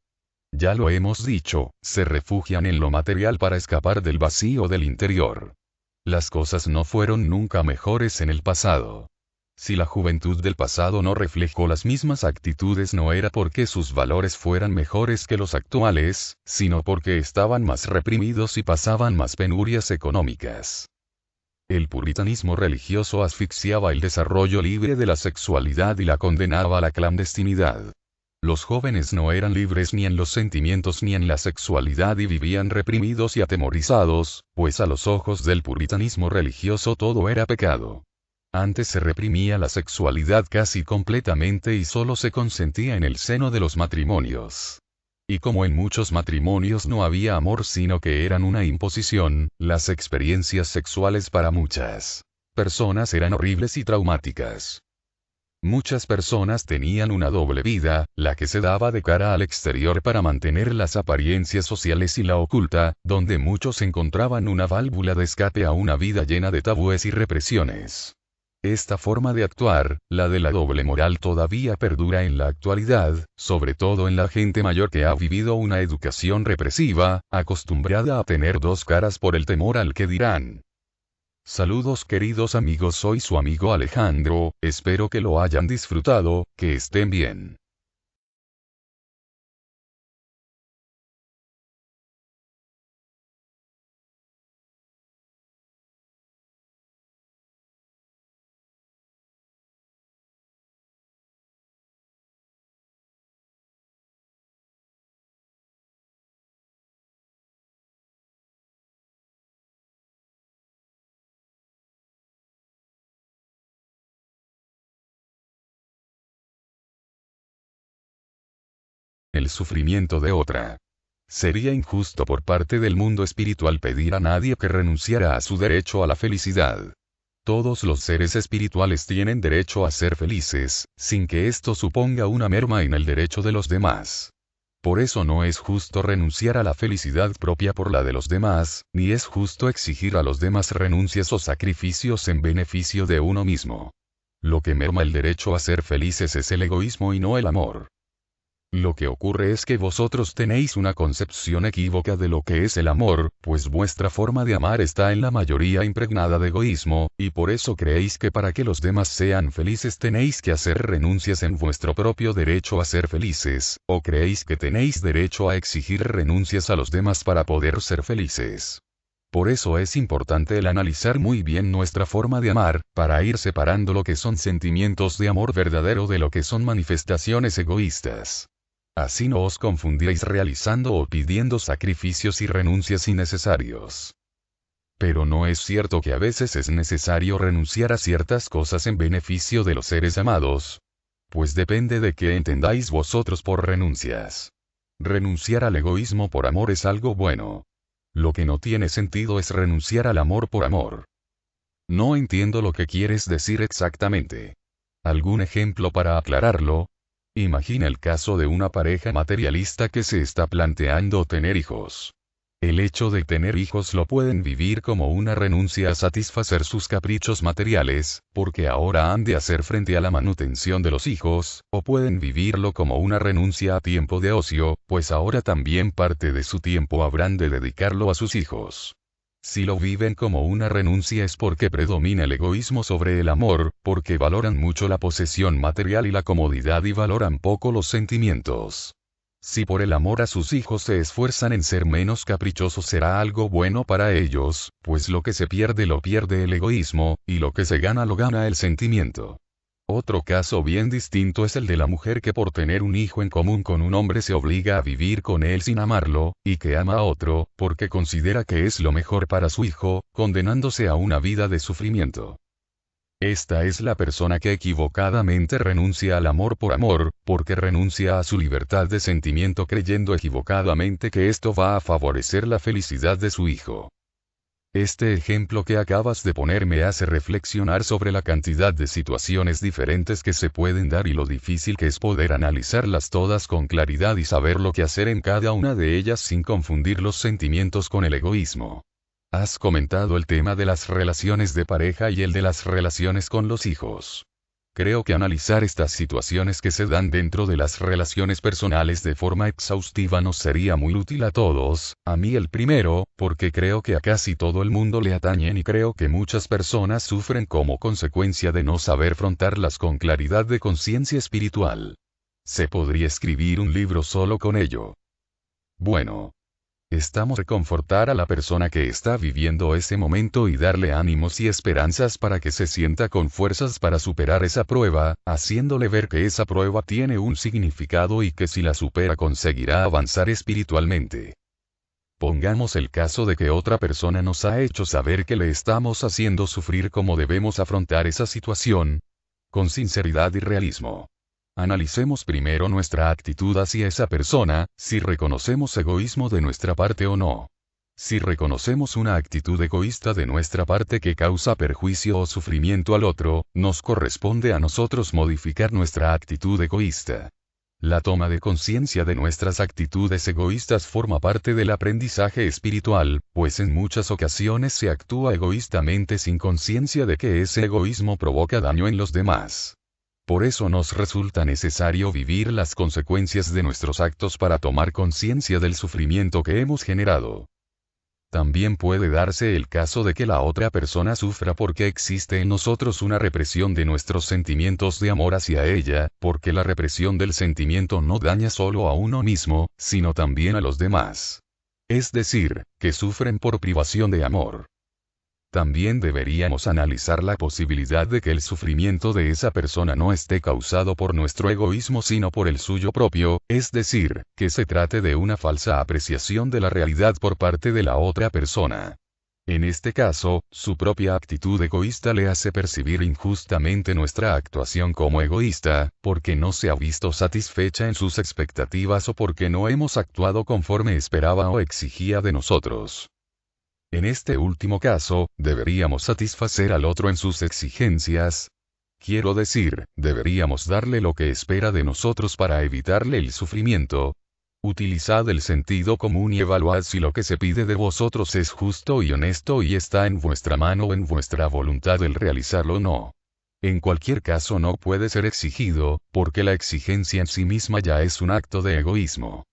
Ya lo hemos dicho, se refugian en lo material para escapar del vacío del interior. Las cosas no fueron nunca mejores en el pasado. Si la juventud del pasado no reflejó las mismas actitudes, no era porque sus valores fueran mejores que los actuales, sino porque estaban más reprimidos y pasaban más penurias económicas. El puritanismo religioso asfixiaba el desarrollo libre de la sexualidad y la condenaba a la clandestinidad. Los jóvenes no eran libres ni en los sentimientos ni en la sexualidad y vivían reprimidos y atemorizados, pues a los ojos del puritanismo religioso todo era pecado. Antes se reprimía la sexualidad casi completamente y solo se consentía en el seno de los matrimonios. Y como en muchos matrimonios no había amor sino que eran una imposición, las experiencias sexuales para muchas personas eran horribles y traumáticas. Muchas personas tenían una doble vida, la que se daba de cara al exterior para mantener las apariencias sociales y la oculta, donde muchos encontraban una válvula de escape a una vida llena de tabúes y represiones. Esta forma de actuar, la de la doble moral, todavía perdura en la actualidad, sobre todo en la gente mayor que ha vivido una educación represiva, acostumbrada a tener dos caras por el temor al que dirán. Saludos queridos amigos, soy su amigo Alejandro, espero que lo hayan disfrutado, que estén bien. El sufrimiento de otra. Sería injusto por parte del mundo espiritual pedir a nadie que renunciara a su derecho a la felicidad. Todos los seres espirituales tienen derecho a ser felices, sin que esto suponga una merma en el derecho de los demás. Por eso no es justo renunciar a la felicidad propia por la de los demás, ni es justo exigir a los demás renuncias o sacrificios en beneficio de uno mismo. Lo que merma el derecho a ser felices es el egoísmo y no el amor. Lo que ocurre es que vosotros tenéis una concepción equívoca de lo que es el amor, pues vuestra forma de amar está en la mayoría impregnada de egoísmo, y por eso creéis que para que los demás sean felices tenéis que hacer renuncias en vuestro propio derecho a ser felices, o creéis que tenéis derecho a exigir renuncias a los demás para poder ser felices. Por eso es importante el analizar muy bien nuestra forma de amar, para ir separando lo que son sentimientos de amor verdadero de lo que son manifestaciones egoístas. Así no os confundáis realizando o pidiendo sacrificios y renuncias innecesarios. Pero no es cierto que a veces es necesario renunciar a ciertas cosas en beneficio de los seres amados. Pues depende de qué entendáis vosotros por renuncias. Renunciar al egoísmo por amor es algo bueno. Lo que no tiene sentido es renunciar al amor por amor. No entiendo lo que quieres decir exactamente. ¿Algún ejemplo para aclararlo? Imagina el caso de una pareja materialista que se está planteando tener hijos. El hecho de tener hijos lo pueden vivir como una renuncia a satisfacer sus caprichos materiales, porque ahora han de hacer frente a la manutención de los hijos, o pueden vivirlo como una renuncia a tiempo de ocio, pues ahora también parte de su tiempo habrán de dedicarlo a sus hijos. Si lo viven como una renuncia es porque predomina el egoísmo sobre el amor, porque valoran mucho la posesión material y la comodidad y valoran poco los sentimientos. Si por el amor a sus hijos se esfuerzan en ser menos caprichosos será algo bueno para ellos, pues lo que se pierde lo pierde el egoísmo, y lo que se gana lo gana el sentimiento. Otro caso bien distinto es el de la mujer que por tener un hijo en común con un hombre se obliga a vivir con él sin amarlo, y que ama a otro, porque considera que es lo mejor para su hijo, condenándose a una vida de sufrimiento. Esta es la persona que equivocadamente renuncia al amor por amor, porque renuncia a su libertad de sentimiento creyendo equivocadamente que esto va a favorecer la felicidad de su hijo. Este ejemplo que acabas de poner me hace reflexionar sobre la cantidad de situaciones diferentes que se pueden dar y lo difícil que es poder analizarlas todas con claridad y saber lo que hacer en cada una de ellas sin confundir los sentimientos con el egoísmo. Has comentado el tema de las relaciones de pareja y el de las relaciones con los hijos. Creo que analizar estas situaciones que se dan dentro de las relaciones personales de forma exhaustiva nos sería muy útil a todos, a mí el primero, porque creo que a casi todo el mundo le atañen y creo que muchas personas sufren como consecuencia de no saber afrontarlas con claridad de conciencia espiritual. Se podría escribir un libro solo con ello. Bueno. Estamos reconfortar a la persona que está viviendo ese momento y darle ánimos y esperanzas para que se sienta con fuerzas para superar esa prueba, haciéndole ver que esa prueba tiene un significado y que si la supera conseguirá avanzar espiritualmente. Pongamos el caso de que otra persona nos ha hecho saber que le estamos haciendo sufrir cómo debemos afrontar esa situación, con sinceridad y realismo. Analicemos primero nuestra actitud hacia esa persona, si reconocemos egoísmo de nuestra parte o no. Si reconocemos una actitud egoísta de nuestra parte que causa perjuicio o sufrimiento al otro, nos corresponde a nosotros modificar nuestra actitud egoísta. La toma de conciencia de nuestras actitudes egoístas forma parte del aprendizaje espiritual, pues en muchas ocasiones se actúa egoístamente sin conciencia de que ese egoísmo provoca daño en los demás. Por eso nos resulta necesario vivir las consecuencias de nuestros actos para tomar conciencia del sufrimiento que hemos generado. También puede darse el caso de que la otra persona sufra porque existe en nosotros una represión de nuestros sentimientos de amor hacia ella, porque la represión del sentimiento no daña solo a uno mismo, sino también a los demás. Es decir, que sufren por privación de amor. También deberíamos analizar la posibilidad de que el sufrimiento de esa persona no esté causado por nuestro egoísmo sino por el suyo propio, es decir, que se trate de una falsa apreciación de la realidad por parte de la otra persona. En este caso, su propia actitud egoísta le hace percibir injustamente nuestra actuación como egoísta, porque no se ha visto satisfecha en sus expectativas o porque no hemos actuado conforme esperaba o exigía de nosotros. En este último caso, deberíamos satisfacer al otro en sus exigencias. Quiero decir, deberíamos darle lo que espera de nosotros para evitarle el sufrimiento. Utilizad el sentido común y evaluad si lo que se pide de vosotros es justo y honesto y está en vuestra mano o en vuestra voluntad el realizarlo o no. En cualquier caso no puede ser exigido, porque la exigencia en sí misma ya es un acto de egoísmo.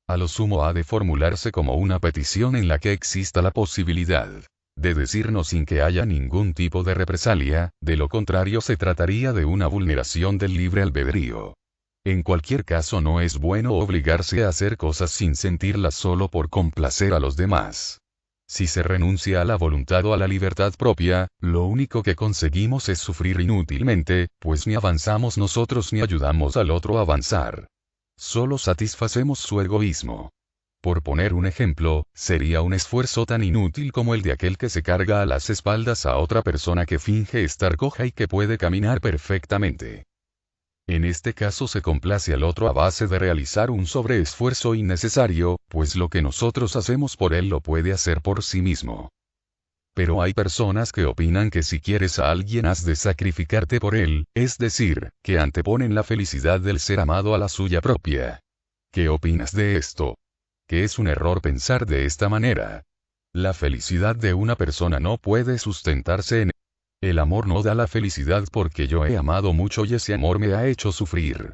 A lo sumo ha de formularse como una petición en la que exista la posibilidad de decirnos sin que haya ningún tipo de represalia, de lo contrario se trataría de una vulneración del libre albedrío. En cualquier caso no es bueno obligarse a hacer cosas sin sentirlas solo por complacer a los demás. Si se renuncia a la voluntad o a la libertad propia, lo único que conseguimos es sufrir inútilmente, pues ni avanzamos nosotros ni ayudamos al otro a avanzar. solo satisfacemos su egoísmo. Por poner un ejemplo, sería un esfuerzo tan inútil como el de aquel que se carga a las espaldas a otra persona que finge estar coja y que puede caminar perfectamente. En este caso se complace al otro a base de realizar un sobreesfuerzo innecesario, pues lo que nosotros hacemos por él lo puede hacer por sí mismo. Pero hay personas que opinan que si quieres a alguien has de sacrificarte por él, es decir, que anteponen la felicidad del ser amado a la suya propia. ¿Qué opinas de esto? Que es un error pensar de esta manera. La felicidad de una persona no puede sustentarse en el amor no da la felicidad porque yo he amado mucho y ese amor me ha hecho sufrir.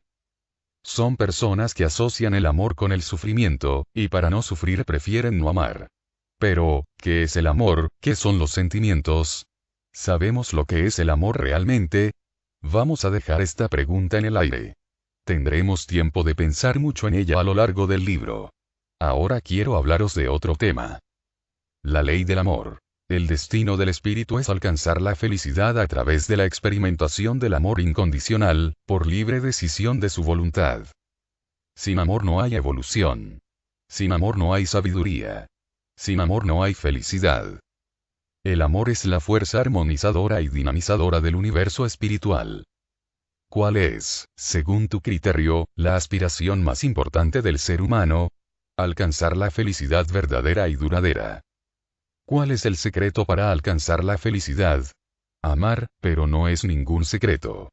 Son personas que asocian el amor con el sufrimiento, y para no sufrir prefieren no amar. Pero, ¿qué es el amor? ¿Qué son los sentimientos? ¿Sabemos lo que es el amor realmente? Vamos a dejar esta pregunta en el aire. Tendremos tiempo de pensar mucho en ella a lo largo del libro. Ahora quiero hablaros de otro tema. La ley del amor. El destino del espíritu es alcanzar la felicidad a través de la experimentación del amor incondicional, por libre decisión de su voluntad. Sin amor no hay evolución. Sin amor no hay sabiduría. Sin amor no hay felicidad. El amor es la fuerza armonizadora y dinamizadora del universo espiritual. ¿Cuál es, según tu criterio, la aspiración más importante del ser humano? Alcanzar la felicidad verdadera y duradera. ¿Cuál es el secreto para alcanzar la felicidad? Amar, pero no es ningún secreto.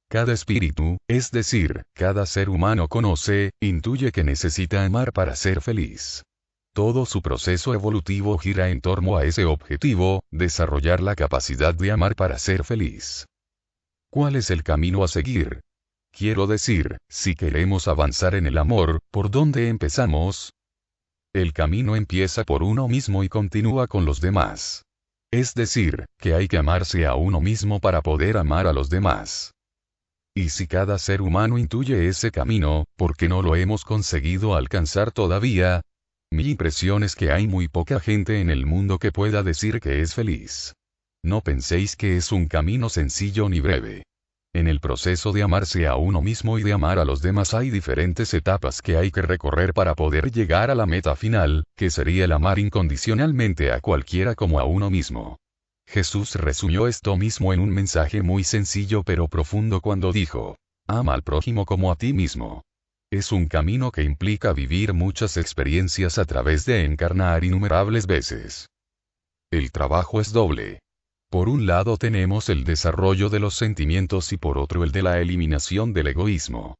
Cada espíritu, es decir, cada ser humano conoce, intuye que necesita amar para ser feliz. Todo su proceso evolutivo gira en torno a ese objetivo, desarrollar la capacidad de amar para ser feliz. ¿Cuál es el camino a seguir? Quiero decir, si queremos avanzar en el amor, ¿por dónde empezamos? El camino empieza por uno mismo y continúa con los demás. Es decir, que hay que amarse a uno mismo para poder amar a los demás. Y si cada ser humano intuye ese camino, ¿por qué no lo hemos conseguido alcanzar todavía? Mi impresión es que hay muy poca gente en el mundo que pueda decir que es feliz. No penséis que es un camino sencillo ni breve. En el proceso de amarse a uno mismo y de amar a los demás hay diferentes etapas que hay que recorrer para poder llegar a la meta final, que sería el amar incondicionalmente a cualquiera como a uno mismo. Jesús resumió esto mismo en un mensaje muy sencillo pero profundo cuando dijo: ama al prójimo como a ti mismo. Es un camino que implica vivir muchas experiencias a través de encarnar innumerables veces. El trabajo es doble. Por un lado tenemos el desarrollo de los sentimientos y por otro el de la eliminación del egoísmo.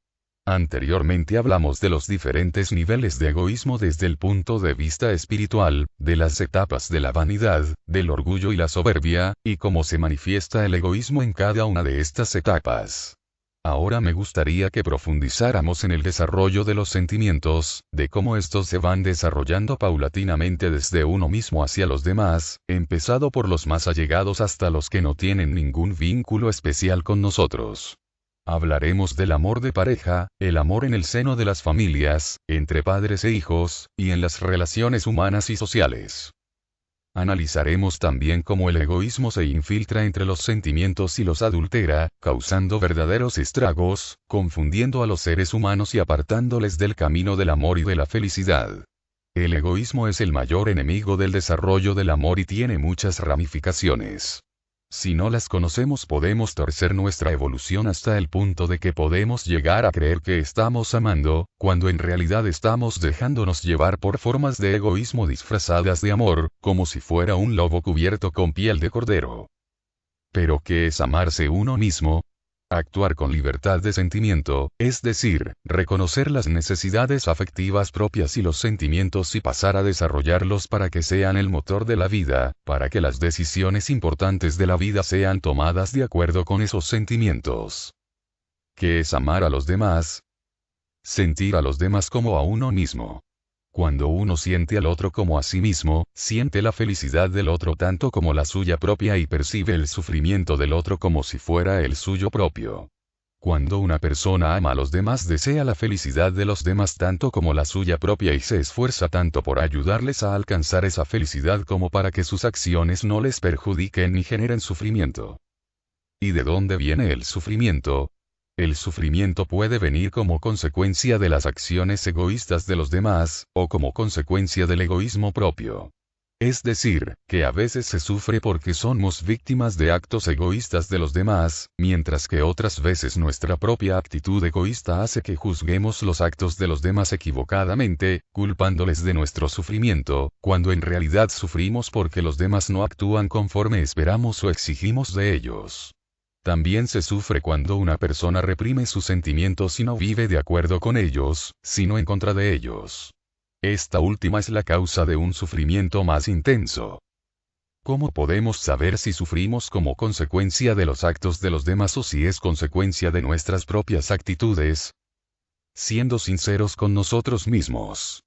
Anteriormente hablamos de los diferentes niveles de egoísmo desde el punto de vista espiritual, de las etapas de la vanidad, del orgullo y la soberbia, y cómo se manifiesta el egoísmo en cada una de estas etapas. Ahora me gustaría que profundizáramos en el desarrollo de los sentimientos, de cómo estos se van desarrollando paulatinamente desde uno mismo hacia los demás, empezado por los más allegados hasta los que no tienen ningún vínculo especial con nosotros. Hablaremos del amor de pareja, el amor en el seno de las familias, entre padres e hijos, y en las relaciones humanas y sociales. Analizaremos también cómo el egoísmo se infiltra entre los sentimientos y los adultera, causando verdaderos estragos, confundiendo a los seres humanos y apartándoles del camino del amor y de la felicidad. El egoísmo es el mayor enemigo del desarrollo del amor y tiene muchas ramificaciones. Si no las conocemos podemos torcer nuestra evolución hasta el punto de que podemos llegar a creer que estamos amando, cuando en realidad estamos dejándonos llevar por formas de egoísmo disfrazadas de amor, como si fuera un lobo cubierto con piel de cordero. ¿Pero qué es amarse uno mismo? Actuar con libertad de sentimiento, es decir, reconocer las necesidades afectivas propias y los sentimientos y pasar a desarrollarlos para que sean el motor de la vida, para que las decisiones importantes de la vida sean tomadas de acuerdo con esos sentimientos. ¿Qué es amar a los demás? Sentir a los demás como a uno mismo. Cuando uno siente al otro como a sí mismo, siente la felicidad del otro tanto como la suya propia y percibe el sufrimiento del otro como si fuera el suyo propio. Cuando una persona ama a los demás desea la felicidad de los demás tanto como la suya propia y se esfuerza tanto por ayudarles a alcanzar esa felicidad como para que sus acciones no les perjudiquen ni generen sufrimiento. ¿Y de dónde viene el sufrimiento? El sufrimiento puede venir como consecuencia de las acciones egoístas de los demás, o como consecuencia del egoísmo propio. Es decir, que a veces se sufre porque somos víctimas de actos egoístas de los demás, mientras que otras veces nuestra propia actitud egoísta hace que juzguemos los actos de los demás equivocadamente, culpándoles de nuestro sufrimiento, cuando en realidad sufrimos porque los demás no actúan conforme esperamos o exigimos de ellos. También se sufre cuando una persona reprime sus sentimientos y no vive de acuerdo con ellos, sino en contra de ellos. Esta última es la causa de un sufrimiento más intenso. ¿Cómo podemos saber si sufrimos como consecuencia de los actos de los demás o si es consecuencia de nuestras propias actitudes? Siendo sinceros con nosotros mismos.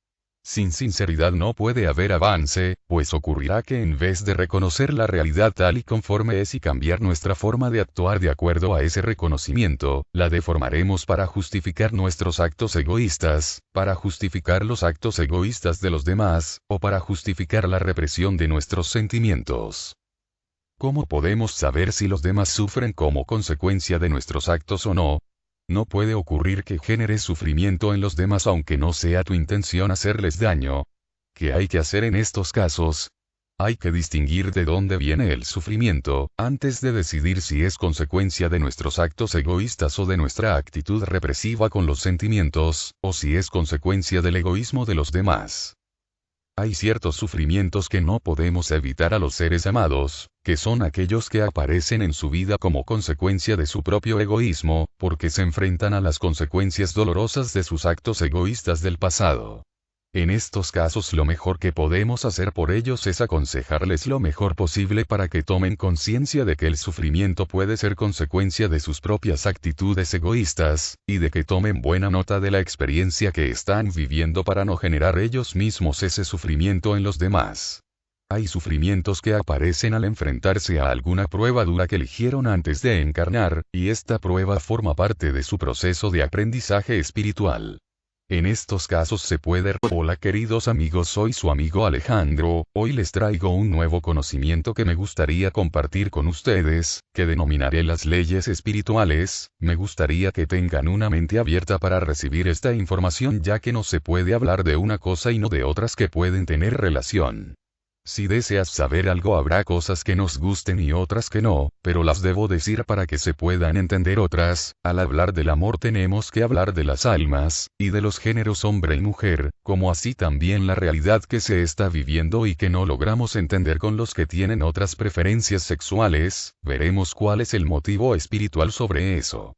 Sin sinceridad no puede haber avance, pues ocurrirá que en vez de reconocer la realidad tal y conforme es y cambiar nuestra forma de actuar de acuerdo a ese reconocimiento, la deformaremos para justificar nuestros actos egoístas, para justificar los actos egoístas de los demás, o para justificar la represión de nuestros sentimientos. ¿Cómo podemos saber si los demás sufren como consecuencia de nuestros actos o no? No puede ocurrir que generes sufrimiento en los demás aunque no sea tu intención hacerles daño. ¿Qué hay que hacer en estos casos? Hay que distinguir de dónde viene el sufrimiento, antes de decidir si es consecuencia de nuestros actos egoístas o de nuestra actitud represiva con los sentimientos, o si es consecuencia del egoísmo de los demás. Hay ciertos sufrimientos que no podemos evitar a los seres amados, que son aquellos que aparecen en su vida como consecuencia de su propio egoísmo, porque se enfrentan a las consecuencias dolorosas de sus actos egoístas del pasado. En estos casos lo mejor que podemos hacer por ellos es aconsejarles lo mejor posible para que tomen conciencia de que el sufrimiento puede ser consecuencia de sus propias actitudes egoístas, y de que tomen buena nota de la experiencia que están viviendo para no generar ellos mismos ese sufrimiento en los demás. Hay sufrimientos que aparecen al enfrentarse a alguna prueba dura que eligieron antes de encarnar, y esta prueba forma parte de su proceso de aprendizaje espiritual. En estos casos se puede... Hola queridos amigos, soy su amigo Alejandro, hoy les traigo un nuevo conocimiento que me gustaría compartir con ustedes, que denominaré las leyes espirituales. Me gustaría que tengan una mente abierta para recibir esta información, ya que no se puede hablar de una cosa y no de otras que pueden tener relación. Si deseas saber algo, habrá cosas que nos gusten y otras que no, pero las debo decir para que se puedan entender otras. Al hablar del amor tenemos que hablar de las almas, y de los géneros hombre y mujer, como así también la realidad que se está viviendo y que no logramos entender con los que tienen otras preferencias sexuales. Veremos cuál es el motivo espiritual sobre eso.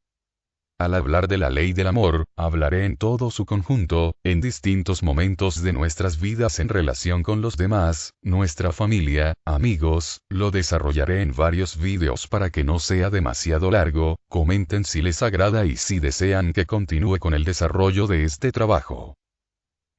Al hablar de la ley del amor, hablaré en todo su conjunto, en distintos momentos de nuestras vidas en relación con los demás, nuestra familia, amigos. Lo desarrollaré en varios vídeos para que no sea demasiado largo. Comenten si les agrada y si desean que continúe con el desarrollo de este trabajo.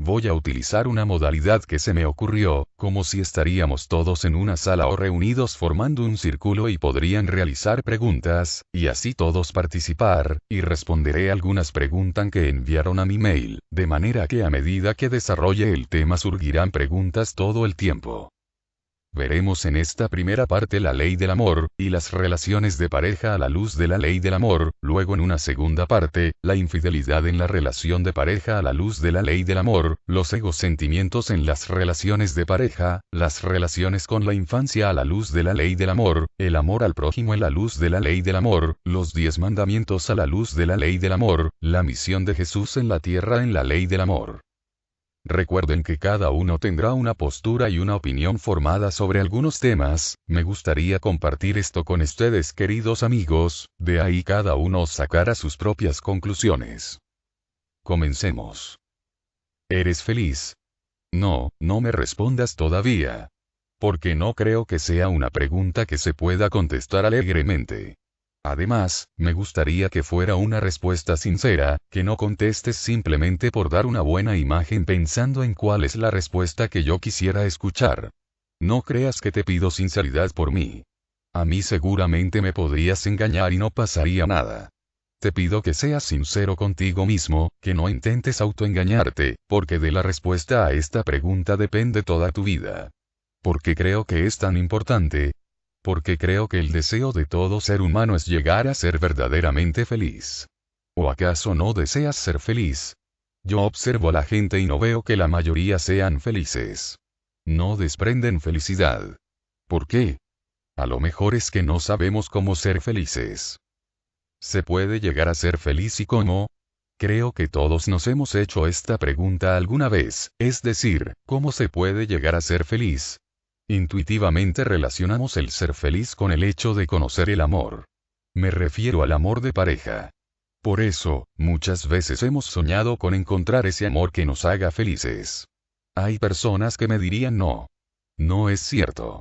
Voy a utilizar una modalidad que se me ocurrió, como si estaríamos todos en una sala o reunidos formando un círculo y podrían realizar preguntas, y así todos participar, y responderé algunas preguntas que enviaron a mi mail, de manera que a medida que desarrolle el tema surgirán preguntas todo el tiempo. Veremos en esta primera parte la ley del amor, y las relaciones de pareja a la luz de la ley del amor. Luego en una segunda parte, la infidelidad en la relación de pareja a la luz de la ley del amor, los egosentimientos en las relaciones de pareja, las relaciones con la infancia a la luz de la ley del amor, el amor al prójimo en la luz de la ley del amor, los 10 mandamientos a la luz de la ley del amor, la misión de Jesús en la tierra en la ley del amor. Recuerden que cada uno tendrá una postura y una opinión formada sobre algunos temas. Me gustaría compartir esto con ustedes, queridos amigos, de ahí cada uno sacará sus propias conclusiones. Comencemos. ¿Eres feliz? No, no me respondas todavía. Porque no creo que sea una pregunta que se pueda contestar alegremente. Además, me gustaría que fuera una respuesta sincera, que no contestes simplemente por dar una buena imagen pensando en cuál es la respuesta que yo quisiera escuchar. No creas que te pido sinceridad por mí. A mí seguramente me podrías engañar y no pasaría nada. Te pido que seas sincero contigo mismo, que no intentes autoengañarte, porque de la respuesta a esta pregunta depende toda tu vida. ¿Por qué creo que es tan importante? Porque creo que el deseo de todo ser humano es llegar a ser verdaderamente feliz. ¿O acaso no deseas ser feliz? Yo observo a la gente y no veo que la mayoría sean felices. No desprenden felicidad. ¿Por qué? A lo mejor es que no sabemos cómo ser felices. ¿Se puede llegar a ser feliz y cómo? Creo que todos nos hemos hecho esta pregunta alguna vez, es decir, ¿cómo se puede llegar a ser feliz? Intuitivamente relacionamos el ser feliz con el hecho de conocer el amor. Me refiero al amor de pareja. Por eso, muchas veces hemos soñado con encontrar ese amor que nos haga felices. Hay personas que me dirían no. No es cierto.